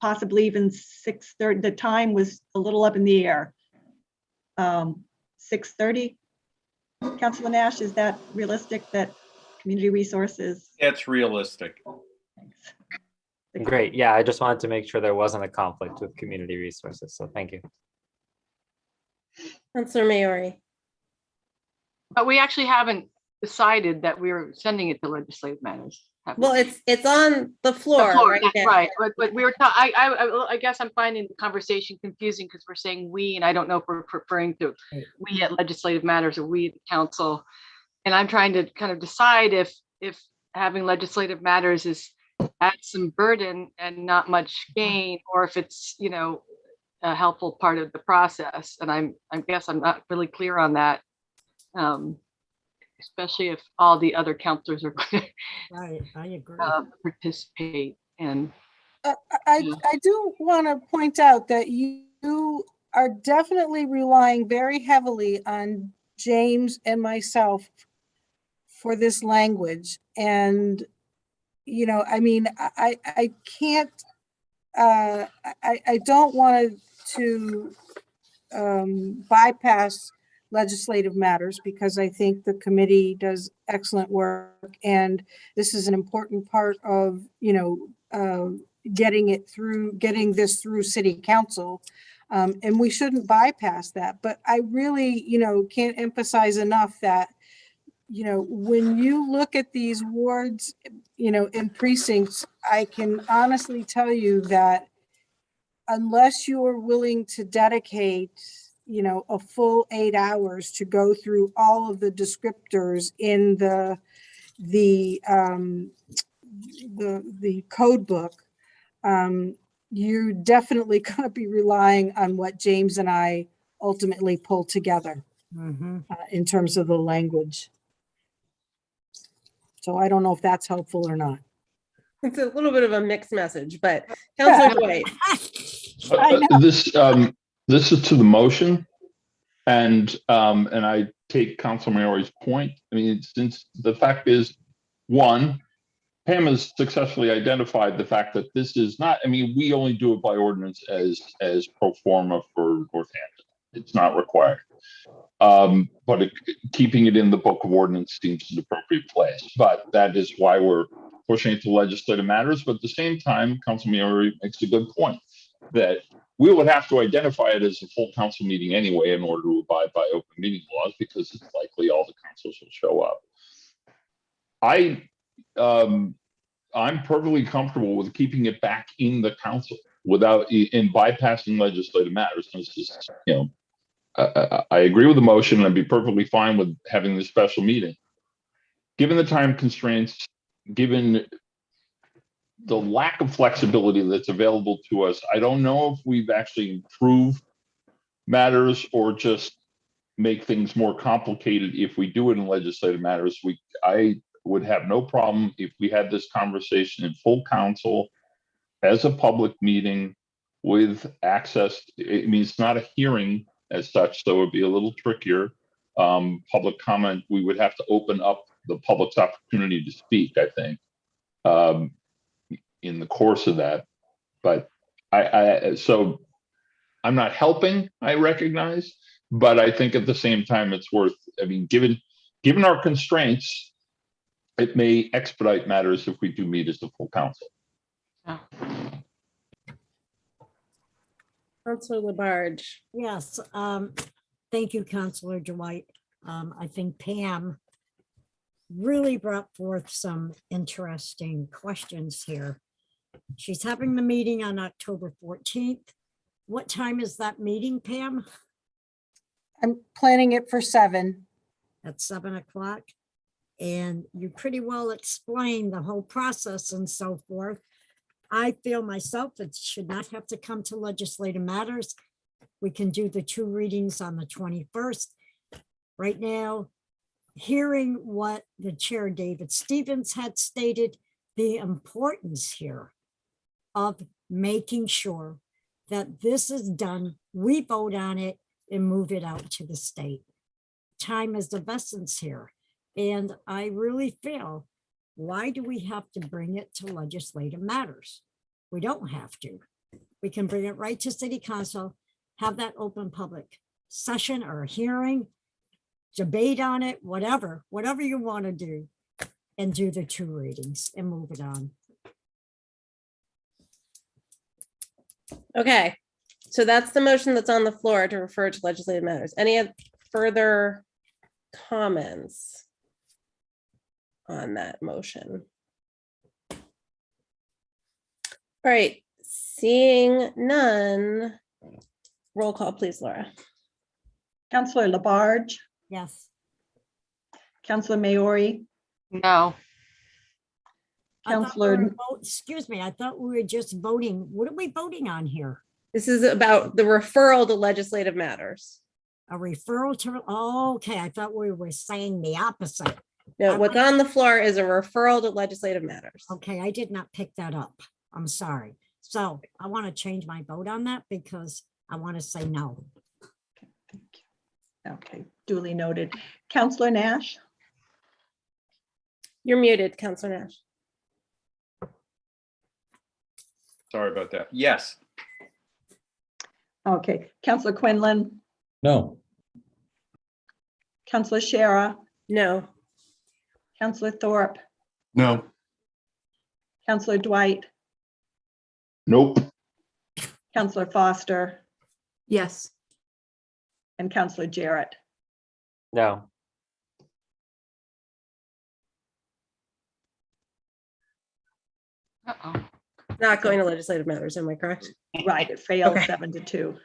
possibly even 6:30. The time was a little up in the air. 6:30. Councilor Nash, is that realistic, that Community Resources? That's realistic. Great. Yeah, I just wanted to make sure there wasn't a conflict with community resources. So thank you. Councilor Maori. But we actually haven't decided that we were sending it to legislative matters. Well, it's on the floor, right now. Right. But we were. I guess I'm finding the conversation confusing because we're saying we, and I don't know if we're referring to we at legislative matters or we at the council. And I'm trying to kind of decide if having legislative matters is adds some burden and not much gain, or if it's, you know, a helpful part of the process. And I guess I'm not really clear on that. Especially if all the other counselors are going Right, I agree. Participate. And I do want to point out that you are definitely relying very heavily on James and myself for this language. And, you know, I mean, I can't, I don't want to bypass legislative matters, because I think the committee does excellent work, and this is an important part of, you know, getting this through city council, and we shouldn't bypass that. But I really, you know, can't emphasize enough that, you know, when you look at these wards, you know, and precincts, I can honestly tell you that unless you are willing to dedicate, you know, a full 8 hours to go through all of the descriptors in the code book, you're definitely going to be relying on what James and I ultimately pull together in terms of the language. So I don't know if that's helpful or not. It's a little bit of a mixed message, but Councilor Dwight. This is to the motion, and I take Councilor Maori's point. I mean, since the fact is, one, Pam has successfully identified the fact that this is not. I mean, we only do it by ordinance as pro forma for Northampton. It's not required, but keeping it in the book of ordinance seems an appropriate place. But that is why we're pushing it to legislative matters. But at the same time, Councilor Maori makes a good point that we would have to identify it as a full council meeting anyway in order to abide by open meeting laws, because it's likely all the councils will show up. I'm perfectly comfortable with keeping it back in the council without in bypassing legislative matters. It's just, you know, I agree with the motion, and I'd be perfectly fine with having this special meeting. Given the time constraints, given the lack of flexibility that's available to us, I don't know if we've actually improved matters or just make things more complicated if we do it in legislative matters. I would have no problem if we had this conversation in full council as a public meeting with access. I mean, it's not a hearing as such, so it would be a little trickier. Public comment, we would have to open up the public's opportunity to speak, I think, in the course of that. But so I'm not helping, I recognize, but I think at the same time it's worth, I mean, given our constraints, it may expedite matters if we do meet as the full council. Councilor Labarge. Yes, thank you, Councilor Dwight. I think Pam really brought forth some interesting questions here. She's having the meeting on October 14th. What time is that meeting, Pam? I'm planning it for 7. At 7 o'clock. And you pretty well explained the whole process and so forth. I feel myself it should not have to come to legislative matters. We can do the 2 readings on the 21st. Right now, hearing what the chair David Stevens had stated, the importance here of making sure that this is done, we vote on it and move it out to the state. Time is of essence here. And I really feel, why do we have to bring it to legislative matters? We don't have to. We can bring it right to city council, have that open public session or hearing, debate on it, whatever you want to do, and do the 2 readings and move it on. Okay, so that's the motion that's on the floor to refer to legislative matters. Any further comments on that motion? All right, seeing none, roll call, please, Laura. Councillor Labarge, Yes. Councillor Maori, No. Councillor, Excuse me, I thought we were just voting. What are we voting on here? This is about the referral to legislative matters. A referral to, oh, okay, I thought we were saying the opposite. No, what's on the floor is a referral to legislative matters. Okay, I did not pick that up. I'm sorry. So I want to change my vote on that because I want to say no. okay, duly noted. Councillor Nash, You're muted, Councillor Nash. Sorry about that. Yes. okay, Councillor Quinlan, No. Councillor Shara, No. Councillor Thorpe, No. Councillor Dwight, Nope. Councillor Foster, Yes. and Councillor Jarrett. No. Uh-oh. Not going to legislative matters, am I correct? Right, it failed Okay. 7-2.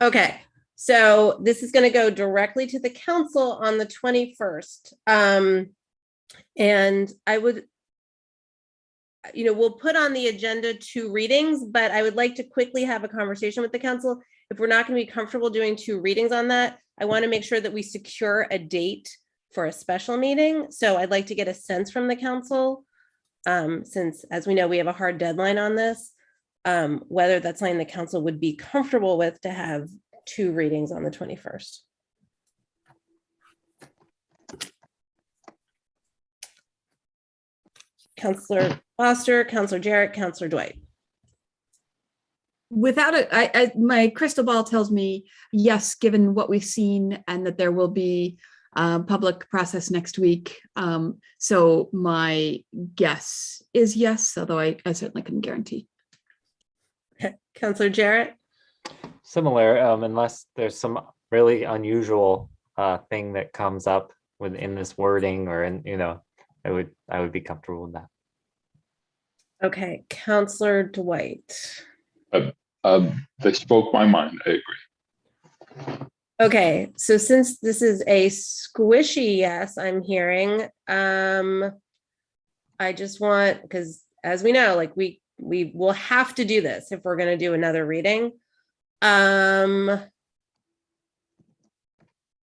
Okay, so this is going to go directly to the council on the 21st. And I would, we'll put on the agenda 2 readings, but I would like to quickly have a conversation with the council. If we're not going to be comfortable doing 2 readings on that, I want to make sure that we secure a date for a special meeting. So I'd like to get a sense from the council, since, as we know, we have a hard deadline on this, whether that's something the council would be comfortable with to have 2 readings on the 21st. Councillor Foster, Councillor Jarrett, Councillor Dwight. Without it, my crystal ball tells me yes, given what we've seen, and that there will be public process next week. So my guess is yes, although I certainly couldn't guarantee. Councillor Jarrett? Similar, unless there's some really unusual thing that comes up within this wording, or I would be comfortable with that. Okay, Councillor Dwight. They spoke my mind. I agree. Okay, so since this is a squishy yes, I'm hearing, I just want, because as we know, like we will have to do this if we're going to do another reading.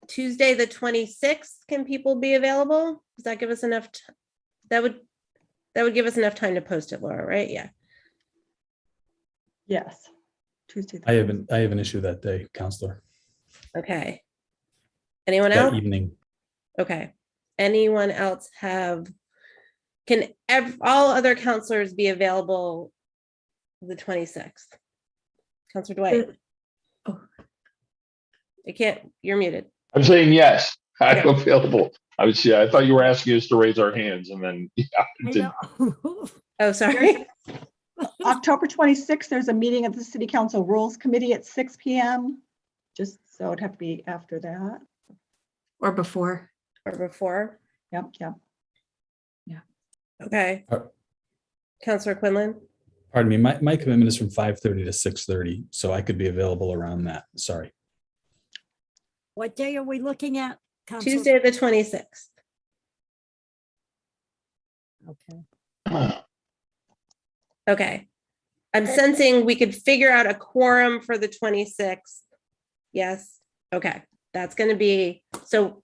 Tuesday, the 26th, can people be available? Does that give us enough? That would give us enough time to post it, Laura, right? Yeah. Yes. Tuesday. I have an issue that day, Counselor. Okay. Anyone That else? evening. Okay. Anyone else can all other counselors be available the 26th? Counselor Dwight. Oh. I can't, you're muted. I'm saying yes. I'm available. I thought you were asking us to raise our hands, and then it didn't. Oh, sorry. October 26th, there's a meeting of the City Council Rules Committee at 6 p.m. Just so it'd have to be after that. Or before. Or before. Yep. Yeah. Okay. Councillor Quinlan. Pardon me, my commitment is from 5:30 to 6:30, so I could be available around that. Sorry. What day are we looking at? Council? Tuesday, the 26th. Okay. Okay. I'm sensing we could figure out a quorum for the 26th. Yes. Okay. That's going to be, so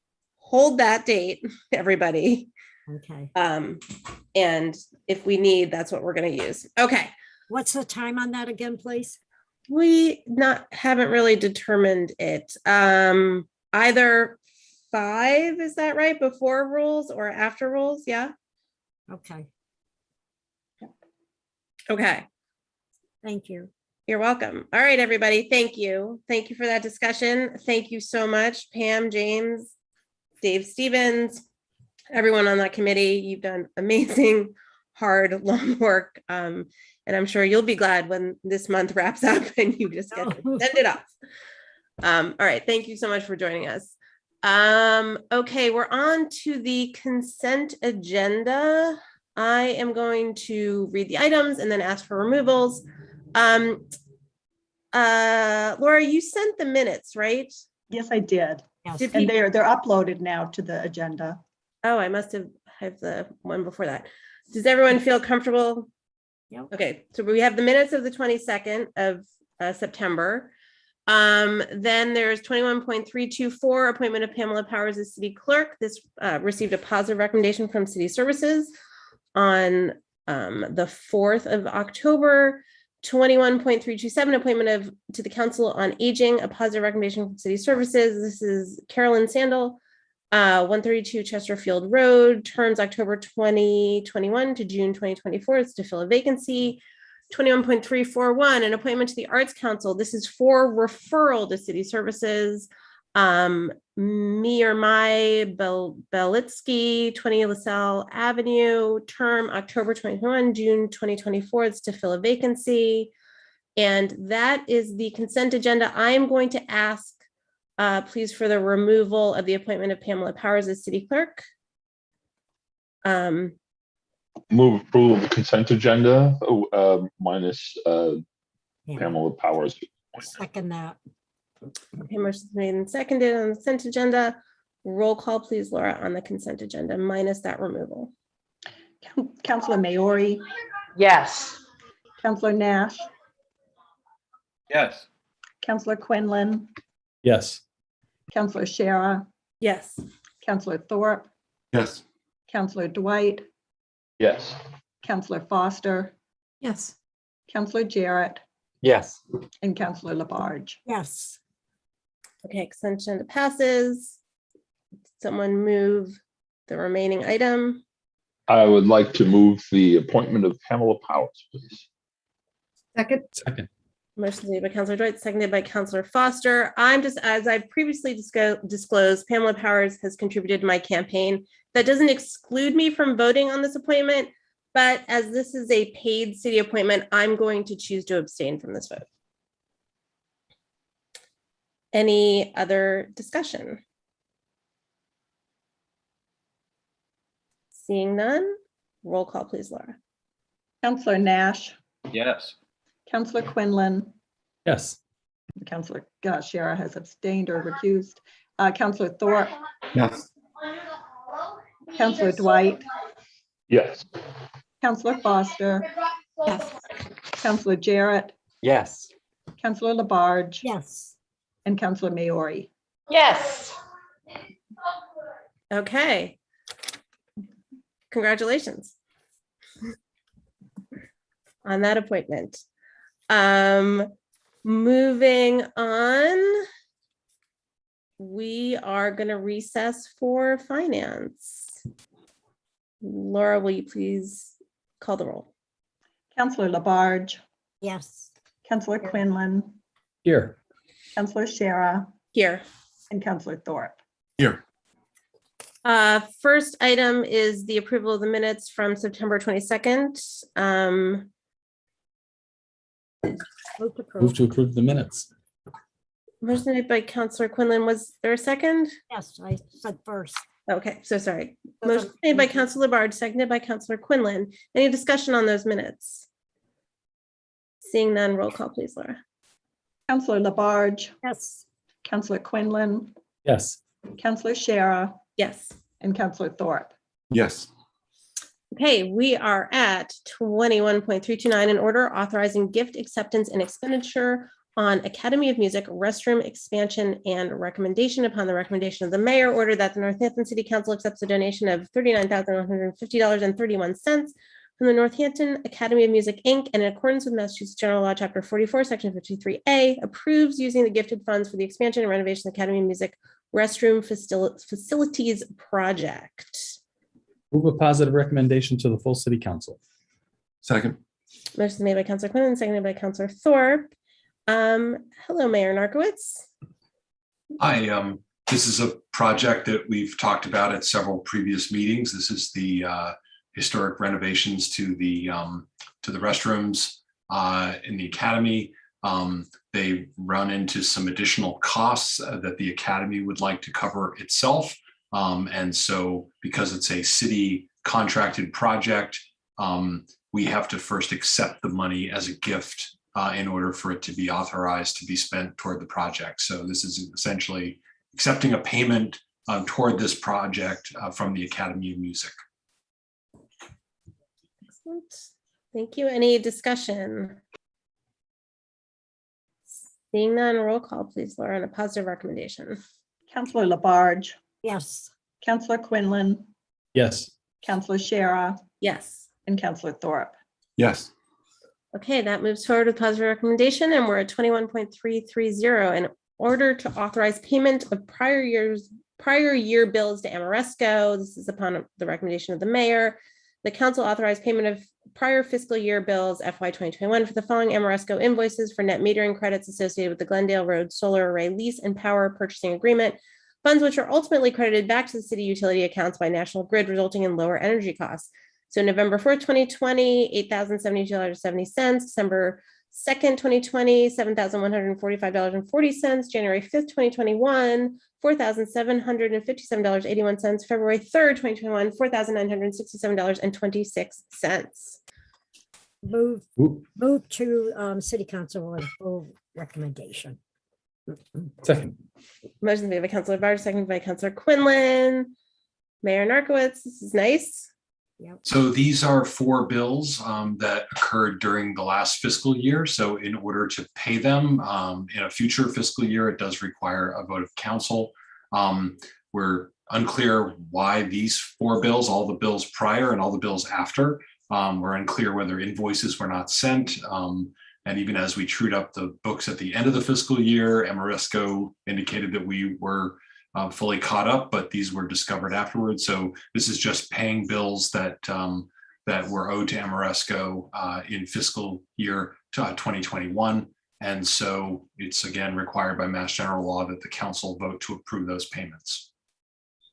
hold that date, everybody. Okay. And if we need, that's what we're going to use. Okay. What's the time on that again, please? We haven't really determined it. Either 5, is that right? Before rules or after rules? Yeah. Okay. Okay. Thank you. You're welcome. All right, everybody. Thank you. Thank you for that discussion. Thank you so much, Pam, James, Dave Stevens, everyone on that committee. You've done amazing, hard, long work. And I'm sure you'll be glad when this month wraps up and you just get to send it off. All right. Thank you so much for joining us. Okay, we're on to the consent agenda. I am going to read the items and then ask for removals. Laura, you sent the minutes, right? Yes, I did. Yes. And they're uploaded now to the agenda. Oh, I must have the one before that. Does everyone feel comfortable? Yep. Okay, so we have the minutes of the 22nd of September. Then there's 21.324, appointment of Pamela Powers as city clerk. This received a positive recommendation from City Services on the 4th of October. 21.327, appointment to the Council on Aging, a positive recommendation from City Services. This is Carolyn Sandel, 132 Chesterfield Road, terms October 2021 to June 2024. It's to fill a vacancy. 21.341, an appointment to the Arts Council. This is for referral to City Services. Me or my Belitsky, 20 LaSalle Avenue, term October 2021, June 2024. It's to fill a vacancy. And that is the consent agenda. I am going to ask, please, for the removal of the appointment of Pamela Powers as city clerk. Move approval of the consent agenda minus Pamela Powers. Second that. Okay, motion made and seconded on the consent agenda. Roll call, please, Laura, on the consent agenda, minus that removal. Councillor Maori, Yes. Councillor Nash, Yes. Councillor Quinlan, Yes. Councillor Shara, Yes. Councillor Thorpe, Yes. Councillor Dwight, Yes. Councillor Foster, Yes. Councillor Jarrett, Yes. and Councillor Labarge. Yes. Okay, consent agenda passes. Someone move the remaining item. I would like to move the appointment of Pamela Powers, please. Second. Second. Motion made by Councillor Dwight, seconded by Councillor Foster. I'm just, as I previously disclosed, Pamela Powers has contributed to my campaign. That doesn't exclude me from voting on this appointment, but as this is a paid city appointment, I'm going to choose to abstain from this vote. Any other discussion? Seeing none, roll call, please, Laura. Councillor Nash, Yes. Councillor Quinlan, Yes. Councillor Shara has abstained or recused, Councillor Thorpe, Yes. Councillor Dwight, Yes. Councillor Foster, Yes. Councillor Jarrett, Yes. Councillor Labarge, Yes. and Councillor Maori. Yes. Okay. Congratulations on that appointment. Moving on, we are going to recess for finance. Laura, will you please call the roll? Councillor Labarge, Yes. Councillor Quinlan, Here. Councillor Shara, Here. and Councillor Thorpe. Here. First item is the approval of the minutes from September 22nd. Move to approve the minutes. Motion made by Councillor Quinlan. Was there a second? Yes, I said first. Okay, so sorry. Motion made by Councillor Labarge, seconded by Councillor Quinlan. Any discussion on those minutes? Seeing none, roll call, please, Laura. Councillor Labarge, Yes. Councillor Quinlan, Yes. Councillor Shara, Yes. and Councillor Thorpe. Yes. Okay, we are at 21.329, in order authorizing gift acceptance and expenditure on Academy of Music restroom expansion and recommendation. Upon the recommendation of the mayor, order that the Northampton City Council accepts a donation of $39,150.31 from the Northampton Academy of Music, Inc., and in accordance with Massachusetts General Law, Chapter 44, Section 53A, approves using the gifted funds for the expansion and renovation of the Academy of Music restroom facilities project. Move a positive recommendation to the full city council. Second. Motion made by Councilor Quinlan, seconded by Councilor Thorpe. Hello, Mayor Narcoitz. Hi, this is a project that we've talked about at several previous meetings. This is the historic renovations to the restrooms in the academy. They run into some additional costs that the academy would like to cover itself. And so because it's a city contracted project, we have to first accept the money as a gift in order for it to be authorized to be spent toward the project. So this is essentially accepting a payment toward this project from the Academy of Music. Excellent. Thank you. Any discussion? Seeing none, roll call, please, Laura, on a positive recommendation. Councilor Labarge, Yes. Councilor Quinlan, Yes. Councilor Shara, Yes. and Councilor Thorpe. Yes. Okay, that moves forward with positive recommendation, and we're at 21.330. In order to authorize payment of prior year bills to Amoresco, this is upon the recommendation of the mayor. The council authorized payment of prior fiscal year bills FY 2021 for the following Amoresco invoices for net metering credits associated with the Glendale Road Solar Array Lease and Power Purchasing Agreement, funds which are ultimately credited back to the city utility accounts by National Grid, resulting in lower energy costs. So November 4th, 2020, $8,072.70. December 2nd, 2020, $7,145.40. January 5th, 2021, $4,757.81. February 3rd, 2021, $4,967.26. Move to city council with full recommendation. Second. Motion made by Councilor Barge, seconded by Councilor Quinlan. Mayor Narcoitz, this is nice. So these are 4 bills that occurred during the last fiscal year. So in order to pay them in a future fiscal year, it does require a vote of council. We're unclear why these 4 bills, all the bills prior and all the bills after, we're unclear whether invoices were not sent. And even as we trued up the books at the end of the fiscal year, Amoresco indicated that we were fully caught up, but these were discovered afterwards. So this is just paying bills that that were owed to Amoresco in fiscal year 2021. And so it's again required by Mass General Law that the council vote to approve those payments.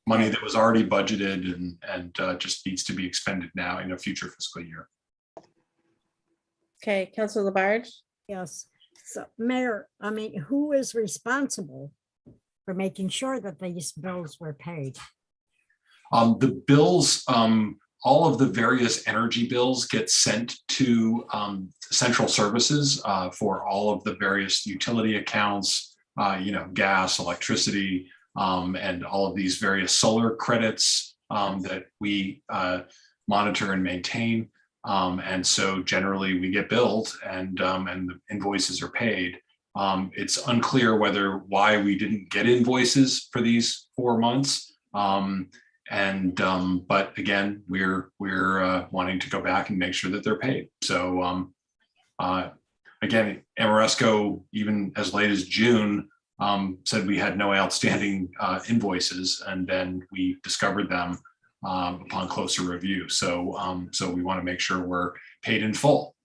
Money that was already budgeted and just needs to be expended now in a future fiscal year. Okay, Councilor Labarge. Yes. So Mayor, I mean, who is responsible for making sure that these bills were paid? The bills, all of the various energy bills get sent to central services for all of the various utility accounts, gas, electricity, and all of these various solar credits that we monitor and maintain. And so generally we get billed and the invoices are paid. It's unclear why we didn't get invoices for these 4 months. But again, we're wanting to go back and make sure that they're paid. So again, Amoresco, even as late as June, said we had no outstanding invoices, and then we discovered them upon closer review. So we want to make sure we're paid in full.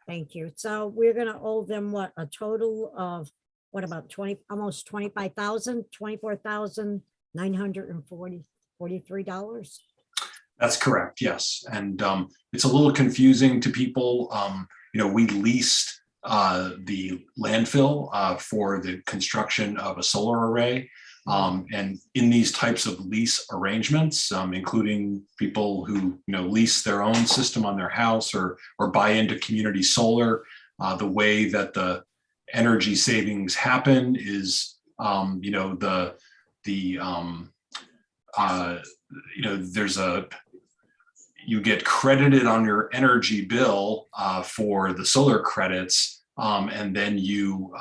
Thank you. So we're gonna owe them what, a total of, what about almost 25,000, $24,943? That's correct, yes. And it's a little confusing to people. We leased the landfill for the construction of a solar array. And in these types of lease arrangements, including people who lease their own system on their house or buy into community solar, the way that the energy savings happen is, you get credited on your energy bill for the solar credits and then you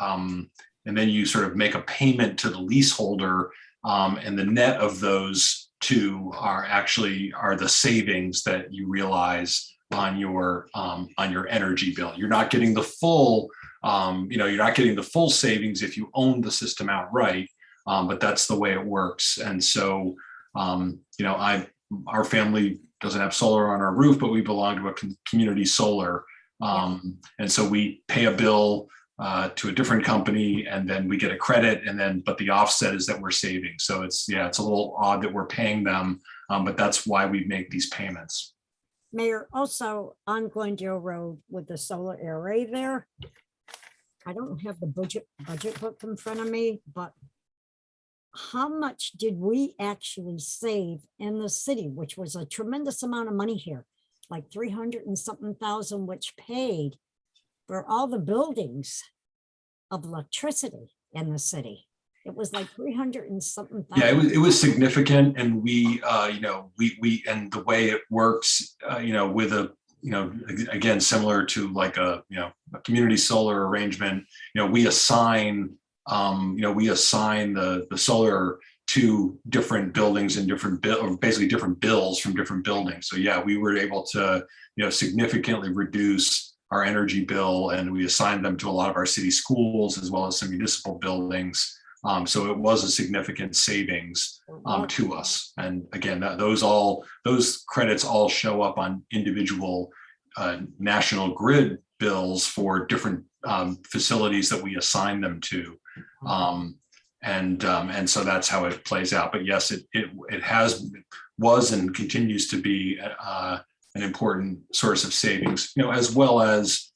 sort of make a payment to the leaseholder, and the net of those two are the savings that you realize on your energy bill. You're not getting the full, you're not getting the full savings if you own the system outright, but that's the way it works. And so, our family doesn't have solar on our roof, but we belong to a community solar. And so we pay a bill to a different company, and then we get a credit, but the offset is that we're saving. So it's a little odd that we're paying them, but that's why we make these payments. Mayor, also on Glendale Road with the solar array there, I don't have the budget book in front of me, but how much did we actually save in the city, which was a tremendous amount of money here, like 300 and something thousand, which paid for all the buildings of electricity in the city. It was like 300 and something thousand. Yeah, it was significant, and we and the way it works, with again, similar to like a community solar arrangement, we assign the solar to different buildings and basically different bills from different buildings. So yeah, we were able to significantly reduce our energy bill, and we assigned them to a lot of our city schools as well as some municipal buildings. So it was a significant savings to us. And again, those credits all show up on individual national grid bills for different facilities that we assign them to. And so that's how it plays out. But yes, it was and continues to be an important source of savings, as well as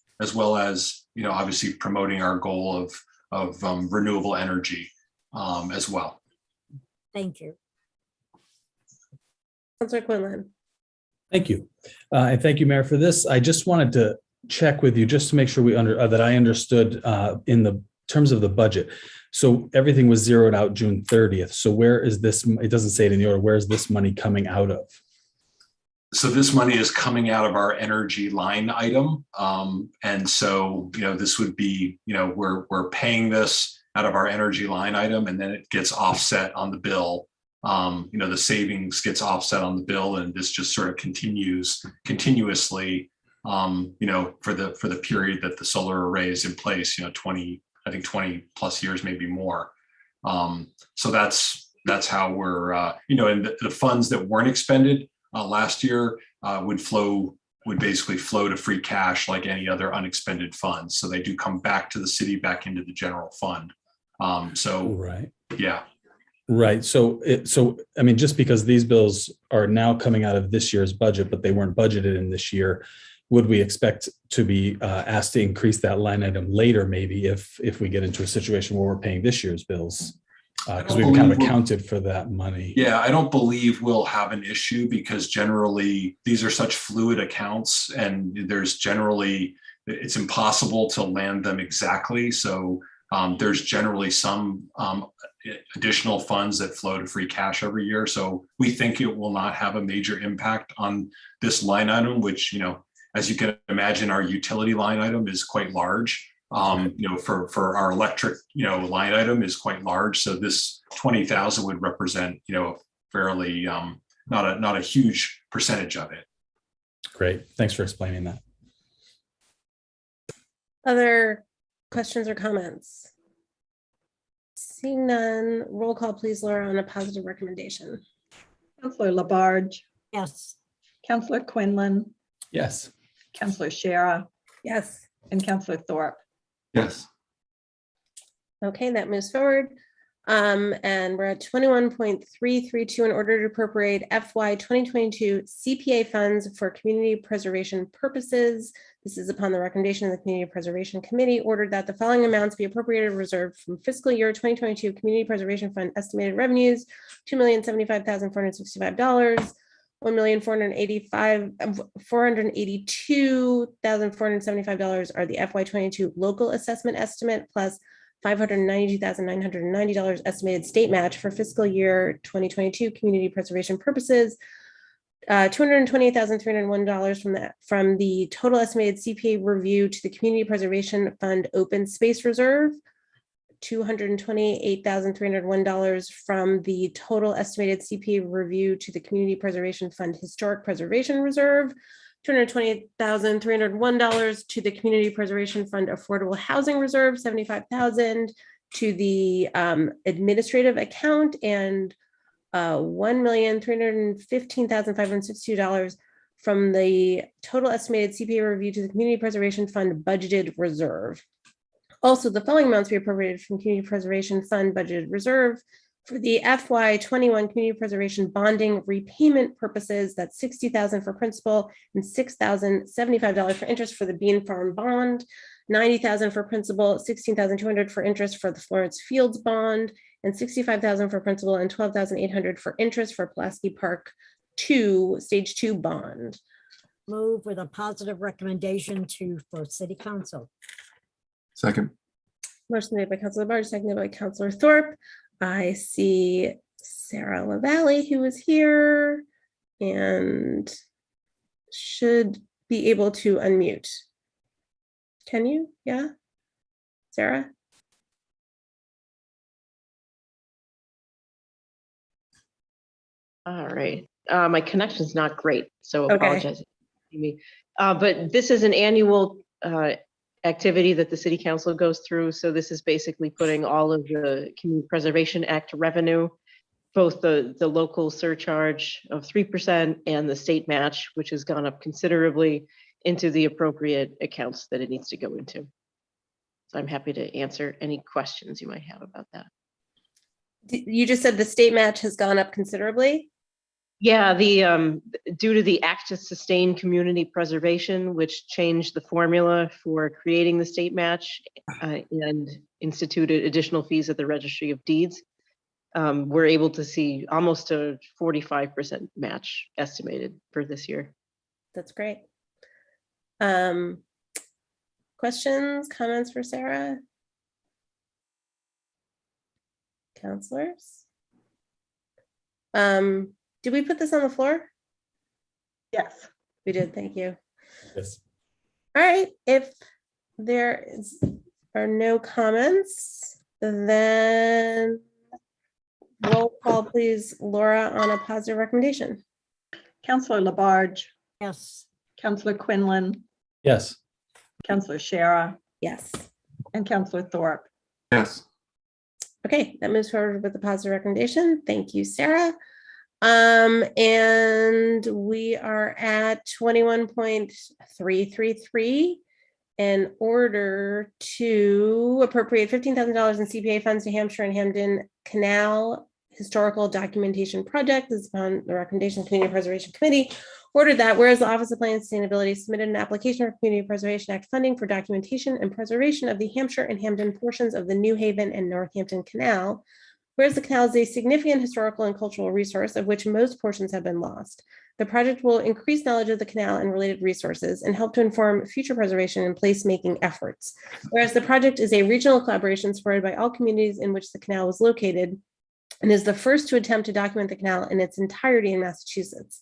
obviously promoting our goal of renewable energy as well. Thank you. Councilor Quinlan. Thank you. And thank you, Mayor, for this. I just wanted to check with you just to make sure that I understood in the terms of the budget. So everything was zeroed out June 30th. So where is this? It doesn't say it in the order. Where is this money coming out of? So this money is coming out of our energy line item. And so, this would be, we're paying this out of our energy line item, and then it gets offset on the bill. The savings gets offset on the bill, and this just sort of continuously, for the period that the solar array is in place, 20 plus years, maybe more. So that's how we're, and the funds that weren't expended last year would basically flow to free cash like any other unexpended funds. So they do come back to the city, back into the general fund. Right. Yeah. Right. So I mean, just because these bills are now coming out of this year's budget, but they weren't budgeted in this year, would we expect to be asked to increase that line item later, maybe if we get into a situation where we're paying this year's bills? Because we've kind of accounted for that money. Yeah, I don't believe we'll have an issue, because generally these are such fluid accounts, and it's impossible to land them exactly. So there's generally some additional funds that flow to free cash every year. So we think it will not have a major impact on this line item, which, as you can imagine, our utility line item is quite large. For our electric, line item is quite large. So this 20,000 would represent, fairly, not a huge percentage of it. Great. Thanks for explaining that. Other questions or comments? Seeing none, roll call please, Laura, on a positive recommendation. Councilor Labarge. Yes. Councilor Quinlan. Yes. Councilor Shara. Yes. And Councilor Thorpe. Yes. Okay, that moves forward. And we're at 21.332 in order to appropriate FY 2022 CPA funds for community preservation purposes. This is upon the recommendation of the Community Preservation Committee, ordered that the following amounts be appropriated and reserved from fiscal year 2022 Community Preservation Fund estimated revenues: $2,075,465, $482,475 are the FY 22 local assessment estimate, plus $592,990 estimated state match for fiscal year 2022 community preservation purposes. $228,301 from the total estimated CPA review to the Community Preservation Fund Open Space Reserve, $228,301 from the total estimated CPA review to the Community Preservation Fund Historic Preservation Reserve, $228,301 to the Community Preservation Fund Affordable Housing Reserve, $75,000 to the administrative account, and $1,315,562 from the total estimated CPA review to the Community Preservation Fund budgeted reserve. Also, the following amounts be appropriated from Community Preservation Fund budgeted reserve for the FY21 Community Preservation bonding repayment purposes. That's $60,000 for principal and $6,075 for interest for the Bean Farm bond, $90,000 for principal, $16,200 for interest for the Florence Fields bond, and $65,000 for principal and $12,800 for interest for Pulaski Park 2 Stage 2 bond. Move with a positive recommendation for City Council. Second. Motion made by Councilor Labarge, seconded by Councilor Thorpe. I see Sarah LaValle, who is here and should be able to unmute. Can you? Yeah, Sarah? All right. My connection's not great, so Okay. apologize. But this is an annual activity that the City Council goes through. So this is basically putting all of the Community Preservation Act revenue, both the local surcharge of 3% and the state match, which has gone up considerably, into the appropriate accounts that it needs to go into. So I'm happy to answer any questions you might have about that. You just said the state match has gone up considerably? Yeah, due to the Act to Sustain Community Preservation, which changed the formula for creating the state match and instituted additional fees at the Registry of Deeds, we're able to see almost a 45% match estimated for this year. That's great. Questions, comments for Sarah? Counselors? Did we put this on the floor? Yes. We did, thank you. Yes. All right, if there are no comments, then roll call, please, Laura, on a positive recommendation. Councilor Labarge. Yes. Councilor Quinlan. Yes. Councilor Shara. Yes. And Councilor Thorpe. Yes. Okay, that moves forward with the positive recommendation. Thank you, Sarah. And we are at 21.333 in order to appropriate $15,000 in CPA funds to Hampshire and Hampton Canal Historical Documentation Project. This is upon the recommendation of the Community Preservation Committee. Ordered that whereas the Office of Plan and Sustainability submitted an application for Community Preservation Act funding for documentation and preservation of the Hampshire and Hampton portions of the New Haven and Northampton Canal, whereas the canal is a significant historical and cultural resource of which most portions have been lost. The project will increase knowledge of the canal and related resources and help to inform future preservation and placemaking efforts. Whereas the project is a regional collaboration supported by all communities in which the canal was located and is the first to attempt to document the canal in its entirety in Massachusetts.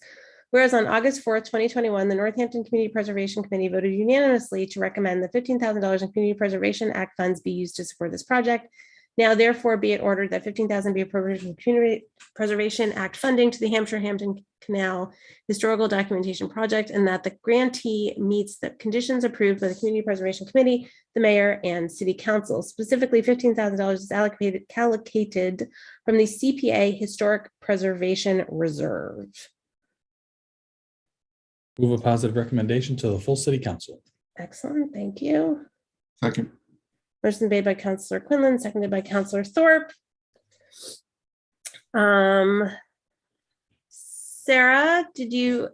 Whereas on August 4th, 2021, the Northampton Community Preservation Committee voted unanimously to recommend the $15,000 in Community Preservation Act funds be used to support this project. Now, therefore, be it ordered that $15,000 be appropriated from Community Preservation Act funding to the Hampshire Hampton Canal Historical Documentation Project, and that the grantee meets the conditions approved by the Community Preservation Committee, the Mayor, and City Council. Specifically, $15,000 is allocated from the CPA Historic Preservation Reserve. Move a positive recommendation to the full City Council. Excellent, thank you. Second. Motion made by Councilor Quinlan, seconded by Councilor Thorpe. Sarah,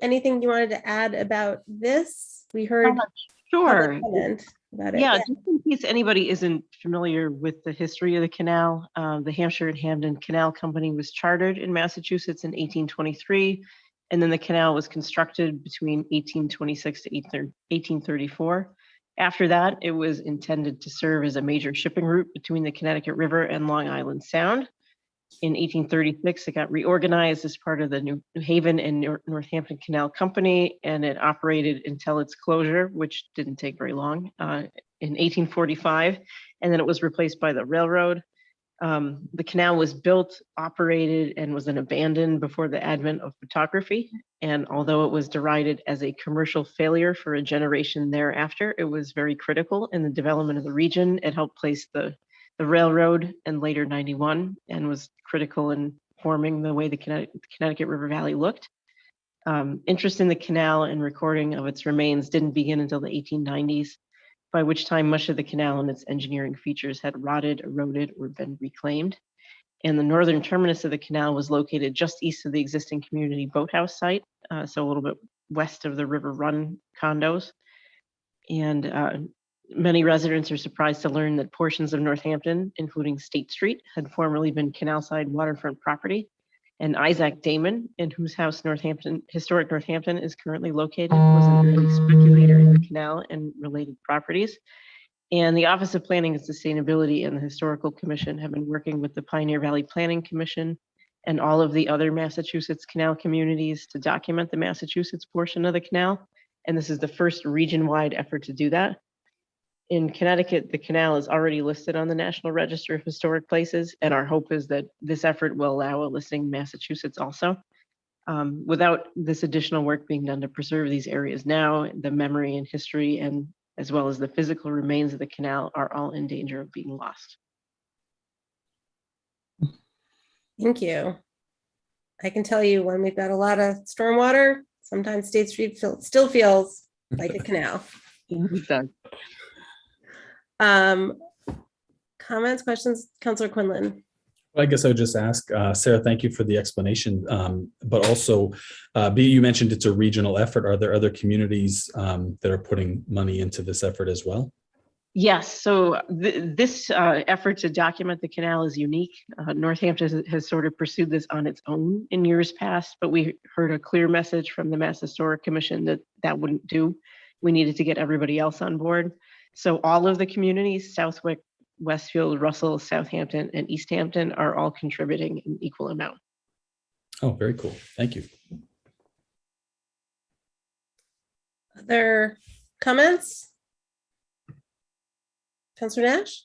anything you wanted to add about this? We heard Sure. About it. Yeah, just in case anybody isn't familiar with the history of the canal, the Hampshire and Hampton Canal Company was chartered in Massachusetts in 1823, and then the canal was constructed between 1826 to 1834. After that, it was intended to serve as a major shipping route between the Connecticut River and Long Island Sound. In 1836, it got reorganized as part of the New Haven and Northampton Canal Company, and it operated until its closure, which didn't take very long, in 1845, and then it was replaced by the railroad. The canal was built, operated, and was then abandoned before the advent of photography. And although it was derided as a commercial failure for a generation thereafter, it was very critical in the development of the region. It helped place the railroad and later 91, and was critical in forming the way the Connecticut River Valley looked. Interest in the canal and recording of its remains didn't begin until the 1890s, by which time much of the canal and its engineering features had rotted, eroded, or been reclaimed. And the northern terminus of the canal was located just east of the existing community boathouse site, so a little bit west of the River Run condos. And many residents are surprised to learn that portions of Northampton, including State Street, had formerly been canal-side waterfront property. And Isaac Damon, in whose house historic Northampton is currently located, was an early speculator in the canal and related properties. And the Office of Planning and Sustainability and the Historical Commission have been working with the Pioneer Valley Planning Commission and all of the other Massachusetts canal communities to document the Massachusetts portion of the canal. And this is the first region-wide effort to do that. In Connecticut, the canal is already listed on the National Register of Historic Places, and our hope is that this effort will allow a listing in Massachusetts also. Without this additional work being done to preserve these areas now, the memory and history, and as well as the physical remains of the canal, are all in danger of being lost. Thank you. I can tell you, when we've got a lot of stormwater, sometimes State Street still feels like a canal. It does. Comments, questions, Councilor Quinlan? I guess I would just ask, Sarah, thank you for the explanation. But also, you mentioned it's a regional effort. Are there other communities that are putting money into this effort as well? Yes, so this effort to document the canal is unique. Northampton has sort of pursued this on its own in years past, but we heard a clear message from the Mass Historic Commission that that wouldn't do. We needed to get everybody else on board. So all of the communities, Southwick, Westfield, Russell, Southampton, and East Hampton, are all contributing in equal amount. Oh, very cool. Thank you. Other comments? Councilor Nash?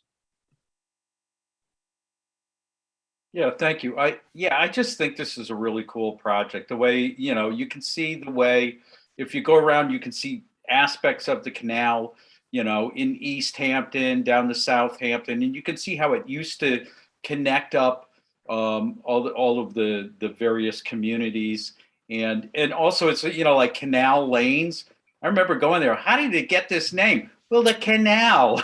Yeah, thank you. I just think this is a really cool project. The way, you can see the way, if you go around, you can see aspects of the canal, in East Hampton, down to Southampton, and you can see how it used to connect up all of the various communities, and also it's like canal lanes. I remember going there. How did it get this name? Well, the canal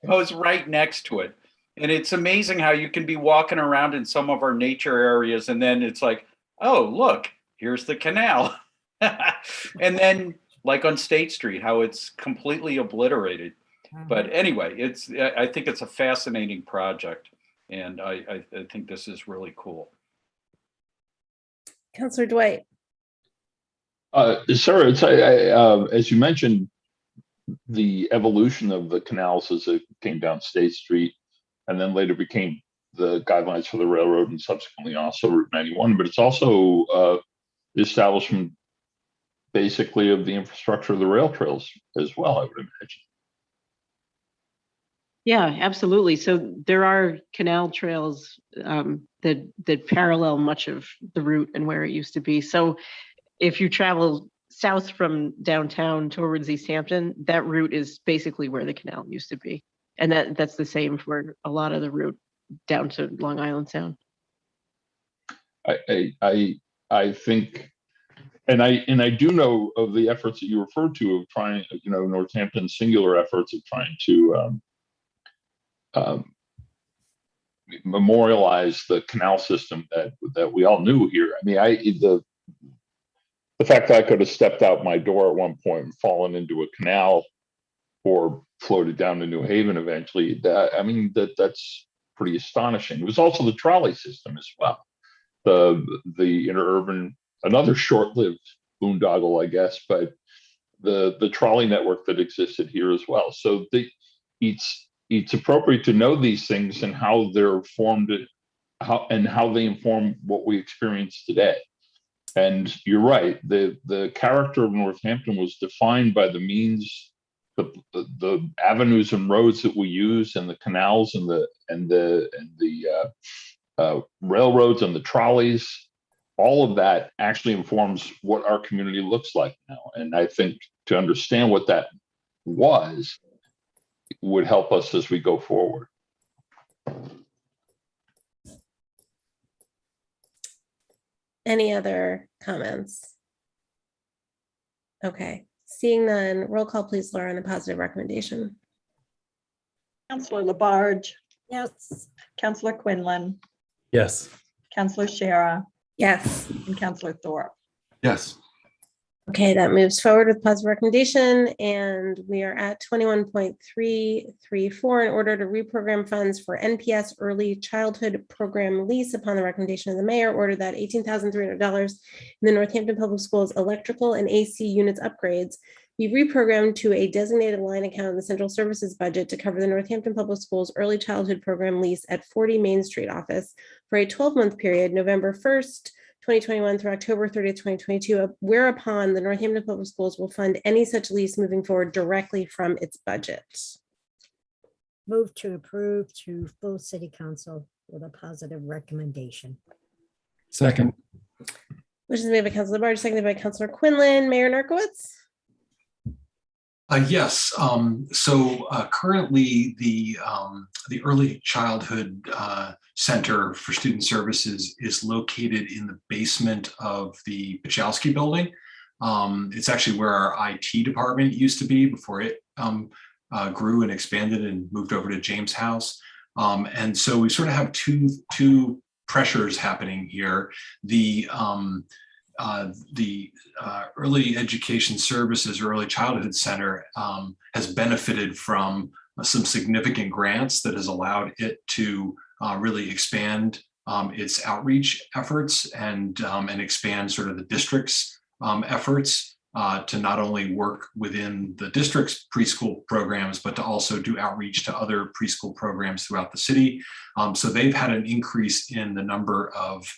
goes right next to it, and it's amazing how you can be walking around in some of our nature areas, and then it's like, oh, look, here's the canal, and then, like on State Street, how it's completely obliterated. But anyway, I think it's a fascinating project, and I think this is really cool. Councilor Dwight? Sarah, as you mentioned, the evolution of the canals as it came down State Street, and then later became the guidelines for the railroad, and subsequently also Route 91. But it's also the establishment, basically, of the infrastructure of the rail trails as well, I would imagine. Yeah, absolutely. So there are canal trails that parallel much of the route and where it used to be. So if you travel south from downtown towards East Hampton, that route is basically where the canal used to be. And that's the same for a lot of the route down to Long Island Sound. I think, and I do know of the efforts that you referred to of trying, Northampton's singular efforts of trying to memorialize the canal system that we all knew here. I mean, the fact that I could have stepped out my door at one point and fallen into a canal or floated down to New Haven eventually, that's pretty astonishing. It was also the trolley system as well. The interurban, another short-lived boondoggle, I guess, but the trolley network that existed here as well. So it's appropriate to know these things and how they're formed how they inform what we experience today. And you're right, the character of Northampton was defined by the means, the avenues and roads that we use, and the canals and the railroads and the trolleys. All of that actually informs what our community looks like now. And I think to understand what that was would help us as we go forward. Any other comments? Okay, seeing none, roll call please, Laura, on the positive recommendation. Councillor Labarge, Yes. Councillor Quinlan, Yes. Councillor Shara, Yes. and Councillor Thorpe. Yes. Okay, that moves forward with positive recommendation, and we are at 21.334 in order to reprogram funds for NPS Early Childhood Program lease. Upon the recommendation of the mayor, order that $18,300 in the Northampton Public Schools electrical and AC units upgrades be reprogrammed to a designated line account in the central services budget to cover the Northampton Public Schools Early Childhood Program lease at 40 Main Street office for a 12-month period, November 1st, 2021 through October 30th, 2022, whereupon the Northampton Public Schools will fund any such lease moving forward directly from its budget. Move to approve to full city council with a positive recommendation. Second. Which is made by Councilor Labarge, seconded by Councilor Quinlan. Mayor Narcoitz? Yes. Currently, the Early Childhood Center for Student Services is located in the basement of the Pachowski building. It's actually where our IT department used to be before it grew and expanded and moved over to James House. And so we sort of have two pressures happening here. The Early Education Services or Early Childhood Center has benefited from some significant grants that has allowed it to really expand its outreach efforts and expand sort of the district's efforts to not only work within the district's preschool programs, but to also do outreach to other preschool programs throughout the city. So they've had an increase in the number of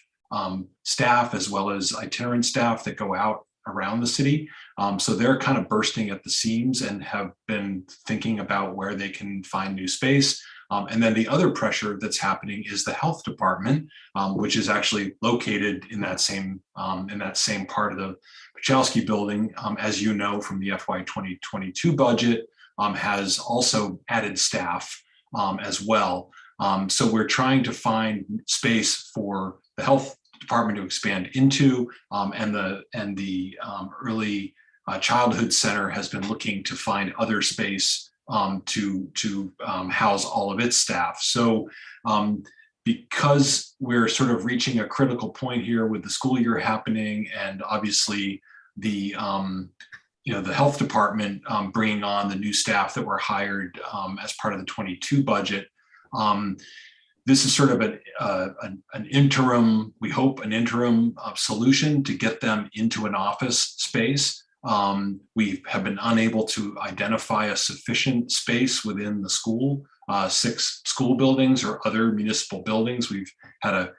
staff as well as itinerant staff that go out around the city. So they're kind of bursting at the seams and have been thinking about where they can find new space. And then the other pressure that's happening is the health department, which is actually located in that same part of the Pachowski building, as you know from the FY 2022 budget, has also added staff as well. So we're trying to find space for the health department to expand into, and the Early Childhood Center has been looking to find other space to house all of its staff. So because we're sort of reaching a critical point here with the school year happening, and obviously the the health department bringing on the new staff that were hired as part of the 22 budget, this is sort of an interim, we hope an interim solution to get them into an office space. We have been unable to identify a sufficient space within the school, 6 school buildings or other municipal buildings. We've had a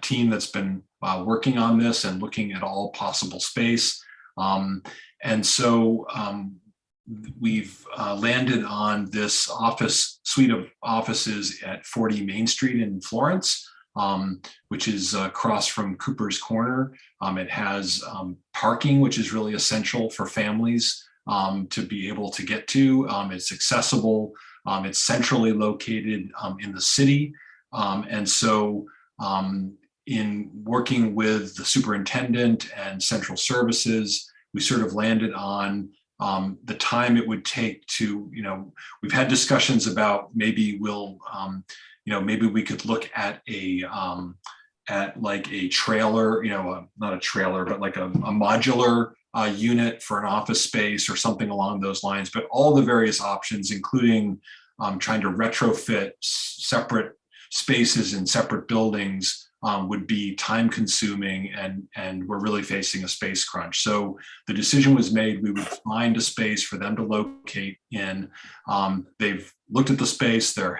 team that's been working on this and looking at all possible space. And so we've landed on this suite of offices at 40 Main Street in Florence, which is across from Cooper's Corner. It has parking, which is really essential for families to be able to get to. It's accessible. It's centrally located in the city. And so in working with the superintendent and central services, we sort of landed on the time it would take to, we've had discussions about maybe maybe we could look at like a trailer, not a trailer, but like a modular unit for an office space or something along those lines. But all the various options, including trying to retrofit separate spaces in separate buildings, would be time consuming, and we're really facing a space crunch. So the decision was made, we would find a space for them to locate in. They've looked at the space, the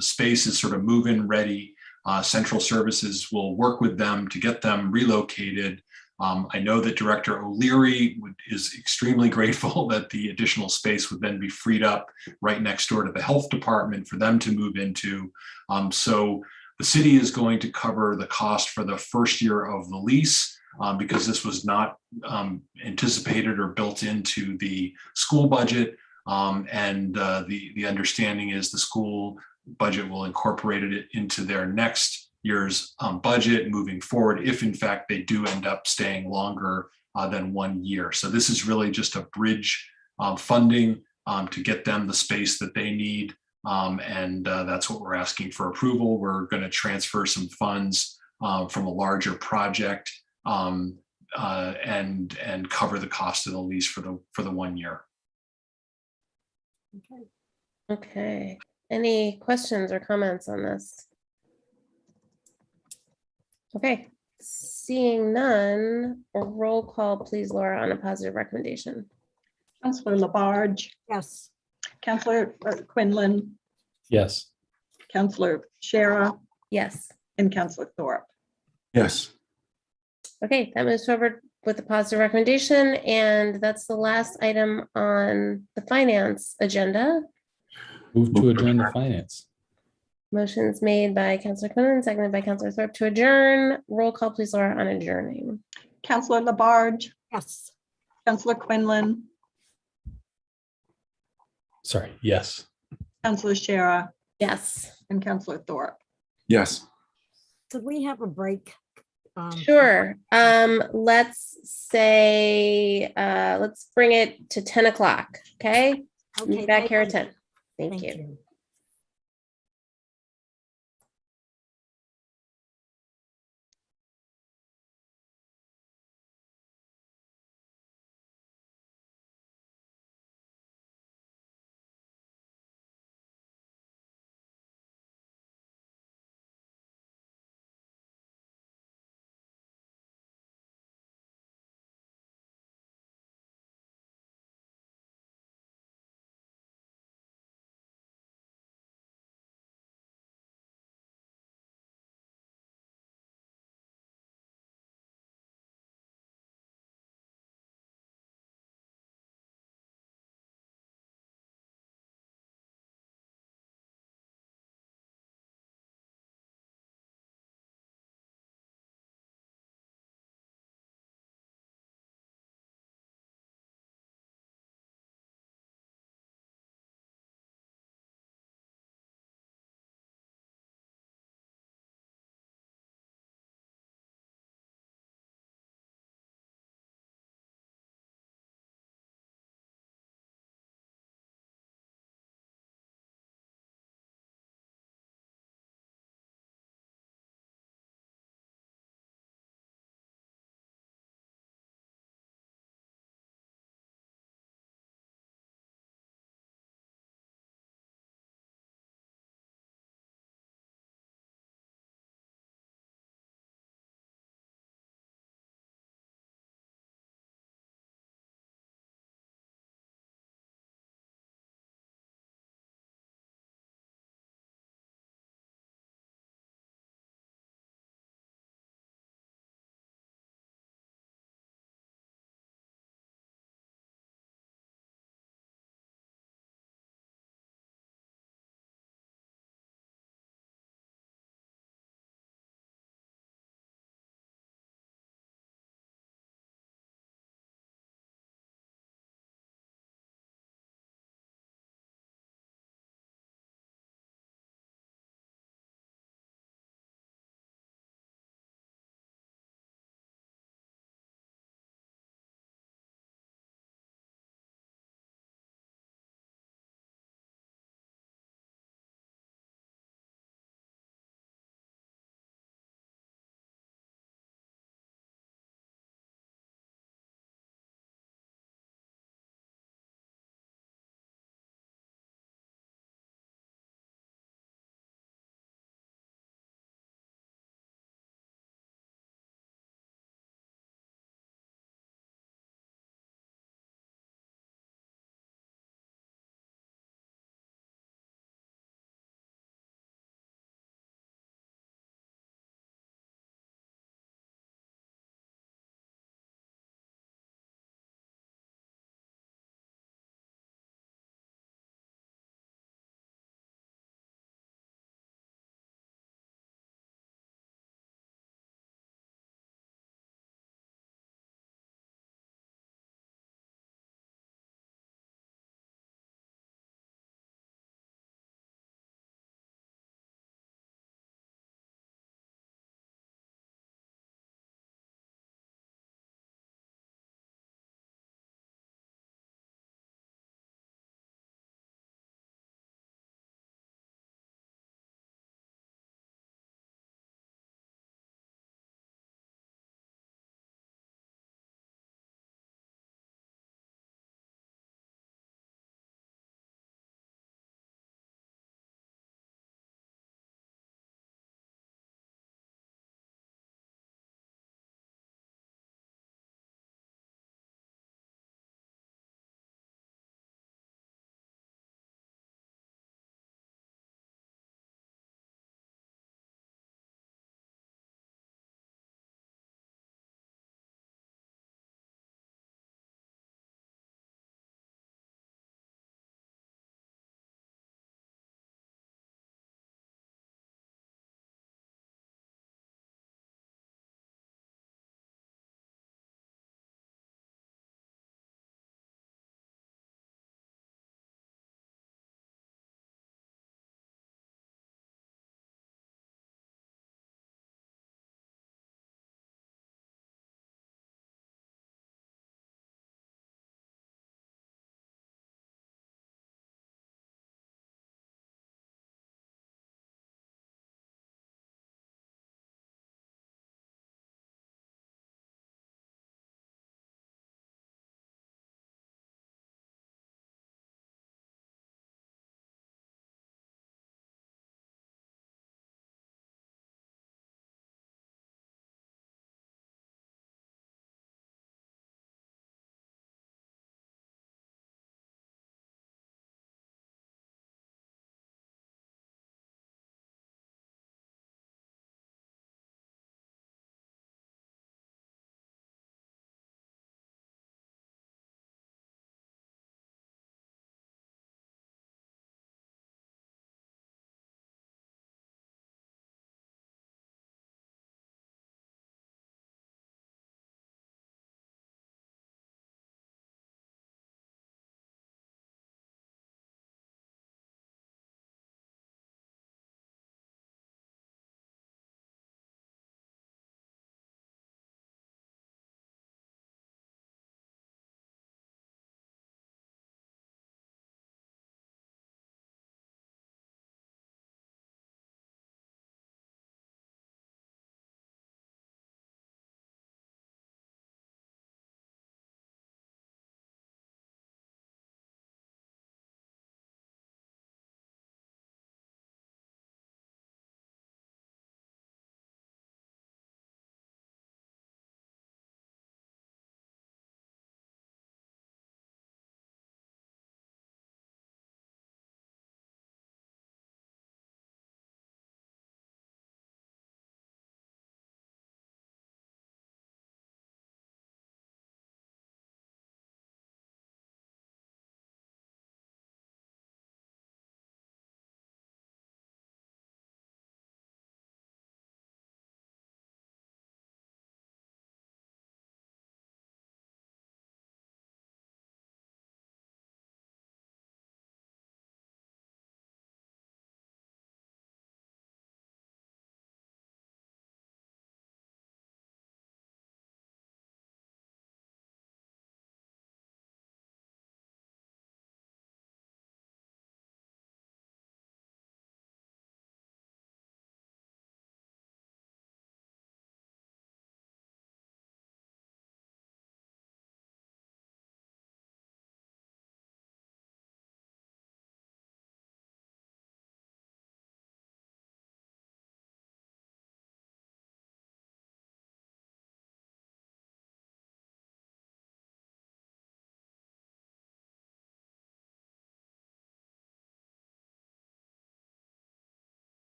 space is sort of move-in ready. Central Services will work with them to get them relocated. I know that Director O'Leary is extremely grateful that the additional space would then be freed up right next door to the health department for them to move into. So the city is going to cover the cost for the first year of the lease because this was not anticipated or built into the school budget. The understanding is the school budget will incorporate it into their next year's budget moving forward, if in fact they do end up staying longer than 1 year. So this is really just a bridge funding to get them the space that they need. That's what we're asking for approval. We're going to transfer some funds from a larger project and cover the cost of the lease for the 1 year. Okay. Any questions or comments on this? Okay, seeing none, a roll call, please, Laura, on a positive recommendation. Councillor Labarge. Yes. Councillor Quinlan. Yes. Councillor Shara. Yes. And Councillor Thorpe. Yes. Okay, that moves forward with a positive recommendation, and that's the last item on the finance agenda. Move to adjourn the finance. Motion's made by Councillor Quinlan, seconded by Councillor Thorpe to adjourn. Roll call, please, Laura, on adjourning. Councillor Labarge. Yes. Councillor Quinlan. Sorry, yes. Councillor Shara. Yes. And Councillor Thorpe. Yes. Could we have a break? Sure. Let's say, let's bring it to 10 o'clock, okay? Meet back here at 10. Thank you.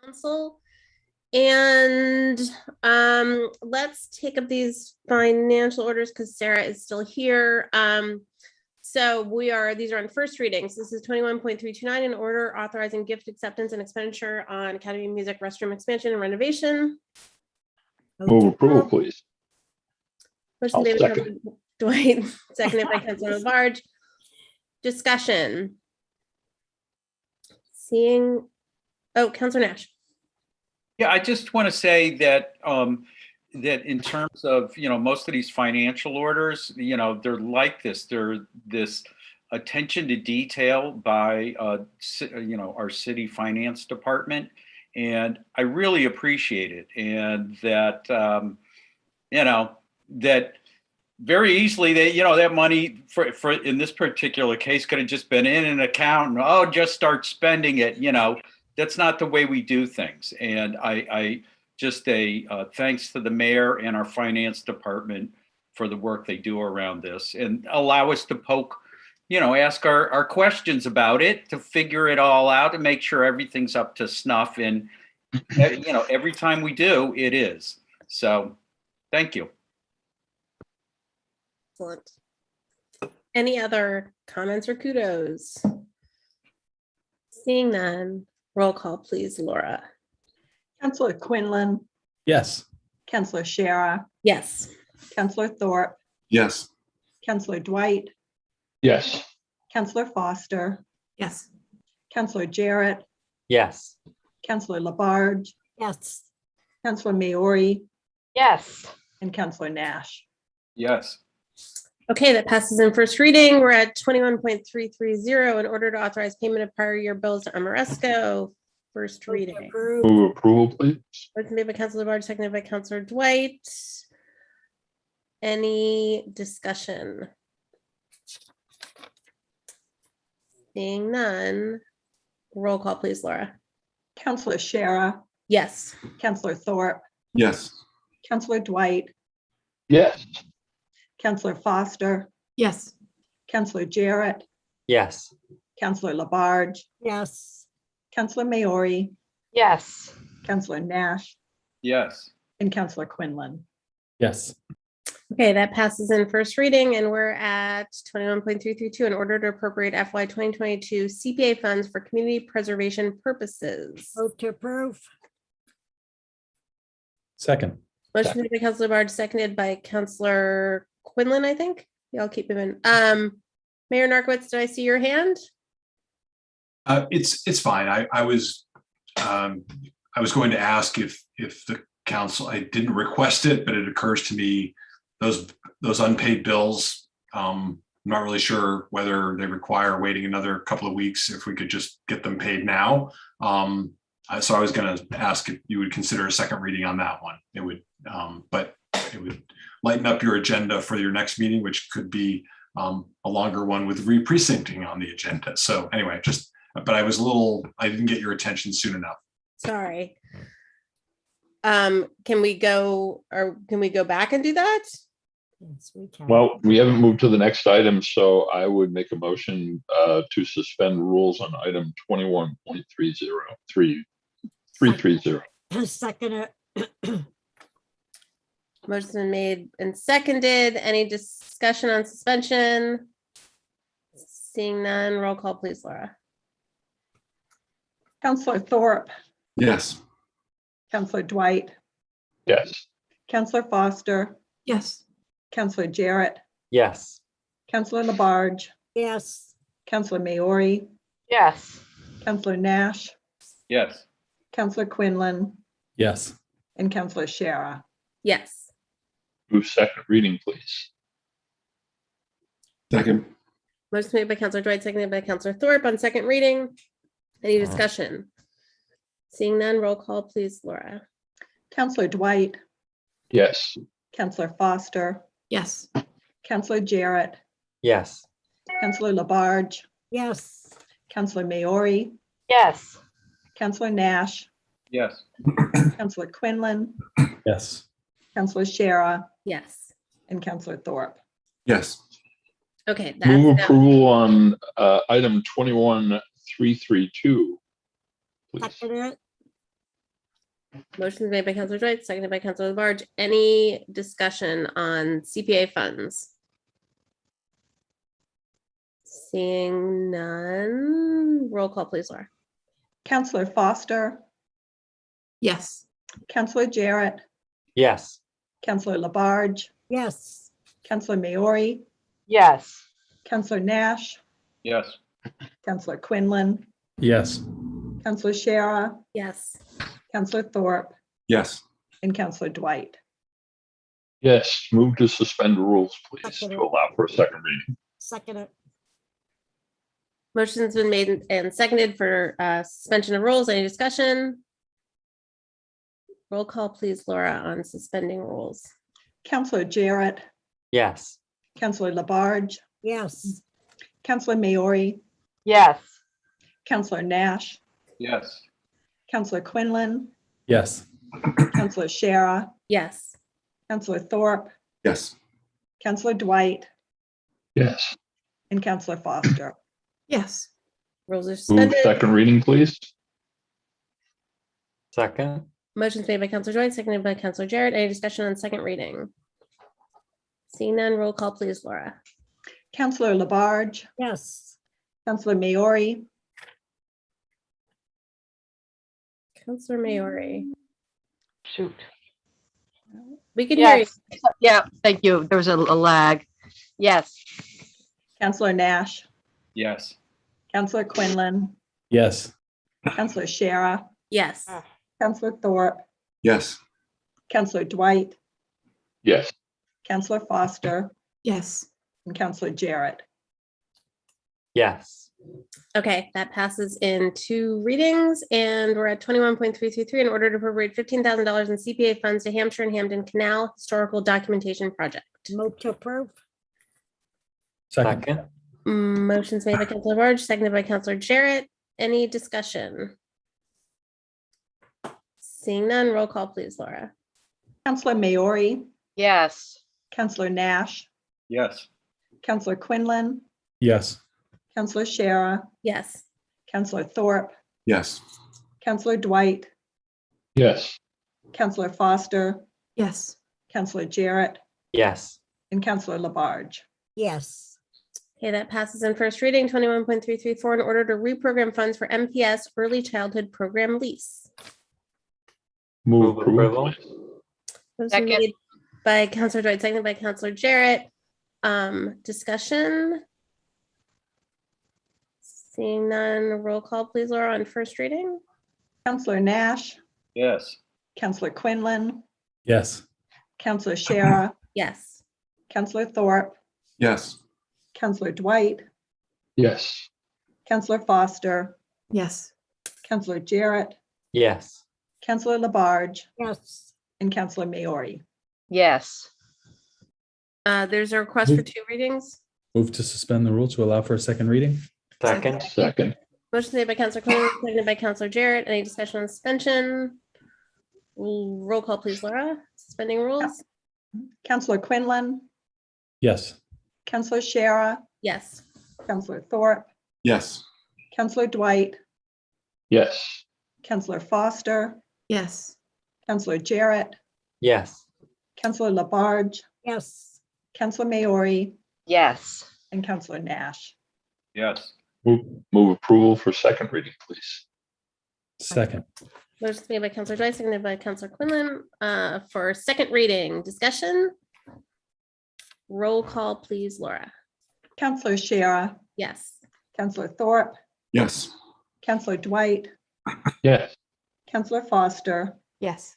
Council. And let's take up these financial orders because Sarah is still here. So these are on first readings. This is 21.329, an order authorizing gift acceptance and expenditure on Academy Music restroom expansion and renovation. Move approval, please. Motion I'll made by second. Councilor Dwight, seconded by Councilor Labarge. Discussion. Councilor Nash. Yeah, I just want to say that that in terms of, most of these financial orders, they're like this. They're this attention to detail by, our city finance department. And I really appreciate it. And that, that very easily that money for in this particular case could have just been in an account and, just start spending it, That's not the way we do things. And I just thanks to the mayor and our finance department for the work they do around this and allow us to poke, ask our questions about it to figure it all out and make sure everything's up to snuff. And, every time we do, it is. So thank you. Excellent. Any other comments or kudos? Seeing none. Roll call, please, Laura. Councilor Quinlan, Yes. Councilor Shara, Yes. Councilor Thorpe, Yes. Councilor Dwight, Yes. Councilor Foster, Yes. Councilor Jarrett, Yes. Councilor Labarge, Yes. Councilor Maori, Yes. and Councilor Nash. Yes. Okay, that passes in first reading. We're at 21.330, in order to authorize payment of prior year bills to Amoresco. First reading. Move approval, please. Motion made by Councilor Labarge, seconded by Councilor Dwight. Any discussion? Seeing none. Roll call, please, Laura. Councilor Shara, Yes. Councilor Thorpe, Yes. Councilor Dwight, Yes. Councilor Foster, Yes. Councilor Jarrett, Yes. Councilor Labarge, Yes. Councilor Maori, Yes. Councilor Nash, Yes. and Councilor Quinlan. Yes. Okay, that passes in first reading, and we're at 21.332, in order to appropriate FY 2022 CPA funds for community preservation purposes. Vote to approve. Second. Motion made by Councilor Labarge, seconded by Councilor Quinlan, I think. Y'all keep him in. Mayor Narcoitz, did I see your hand? It's fine. I was going to ask if the council, I didn't request it, but it occurs to me those unpaid bills, I'm not really sure whether they require waiting another couple of weeks, if we could just get them paid now. So I was going to ask if you would consider a second reading on that one. It would, but it would lighten up your agenda for your next meeting, which could be a longer one with re-precincting on the agenda. So anyway, but I didn't get your attention soon enough. Sorry. Can we go back and do that? Yes, we can. Well, we haven't moved to the next item, so I would make a motion to suspend rules on item 21.330. Second it. Motion made and seconded. Any discussion on suspension? Seeing none, roll call, please, Laura. Councilor Thorpe, Yes. Councilor Dwight, Yes. Councilor Foster, Yes. Councilor Jarrett, Yes. Councilor Labarge, Yes. Councilor Maori, Yes. Councilor Nash, Yes. Councilor Quinlan, Yes. and Councilor Shara. Yes. Move second reading, please. Second. Motion made by Councilor Dwight, seconded by Councilor Thorpe on second reading. Any discussion? Seeing none, roll call, please, Laura. Councilor Dwight, Yes. Councilor Foster, Yes. Councilor Jarrett, Yes. Councilor Labarge, Yes. Councilor Maori, Yes. Councilor Nash, Yes. Councilor Quinlan, Yes. Councilor Shara, Yes. and Councilor Thorpe. Yes. Okay. Move approval on item 21.332. Please. Second it. Motion made by Counselor Dwight, seconded by Counselor Labarge. Any discussion on CPA funds? Seeing none, roll call please, Laura. Counselor Foster, Yes. Counselor Jarrett, Yes. Counselor Labarge, Yes. Counselor Maori, Yes. Counselor Nash, Yes. Counselor Quinlan, Yes. Counselor Shara, Yes. Counselor Thorpe, Yes. and Counselor Dwight. Yes, move to suspend the rules, please, Second to it. allow for a second reading. Second it. Motion's been made and seconded for suspension of rules. Any discussion? Roll call please, Laura, on suspending rules. Counselor Jarrett, Yes. Counselor Labarge, Yes. Counselor Maori, Yes. Counselor Nash, Yes. Counselor Quinlan, Yes. Counselor Shara, Yes. Counselor Thorpe, Yes. Counselor Dwight, Yes. and Counselor Foster. Yes. Rules are Move suspended. second reading, please. Second. Motion's made by Counselor Dwight, seconded by Counselor Jarrett. Any discussion on second reading? Seeing none, roll call please, Laura. Counselor Labarge, Yes. Counselor Maori, Counselor Maori. Shoot. We can hear you. Yes. Yeah, thank you. There was a lag. Yes. Counselor Nash, Yes. Counselor Quinlan, Yes. Counselor Shara, Yes. Counselor Thorpe, Yes. Counselor Dwight, Yes. Counselor Foster, Yes. and Counselor Jarrett. Yes. Okay, that passes in two readings, and we're at 21.333 in order to appropriate $15,000 in CPA funds to Hampshire and Hampton Canal Historical Documentation Project. Move to approve. Second. Second. Motion's made by Counselor Labarge, seconded by Counselor Jarrett. Any discussion? Seeing none, roll call please, Laura. Counselor Maori, Yes. Counselor Nash, Yes. Counselor Quinlan, Yes. Counselor Shara, Yes. Counselor Thorpe, Yes. Counselor Dwight, Yes. Counselor Foster, Yes. Counselor Jarrett, Yes. and Counselor Labarge. Yes. Okay, that passes in first reading, 21.334 in order to reprogram funds for MPS Early Childhood Program lease. Move Move approval, approval. please. Those Second. made by Counselor Dwight, seconded by Counselor Jarrett. Discussion? Seeing none, roll call please, Laura, on first reading. Counselor Nash, Yes. Counselor Quinlan, Yes. Counselor Shara, Yes. Counselor Thorpe, Yes. Counselor Dwight, Yes. Counselor Foster, Yes. Counselor Jarrett, Yes. Counselor Labarge, Yes. and Counselor Maori. Yes. There's a request for two readings. Move to suspend the rule to allow for a second reading. Second. Second. Motion made by Counselor Quinlan, seconded by Counselor Jarrett. Any discussion on suspension? Roll call please, Laura. Suspending rules? Counselor Quinlan, Yes. Counselor Shara, Yes. Counselor Thorpe, Yes. Counselor Dwight, Yes. Counselor Foster, Yes. Counselor Jarrett, Yes. Counselor Labarge, Yes. Counselor Maori, Yes. and Counselor Nash. Yes. Move approval for second reading, please. Second. Motion made by Counselor Dwight, seconded by Counselor Quinlan for second reading. Discussion? Roll call please, Laura. Counselor Shara, Yes. Counselor Thorpe, Yes. Counselor Dwight, Yes. Counselor Foster, Yes.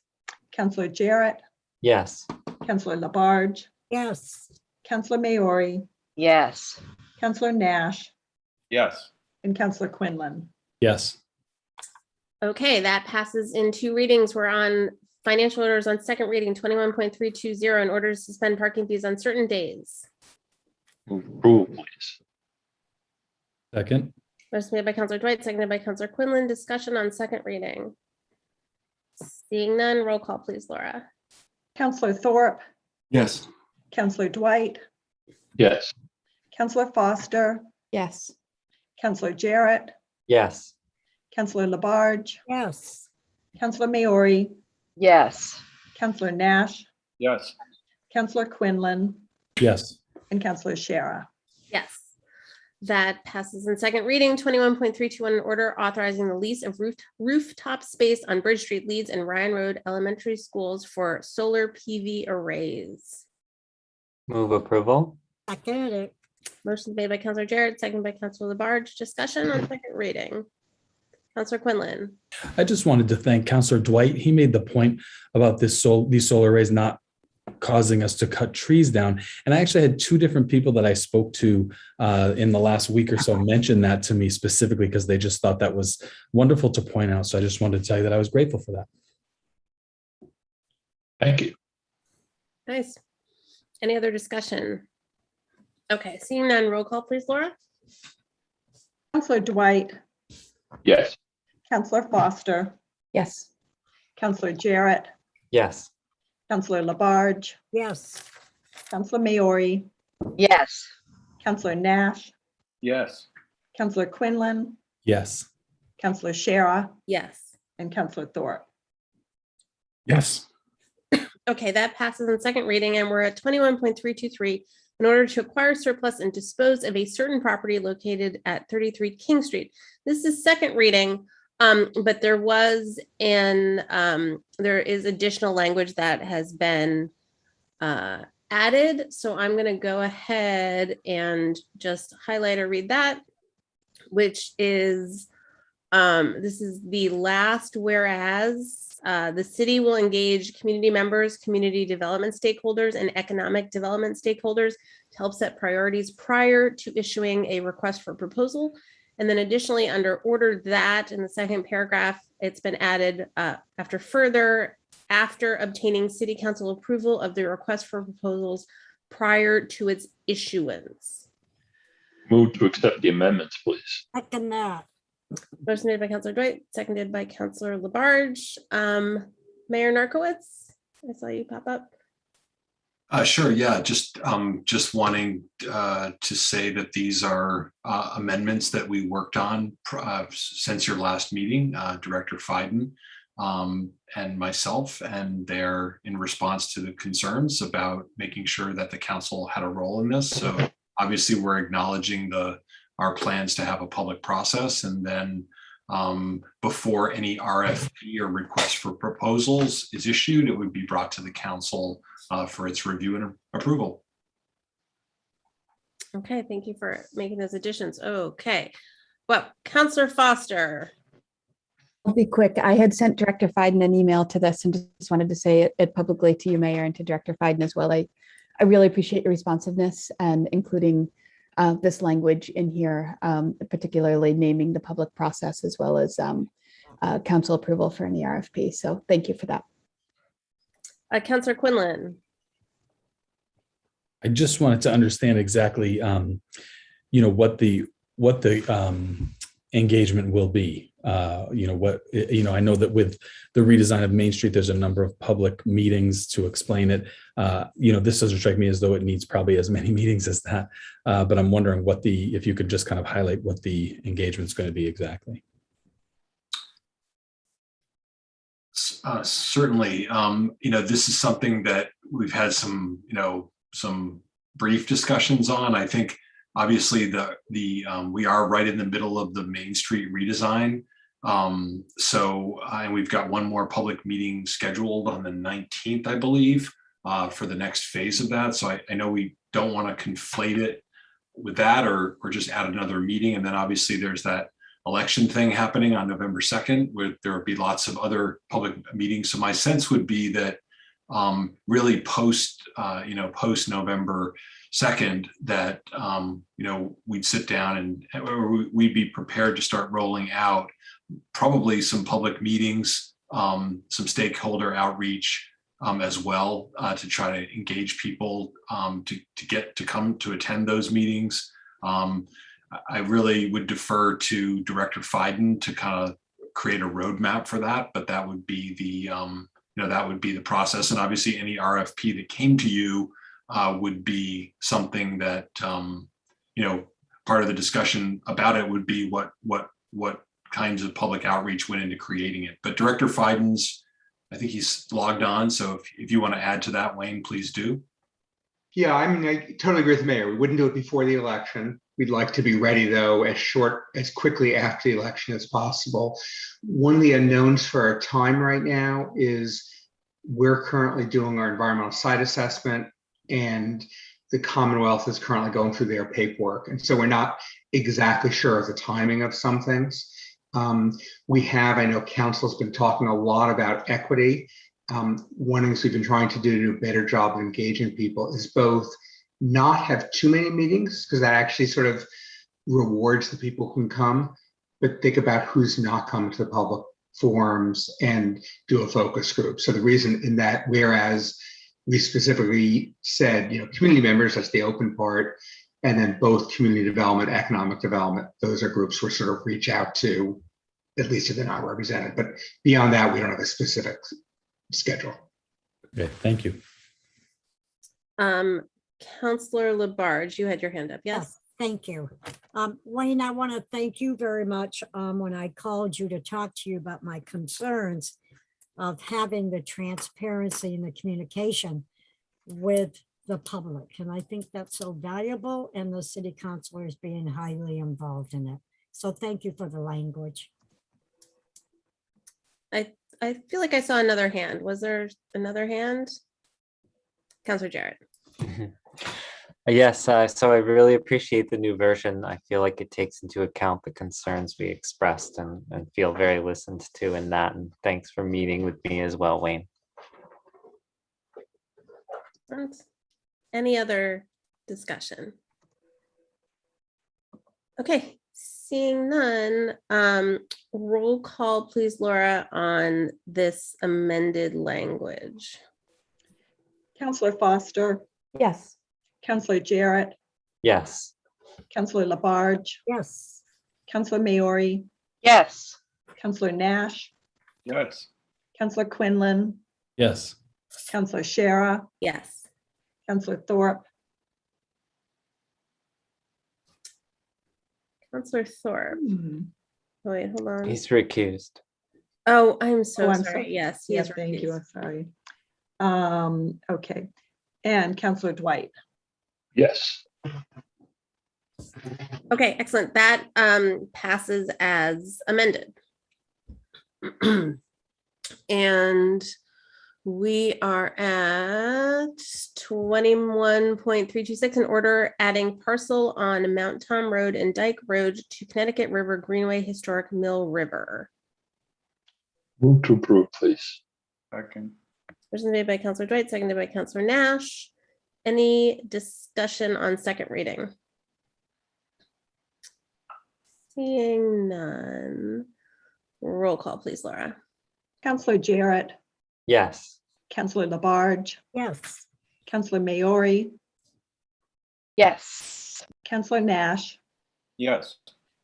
Counselor Jarrett, Yes. Counselor Labarge, Yes. Counselor Maori, Yes. Counselor Nash, Yes. and Counselor Quinlan. Yes. Okay, that passes in two readings. We're on financial orders on second reading, 21.320 in order to suspend parking fees on certain days. Move approval, please. Second. Motion made by Counselor Dwight, seconded by Counselor Quinlan. Discussion on second reading. Seeing none, roll call please, Laura. Counselor Thorpe, Yes. Counselor Dwight, Yes. Counselor Foster, Yes. Counselor Jarrett, Yes. Counselor Labarge, Yes. Counselor Maori, Yes. Counselor Nash, Yes. Counselor Quinlan, Yes. and Counselor Shara. Yes. That passes in second reading. 21.321, an order authorizing the lease of rooftop space on Bridge Street, Leeds, and Ryan Road Elementary Schools for solar PV arrays. Move approval. Second it. Motion made by Counselor Jarrett, second by Counselor Labarge. Discussion on second reading. Counselor Quinlan. I just wanted to thank Counselor Dwight. He made the point about these solar arrays not causing us to cut trees down. And I actually had two different people that I spoke to in the last week or so mention that to me specifically because they just thought that was wonderful to point out. So I just wanted to tell you that I was grateful for that. Thank you. Nice. Any other discussion? Okay, seeing none, roll call, please, Laura. Counselor Dwight, Yes. Counselor Foster, Yes. Counselor Jarrett, Yes. Counselor Labarge, Yes. Counselor Maori, Yes. Counselor Nash, Yes. Counselor Quinlan, Yes. Counselor Shara, Yes. and Counselor Thorpe. Yes. Okay, that passes in second reading, and we're at 21.323. In order to acquire, surplus, and dispose of a certain property located at 33 King Street. This is second reading, but there is additional language that has been added. So I'm going to go ahead and just highlight or read that, which is this is the last whereas. The city will engage community members, community development stakeholders, and economic development stakeholders to help set priorities prior to issuing a request for proposal. And then additionally, under order that in the second paragraph, it's been added after obtaining city council approval of the request for proposals prior to its issuance. Move to accept the amendments, please. Second that. Motion made by Counselor Dwight, seconded by Counselor Labarge. Mayor Narcoitz, I saw you pop up. Sure, yeah, just wanting to say that these are amendments that we worked on since your last meeting, Director Fiden and myself, and they're in response to the concerns about making sure that the council had a role in this. So obviously we're acknowledging our plans to have a public process, and then before any RFP or request for proposals is issued, it would be brought to the council for its review and approval. Okay, thank you for making those additions. Okay, well, Counselor Foster. I'll be quick. I had sent Director Fiden an email to this and just wanted to say it publicly to you, Mayor, and to Director Fiden as well. I really appreciate your responsiveness and including this language in here, particularly naming the public process as well as council approval for any RFP. So thank you for that. Counselor Quinlan. I just wanted to understand exactly, what the engagement will be. I know that with the redesign of Main Street, there's a number of public meetings to explain it. This doesn't strike me as though it needs probably as many meetings as that, but I'm wondering if you could just kind of highlight what the engagement's going to be exactly. Certainly, this is something that we've had some brief discussions on. I think obviously we are right in the middle of the Main Street redesign. And we've got one more public meeting scheduled on the 19th, I believe, for the next phase of that. So I know we don't want to conflate it with that or just add another meeting. And then obviously there's that election thing happening on November 2nd, where there will be lots of other public meetings. So my sense would be that really post November 2nd, that we'd sit down and we'd be prepared to start rolling out probably some public meetings, some stakeholder outreach as well, to try to engage people to come to attend those meetings. I really would defer to Director Fiden to kind of create a roadmap for that, but that would be the process. And obviously any RFP that came to you would be something that, part of the discussion about it would be what kinds of public outreach went into creating it. But Director Fiden's I think he's logged on. So if you want to add to that, Wayne, please do. Yeah, I mean, I totally agree with the mayor. We wouldn't do it before the election. We'd like to be ready, though, as quickly after the election as possible. One of the unknowns for our time right now is we're currently doing our environmental site assessment, and the Commonwealth is currently going through their paperwork. And so we're not exactly sure of the timing of some things. I know council's been talking a lot about equity. One of the things we've been trying to do a better job of engaging people is both not have too many meetings, because that actually sort of rewards the people who can come, but think about who's not coming to the public forums and do a focus group. So the reason in that, whereas we specifically said, community members, that's the open part, and then both community development, economic development, those are groups we're sort of reach out to, at least if they're not represented. But beyond that, we don't have a specific schedule. Okay, thank you. Councillor Labarge, you had your hand up. Yes. Thank you. Wayne, I want to thank you very much. When I called you to talk to you about my concerns of having the transparency and the communication with the public. And I think that's so valuable, and the city councilors being highly involved in it. So thank you for the language. I feel like I saw another hand. Was there another hand? Councillor Jarrett. Yes, so I really appreciate the new version. I feel like it takes into account the concerns we expressed and feel very listened to in that. And thanks for meeting with me as well, Wayne. Any other discussion? Okay, seeing none, roll call please, Laura, on this amended language. Councillor Foster, Yes. Councillor Jarrett, Yes. Councillor Labarge, Yes. Councillor Maori, Yes. Councillor Nash, Yes. Councillor Quinlan, Yes. Councillor Shara, Yes. Councillor Thorpe, Councillor Thorpe. Oh, wait, hold on. He's recused. Oh, I'm so I'm sorry. so- Yes, he yeah, is. thank you, recused. I'm sorry. Okay, and Councillor Dwight. Yes. Okay, excellent. That passes as amended. And we are at 21.326, in order adding parcel on Mount Tom Road and Dyke Road to Connecticut River Greenway Historic Mill River. Move to approve, please. Second. Motion made by Councillor Dwight, seconded by Councillor Nash. Any discussion on second reading? Seeing none. Roll call, please, Laura. Councillor Jarrett, Yes. Councillor Labarge, Yes. Councillor Maori, Yes. Councillor Nash, Yes.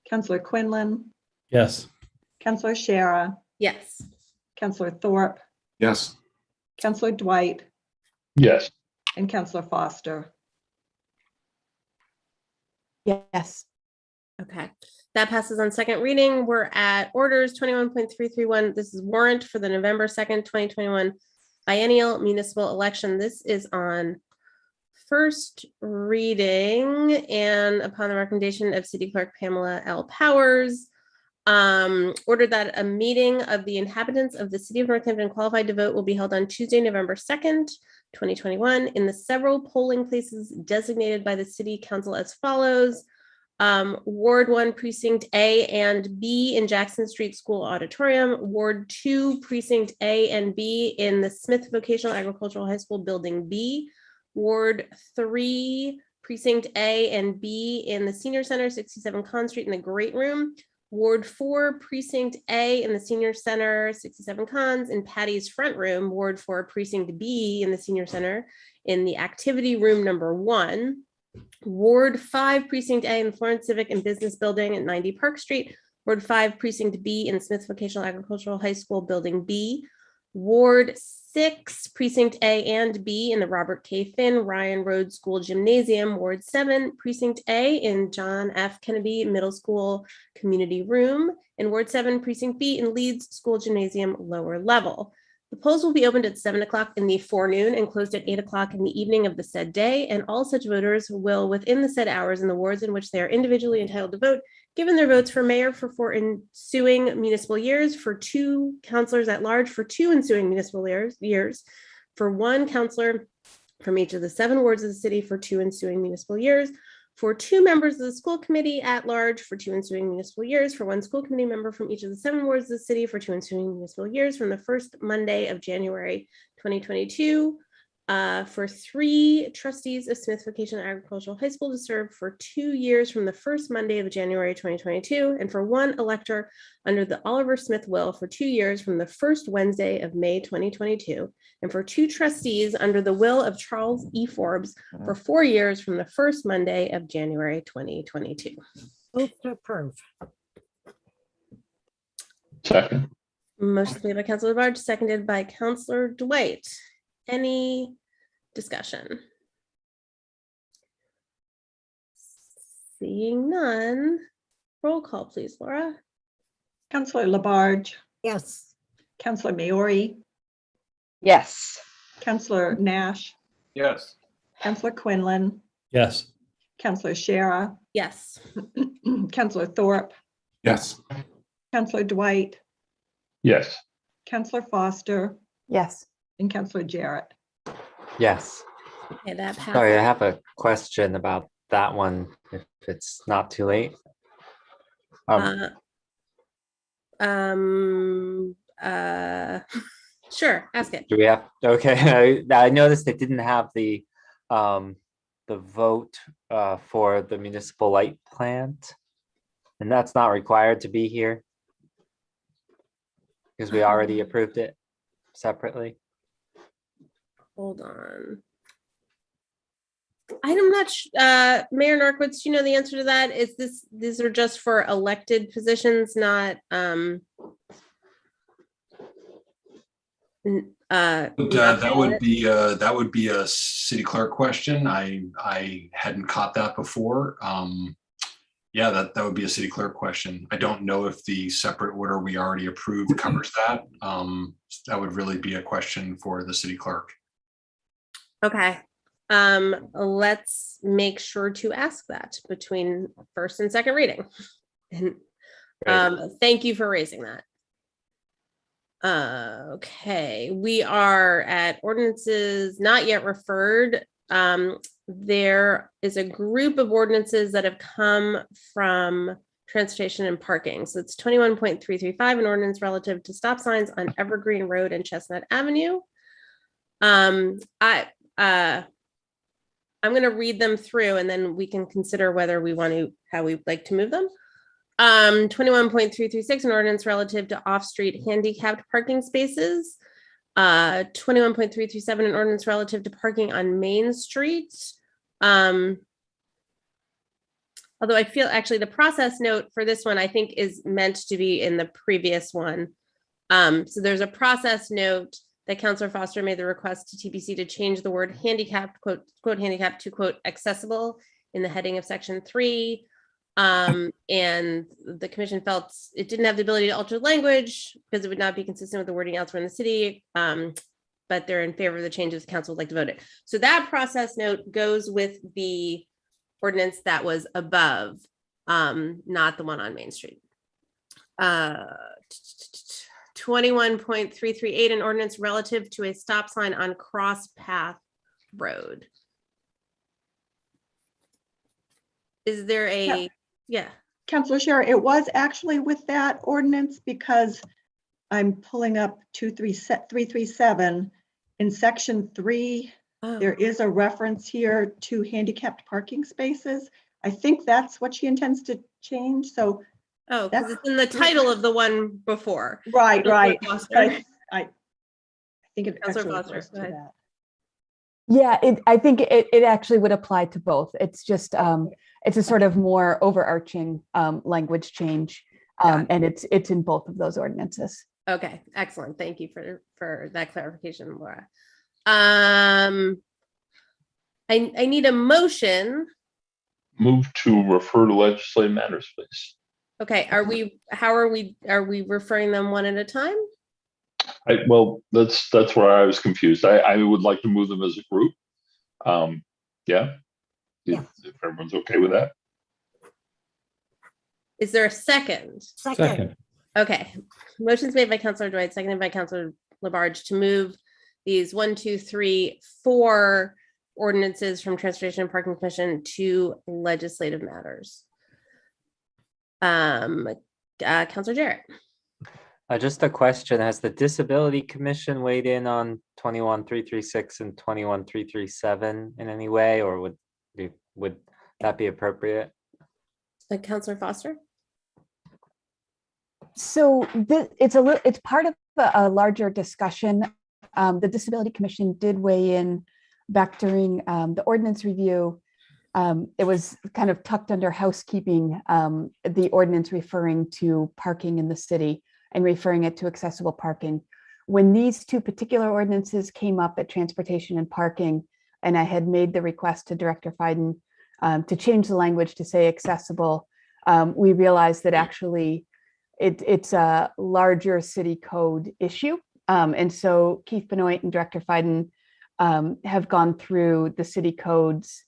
Councillor Quinlan, Yes. Councillor Shara, Yes. Councillor Thorpe, Yes. Councillor Dwight, Yes. and Councillor Foster. Yes. Okay, that passes on second reading. We're at orders 21.331. This is warrant for the November 2nd, 2021 biennial municipal election. This is on first reading, and upon the recommendation of City Clerk Pamela L. Powers, ordered that a meeting of the inhabitants of the city of Northampton qualified to vote will be held on Tuesday, November 2nd, 2021 in the several polling places designated by the city council as follows. Ward 1, Precinct A and B in Jackson Street School Auditorium, Ward 2, Precinct A and B in the Smith Vocational Agricultural High School Building B, Ward 3, Precinct A and B in the Senior Center, 67 Conn Street in the Great Room, Ward 4, Precinct A in the Senior Center, 67 Cons in Patty's Front Room, Ward 4, Precinct B in the Senior Center in the Activity Room number 1, Ward 5, Precinct A in the Florence Civic and Business Building at 90 Park Street, Ward 5, Precinct B in Smith Vocational Agricultural High School Building B, Ward 6, Precinct A and B in the Robert K. Finn Ryan Road School Gymnasium, Ward 7, Precinct A in John F. Kennedy Middle School Community Room, and Ward 7, Precinct B in Leeds School Gymnasium Lower Level. The polls will be opened at 7 o'clock in the forenoon and closed at 8 o'clock in the evening of the said day, and all such voters will, within the said hours in the wards in which they are individually entitled to vote, given their votes for mayor for 4 ensuing municipal years, for 2 councilors at large for 2 ensuing municipal years, for 1 councilor from each of the 7 wards of the city for 2 ensuing municipal years, for 2 members of the school committee at large for 2 ensuing municipal years, for 1 school committee member from each of the 7 wards of the city for 2 ensuing municipal years from the first Monday of January 2022, for 3 trustees of Smith Vocational Agricultural High School to serve for 2 years from the first Monday of January 2022, and for 1 elector under the Oliver Smith will for 2 years from the first Wednesday of May 2022, and for 2 trustees under the will of Charles E. Forbes for 4 years from the first Monday of January 2022. Move to approve. Second. Motion made by Councilor Labarge, seconded by Councilor Dwight. Any discussion? Seeing none, roll call, please, Laura. Councilor Labarge, Yes. Councilor Maori, Yes. Councilor Nash, Yes. Councilor Quinlan, Yes. Councilor Shara, Yes. Councilor Thorpe, Yes. Councilor Dwight, Yes. Councilor Foster, Yes. and Councilor Jarrett. Yes. Okay, that passes. Sorry, I have a question about that one, if it's not too late. Sure, ask it. Do we have, okay, I noticed they didn't have the vote for the municipal light plant. And that's not required to be here. Because we already approved it separately. Hold on. I'm not, Mayor Narcoitz, do you know the answer to that? Is these are just for elected positions, not, That would be a city clerk question. I hadn't caught that before. Yeah, that would be a city clerk question. I don't know if the separate order we already approved covers that. That would really be a question for the city clerk. Okay. Let's make sure to ask that between first and second reading. And thank you for raising that. Okay, we are at ordinances not yet referred. There is a group of ordinances that have come from transportation and parking. So it's 21.335, an ordinance relative to stop signs on Evergreen Road and Chestnut Avenue. I'm going to read them through and then we can consider whether we want to, how we like to move them. 21.336, an ordinance relative to off-street handicapped parking spaces. 21.337, an ordinance relative to parking on Main Street. Although I feel actually the process note for this one, I think is meant to be in the previous one. So there's a process note that Councilor Foster made the request to TPC to change the word handicapped, quote handicapped, to quote accessible in the heading of section 3. And the commission felt it didn't have the ability to alter language because it would not be consistent with the wording elsewhere in the city. But they're in favor of the changes. The council would like to vote it. So that process note goes with the ordinance that was above, not the one on Main Street. 21.338, an ordinance relative to a stop sign on Cross Path Road. Is there a, yeah. Councilor Shara, it was actually with that ordinance because I'm pulling up 337 in section 3. Oh. There is a reference here to handicapped parking spaces. I think that's what she intends to change. So oh, because it's in the title of the one before. Right. I think it Councilor actually Foster, refers to go ahead. that. Yeah, I think it actually would apply to both. It's just, it's a sort of more overarching language change. And it's in both of those ordinances. Okay, excellent. Thank you for that clarification, Laura. I need a motion. Move to refer to legislative matters, please. Okay, are we referring them one at a time? Well, that's where I was confused. I would like to move them as a group. Yeah. If everyone's okay with that. Is there a second? Second. Okay. Motion's made by Councilor Dwight, seconded by Councilor Labarge to move these 1, 2, 3, 4 ordinances from Transportation and Parking Commission to legislative matters. Councilor Jarrett. Just a question, has the Disability Commission weighed in on 21336 and 21337 in any way, or would that be appropriate? Councilor Foster? So it's part of a larger discussion. The Disability Commission did weigh in back during the ordinance review. It was kind of tucked under housekeeping, the ordinance referring to parking in the city and referring it to accessible parking. When these two particular ordinances came up at transportation and parking, and I had made the request to Director Fiden to change the language to say accessible, we realized that actually it's a larger city code issue. And so Keith Benoit and Director Fiden have gone through the city codes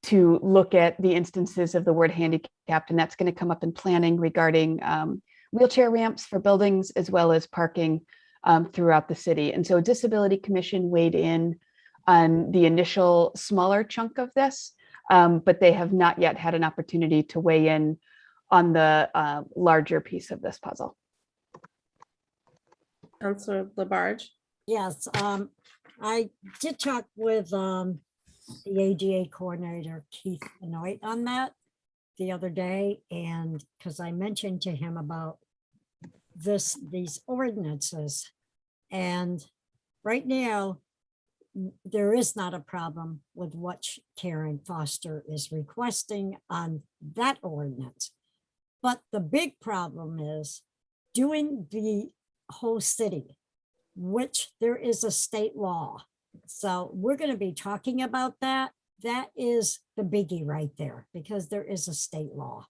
to look at the instances of the word handicapped, and that's going to come up in planning regarding wheelchair ramps for buildings as well as parking throughout the city. And so Disability Commission weighed in on the initial smaller chunk of this, but they have not yet had an opportunity to weigh in on the larger piece of this puzzle. Councilor Labarge. Yes, I did talk with the ADA coordinator, Keith Benoit, on that the other day, and because I mentioned to him about these ordinances, and right now there is not a problem with what Karen Foster is requesting on that ordinance. But the big problem is doing the whole city, which there is a state law. So we're going to be talking about that. That is the biggie right there, because there is a state law.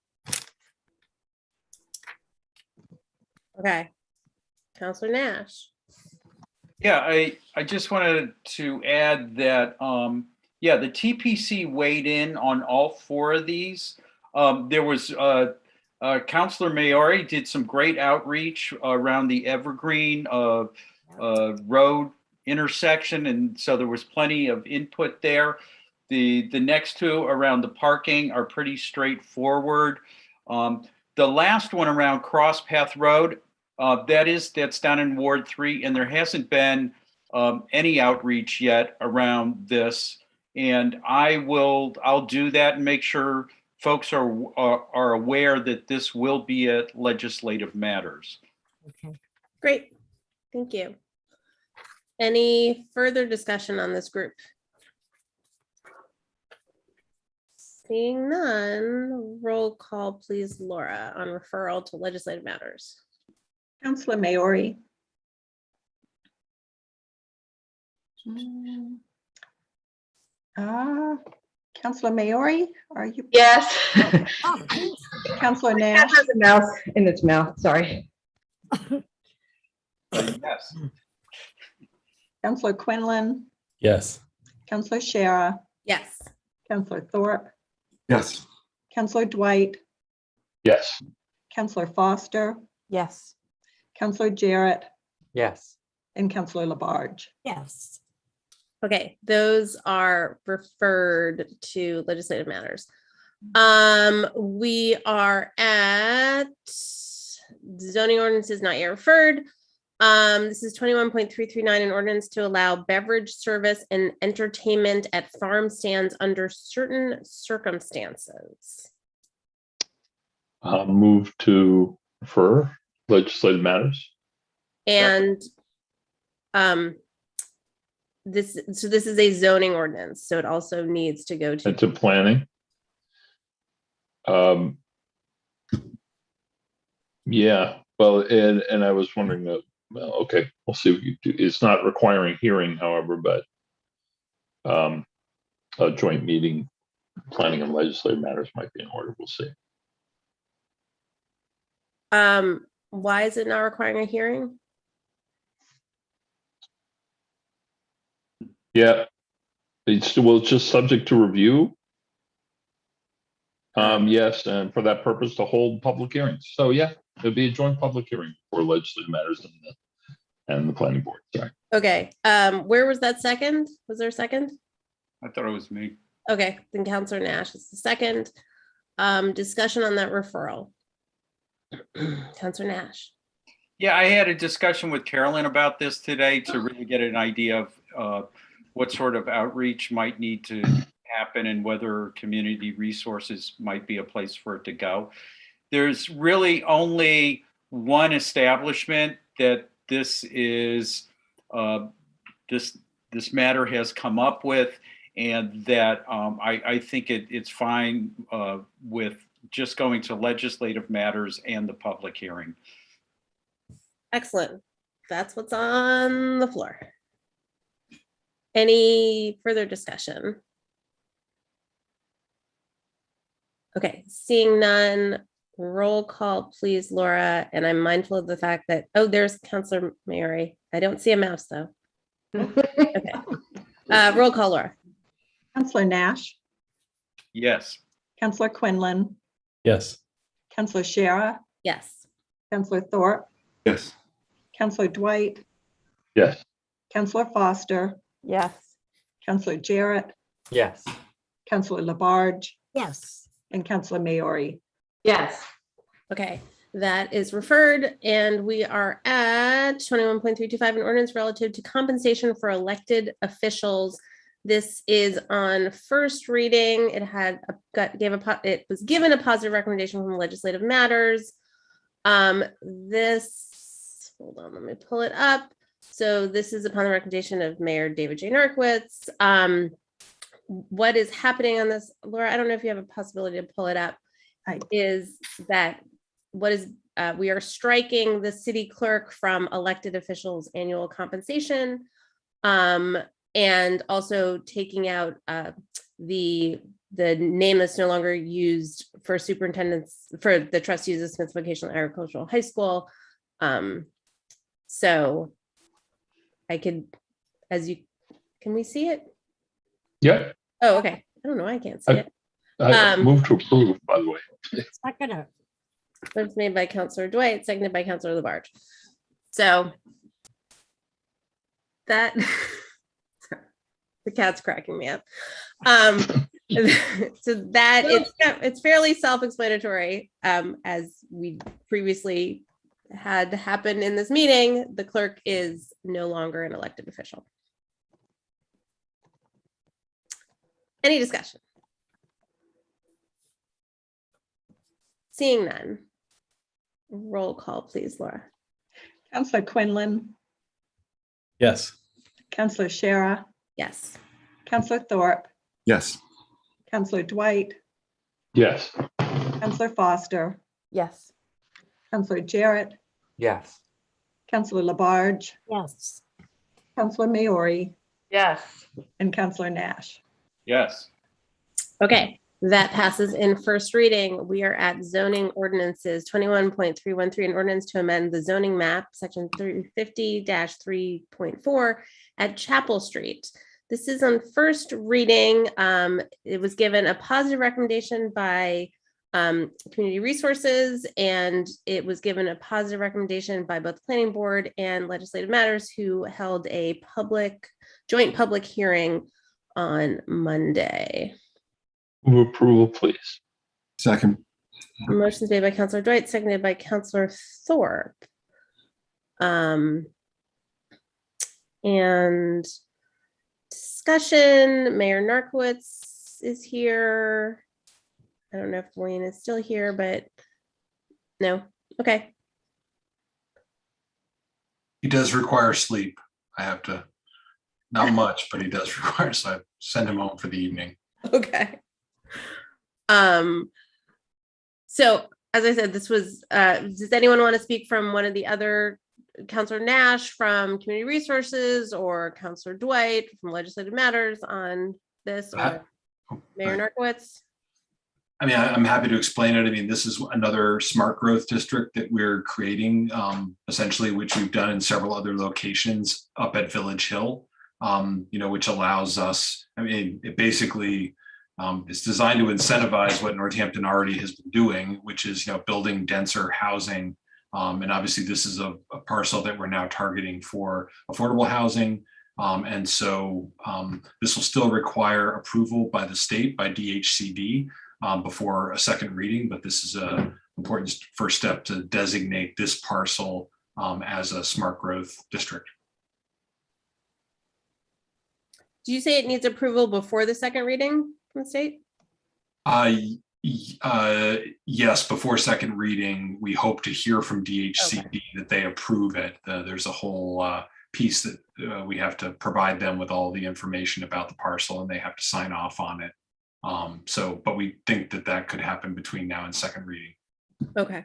Okay. Councilor Nash. Yeah, I just wanted to add that, yeah, the TPC weighed in on all 4 of these. There was Councilor Maori did some great outreach around the Evergreen road intersection, and so there was plenty of input there. The next 2 around the parking are pretty straightforward. The last one around Cross Path Road, that's down in Ward 3, and there hasn't been any outreach yet around this. And I'll do that and make sure folks are aware that this will be at legislative matters. Okay. Great. Thank you. Any further discussion on this group? Seeing none, roll call please, Laura, on referral to legislative matters. Councilor Maori. Councilor Maori, are you? Yes. Councilor My Nash. cat has a mouse in its mouth, sorry. Yes. Councilor Quinlan. Yes. Councilor Shara. Yes. Councilor Thorpe. Yes. Councilor Dwight. Yes. Councilor Foster. Yes. Councilor Jarrett. Yes. And Councilor Labarge. Yes. Okay, those are referred to legislative matters. We are at zoning ordinances not yet referred. This is 21.339, an ordinance to allow beverage service and entertainment at farm stands under certain circumstances. Move to refer legislative matters. And this is a zoning ordinance, so it also needs to go to planning. Yeah, well, and I was wondering that, well, okay, we'll see what you do. It's not requiring hearing, however, but a joint meeting, planning and legislative matters might be in order. We'll see. Why is it not requiring a hearing? Yeah. It's just subject to review. Yes, and for that purpose to hold public hearings. So yeah, it'll be a joint public hearing for legislative matters and the planning board. Sorry. Okay, where was that second? Was there a second? I thought it was me. Okay, then Counselor Nash is the second. Discussion on that referral. Counselor Nash. Yeah, I had a discussion with Carolyn about this today to really get an idea of what sort of outreach might need to happen and whether community resources might be a place for it to go. There's really only one establishment that this matter has come up with, and that I think it's fine with just going to legislative matters and the public hearing. Excellent. That's what's on the floor. Any further discussion? Okay, seeing none, roll call, please, Laura. And I'm mindful of the fact that, oh, there's Counselor Mary. I don't see a mouse though. Okay. Roll call, Laura. Counselor Nash, Yes. Counselor Quinlan, Yes. Counselor Shara, Yes. Counselor Thorpe, Yes. Counselor Dwight, Yes. Counselor Foster, Yes. Counselor Jarrett, Yes. Counselor Labarge, Yes. and Counselor Maori. Yes. Okay, that is referred, and we are at 21.325, an ordinance relative to compensation for elected officials. This is on first reading. It had it was given a positive recommendation from Legislative Matters. Hold on, let me pull it up. So this is upon the recommendation of Mayor David J. Narkowitz. What is happening on this, Laura? I don't know if you have a possibility to pull it up. Is that what is we are striking the city clerk from elected officials' annual compensation, and also taking out the name that's no longer used for superintendents for the trustees of Smith Vocational Agricultural High School. So I could, can we see it? Yeah. Oh, okay. I don't know. I can't see it. I move to approve, by the way. Second. It's made by Counselor Dwight, seconded by Counselor Labarge. So that the cat's cracking me up. So that it's fairly self-explanatory, as we previously had happened in this meeting. The clerk is no longer an elected official. Any discussion? Seeing none. Roll call, please, Laura. Counselor Quinlan, Yes. Counselor Shara, Yes. Counselor Thorpe, Yes. Counselor Dwight, Yes. Counselor Foster, Yes. Counselor Jarrett, Yes. Counselor Labarge, Yes. Counselor Maori, Yes. and Counselor Nash. Yes. Okay, that passes in first reading. We are at zoning ordinances 21.313, an ordinance to amend the zoning map, section 350-3.4 at Chapel Street. This is on first reading. It was given a positive recommendation by Community Resources, and it was given a positive recommendation by both Planning Board and Legislative Matters, who held a joint public hearing on Monday. Move approval, please. Second. Motion's made by Counselor Dwight, seconded by Counselor Thorpe. And discussion, Mayor Narkowitz is here. I don't know if Wayne is still here, but no. Okay. He does require sleep. I have to, not much, but he does require, so I send him home for the evening. Okay. So as I said, this was, does anyone want to speak from one of the other, Counselor Nash from Community Resources or Counselor Dwight from Legislative Matters on this, or Mayor Narkowitz? I mean, I'm happy to explain it. I mean, this is another smart growth district that we're creating, essentially, which we've done in several other locations up at Village Hill. which allows us, I mean, it basically it's designed to incentivize what Northampton already has been doing, which is, building denser housing. And obviously this is a parcel that we're now targeting for affordable housing. And so this will still require approval by the state, by DHCD, before a second reading, but this is an important first step to designate this parcel as a smart growth district. Do you say it needs approval before the second reading from the state? Yes, before second reading, we hope to hear from DHCD that they approve it. There's a whole piece that we have to provide them with all the information about the parcel, and they have to sign off on it. But we think that could happen between now and second reading. Okay.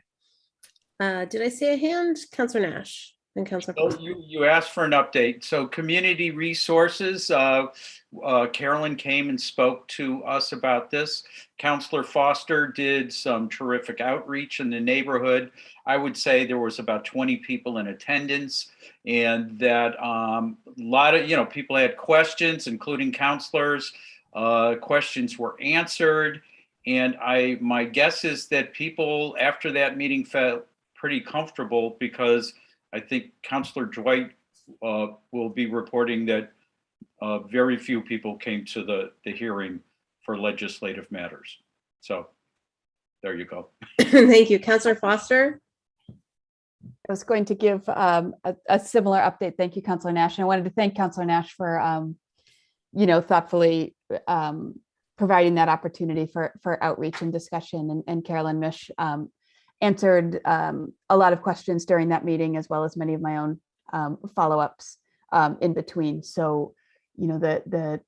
Did I see a hand? Councillor Nash and Councillor. So you asked for an update. So community resources, Carolyn came and spoke to us about this. Councillor Foster did some terrific outreach in the neighborhood. I would say there was about 20 people in attendance, and that a lot of people had questions, including councillors. Questions were answered, and my guess is that people after that meeting felt pretty comfortable, because I think Councillor Dwight will be reporting that very few people came to the hearing for legislative matters. So there you go. Thank you. Councillor Foster. I was going to give a similar update. Thank you, Councillor Nash. And I wanted to thank Councillor Nash for, thoughtfully providing that opportunity for outreach and discussion. And Carolyn Mish answered a lot of questions during that meeting, as well as many of my own follow-ups in between. So, the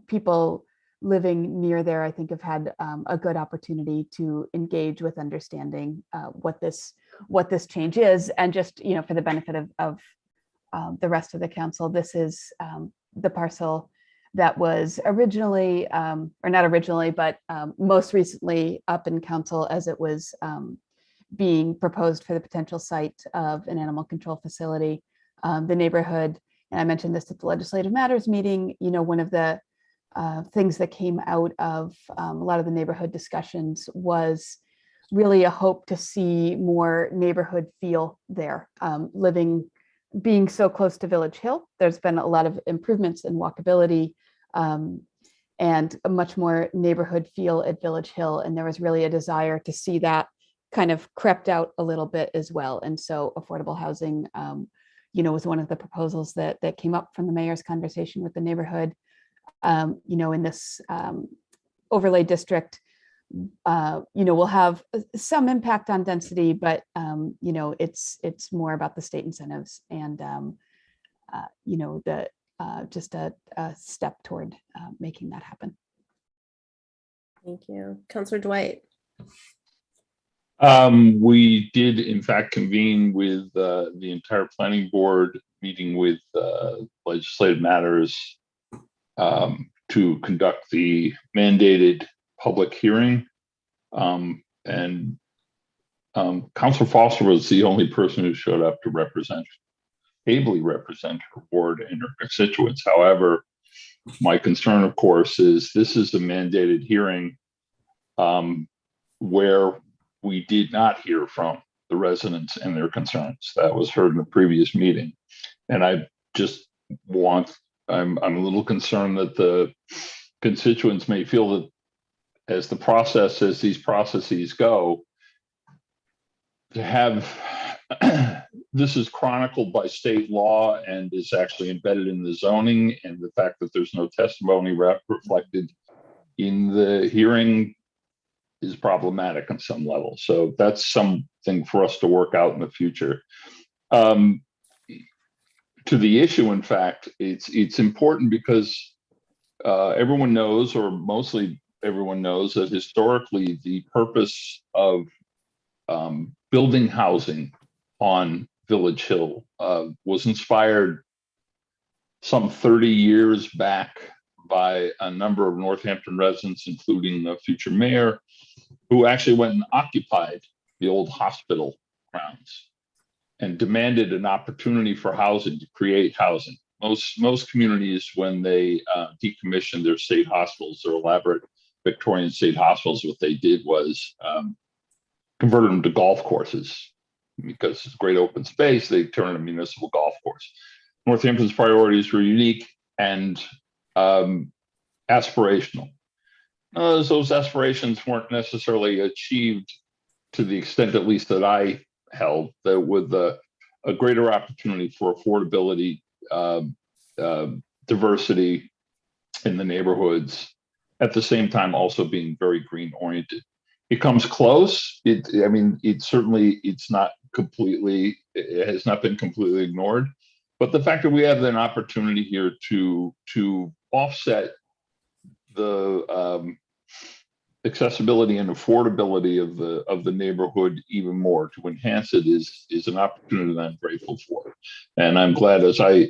people living near there, I think, have had a good opportunity to engage with understanding what this change is, and just for the benefit of the rest of the council. This is the parcel that was originally, or not originally, but most recently up in council as it was being proposed for the potential site of an animal control facility. The neighborhood, and I mentioned this at the Legislative Matters meeting, one of the things that came out of a lot of the neighborhood discussions was really a hope to see more neighborhood feel there. Being so close to Village Hill, there's been a lot of improvements in walkability and a much more neighborhood feel at Village Hill. And there was really a desire to see that kind of crept out a little bit as well. And so affordable housing, was one of the proposals that came up from the mayor's conversation with the neighborhood. In this overlay district, will have some impact on density, but it's more about the state incentives and just a step toward making that happen. Thank you. Councillor Dwight. We did, in fact, convene with the entire planning board, meeting with Legislative Matters to conduct the mandated public hearing. And Councilor Foster was the only person who showed up to ably represent her ward and her constituents. However, my concern, of course, is this is a mandated hearing where we did not hear from the residents and their concerns. That was heard in the previous meeting. And I'm a little concerned that the constituents may feel that as these processes go, to have this is chronicled by state law and is actually embedded in the zoning, and the fact that there's no testimony reflected in the hearing is problematic on some level. So that's something for us to work out in the future. To the issue, in fact, it's important because everyone knows, or mostly everyone knows, that historically the purpose of building housing on Village Hill was inspired some 30 years back by a number of Northampton residents, including the future mayor, who actually went and occupied the old hospital grounds and demanded an opportunity for housing, to create housing. most communities, when they decommission their state hospitals, their elaborate Victorian state hospitals, what they did was converted them to golf courses. Because it's great open space, they turn it a municipal golf course. Northampton's priorities were unique and aspirational. Those aspirations weren't necessarily achieved to the extent, at least that I held, that with a greater opportunity for affordability, diversity in the neighborhoods, at the same time also being very green oriented. It comes close. It has not been completely ignored. But the fact that we have an opportunity here to offset the accessibility and affordability of the neighborhood even more, to enhance it, is an opportunity that I'm grateful for. And I'm glad as I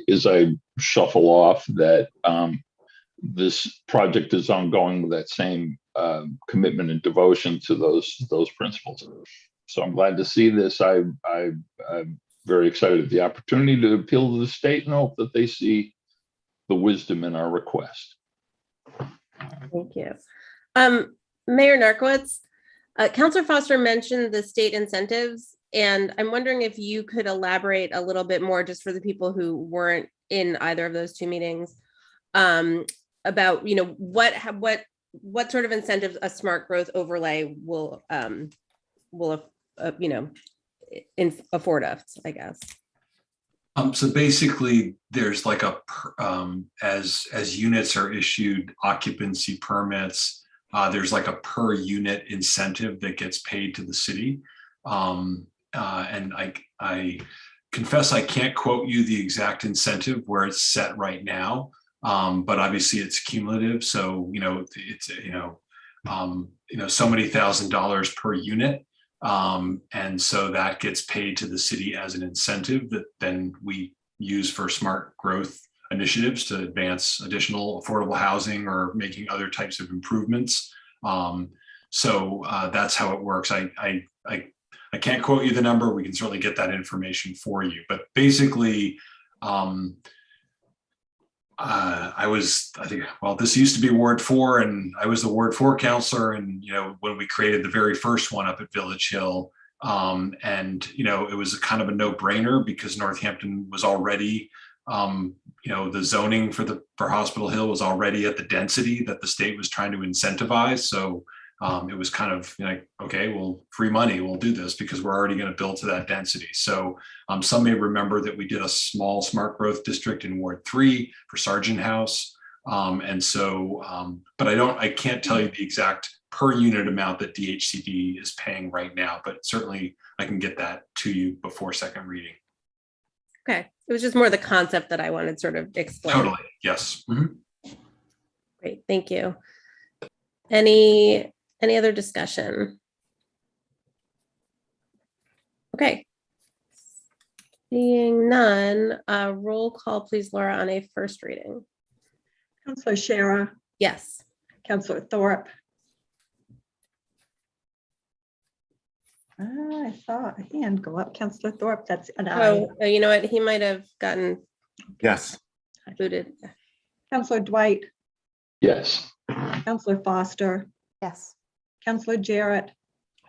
shuffle off that this project is ongoing with that same commitment and devotion to those principles. So I'm glad to see this. I'm very excited at the opportunity to appeal to the state and hope that they see the wisdom in our request. Thank you. Mayor Narkowitz, Councilor Foster mentioned the state incentives, and I'm wondering if you could elaborate a little bit more, just for the people who weren't in either of those two meetings, about what sort of incentives a smart growth overlay will afford us, I guess. So basically, there's like as units are issued occupancy permits, there's like a per unit incentive that gets paid to the city. And I confess I can't quote you the exact incentive where it's set right now, but obviously it's cumulative. So it's so many $1,000s per unit. And so that gets paid to the city as an incentive that then we use for smart growth initiatives to advance additional affordable housing or making other types of improvements. So that's how it works. I can't quote you the number. We can certainly get that information for you. But basically, this used to be Ward 4, and I was the Ward 4 counselor. And, when we created the very first one up at Village Hill, it was kind of a no-brainer because Northampton was already, the zoning for Hospital Hill was already at the density that the state was trying to incentivize. So it was kind of like, okay, well, free money, we'll do this because we're already going to build to that density. So some may remember that we did a small smart growth district in Ward 3 for Sargent House. But I can't tell you the exact per unit amount that DHCD is paying right now, but certainly I can get that to you before second reading. Okay, it was just more the concept that I wanted sort of explain. Totally, yes. Mm-hmm. Great, thank you. Any other discussion? Okay. Seeing none, roll call please, Laura, on a first reading. Councilor Shara. Yes. Councilor Thorpe. I saw a hand go up. Councilor Thorpe, that's an aye. Oh, you know what? He might have gotten Yes. booted. Councilor Dwight. Yes. Councilor Foster. Yes. Councilor Jarrett.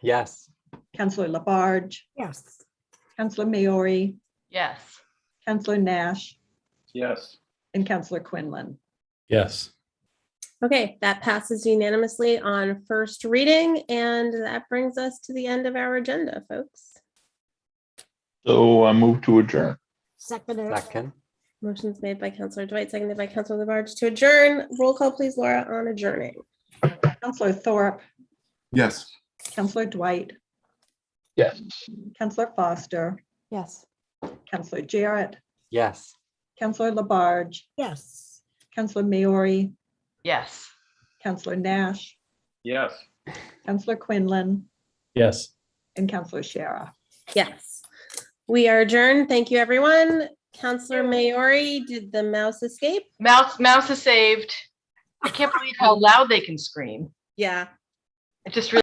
Yes. Councilor Labarge. Yes. Councilor Maori. Yes. Councilor Nash. Yes. And Councilor Quinlan. Yes. Okay, that passes unanimously on first reading, and that brings us to the end of our agenda, folks. So I move to adjourn. Second. Motion's made by Councilor Dwight, seconded by Councilor Labarge to adjourn. Roll call please, Laura, on adjourning. Councilor Thorpe. Yes. Councilor Dwight. Yes. Councilor Foster. Yes. Councilor Jarrett. Yes. Councilor Labarge. Yes. Councilor Maori. Yes. Councilor Nash. Yes. Councilor Quinlan. Yes. And Councilor Shara. Yes. We are adjourned. Thank you, everyone. Councilor Maori, did the mouse escape? Mouse is saved. I can't believe how loud they can scream. Yeah. It just really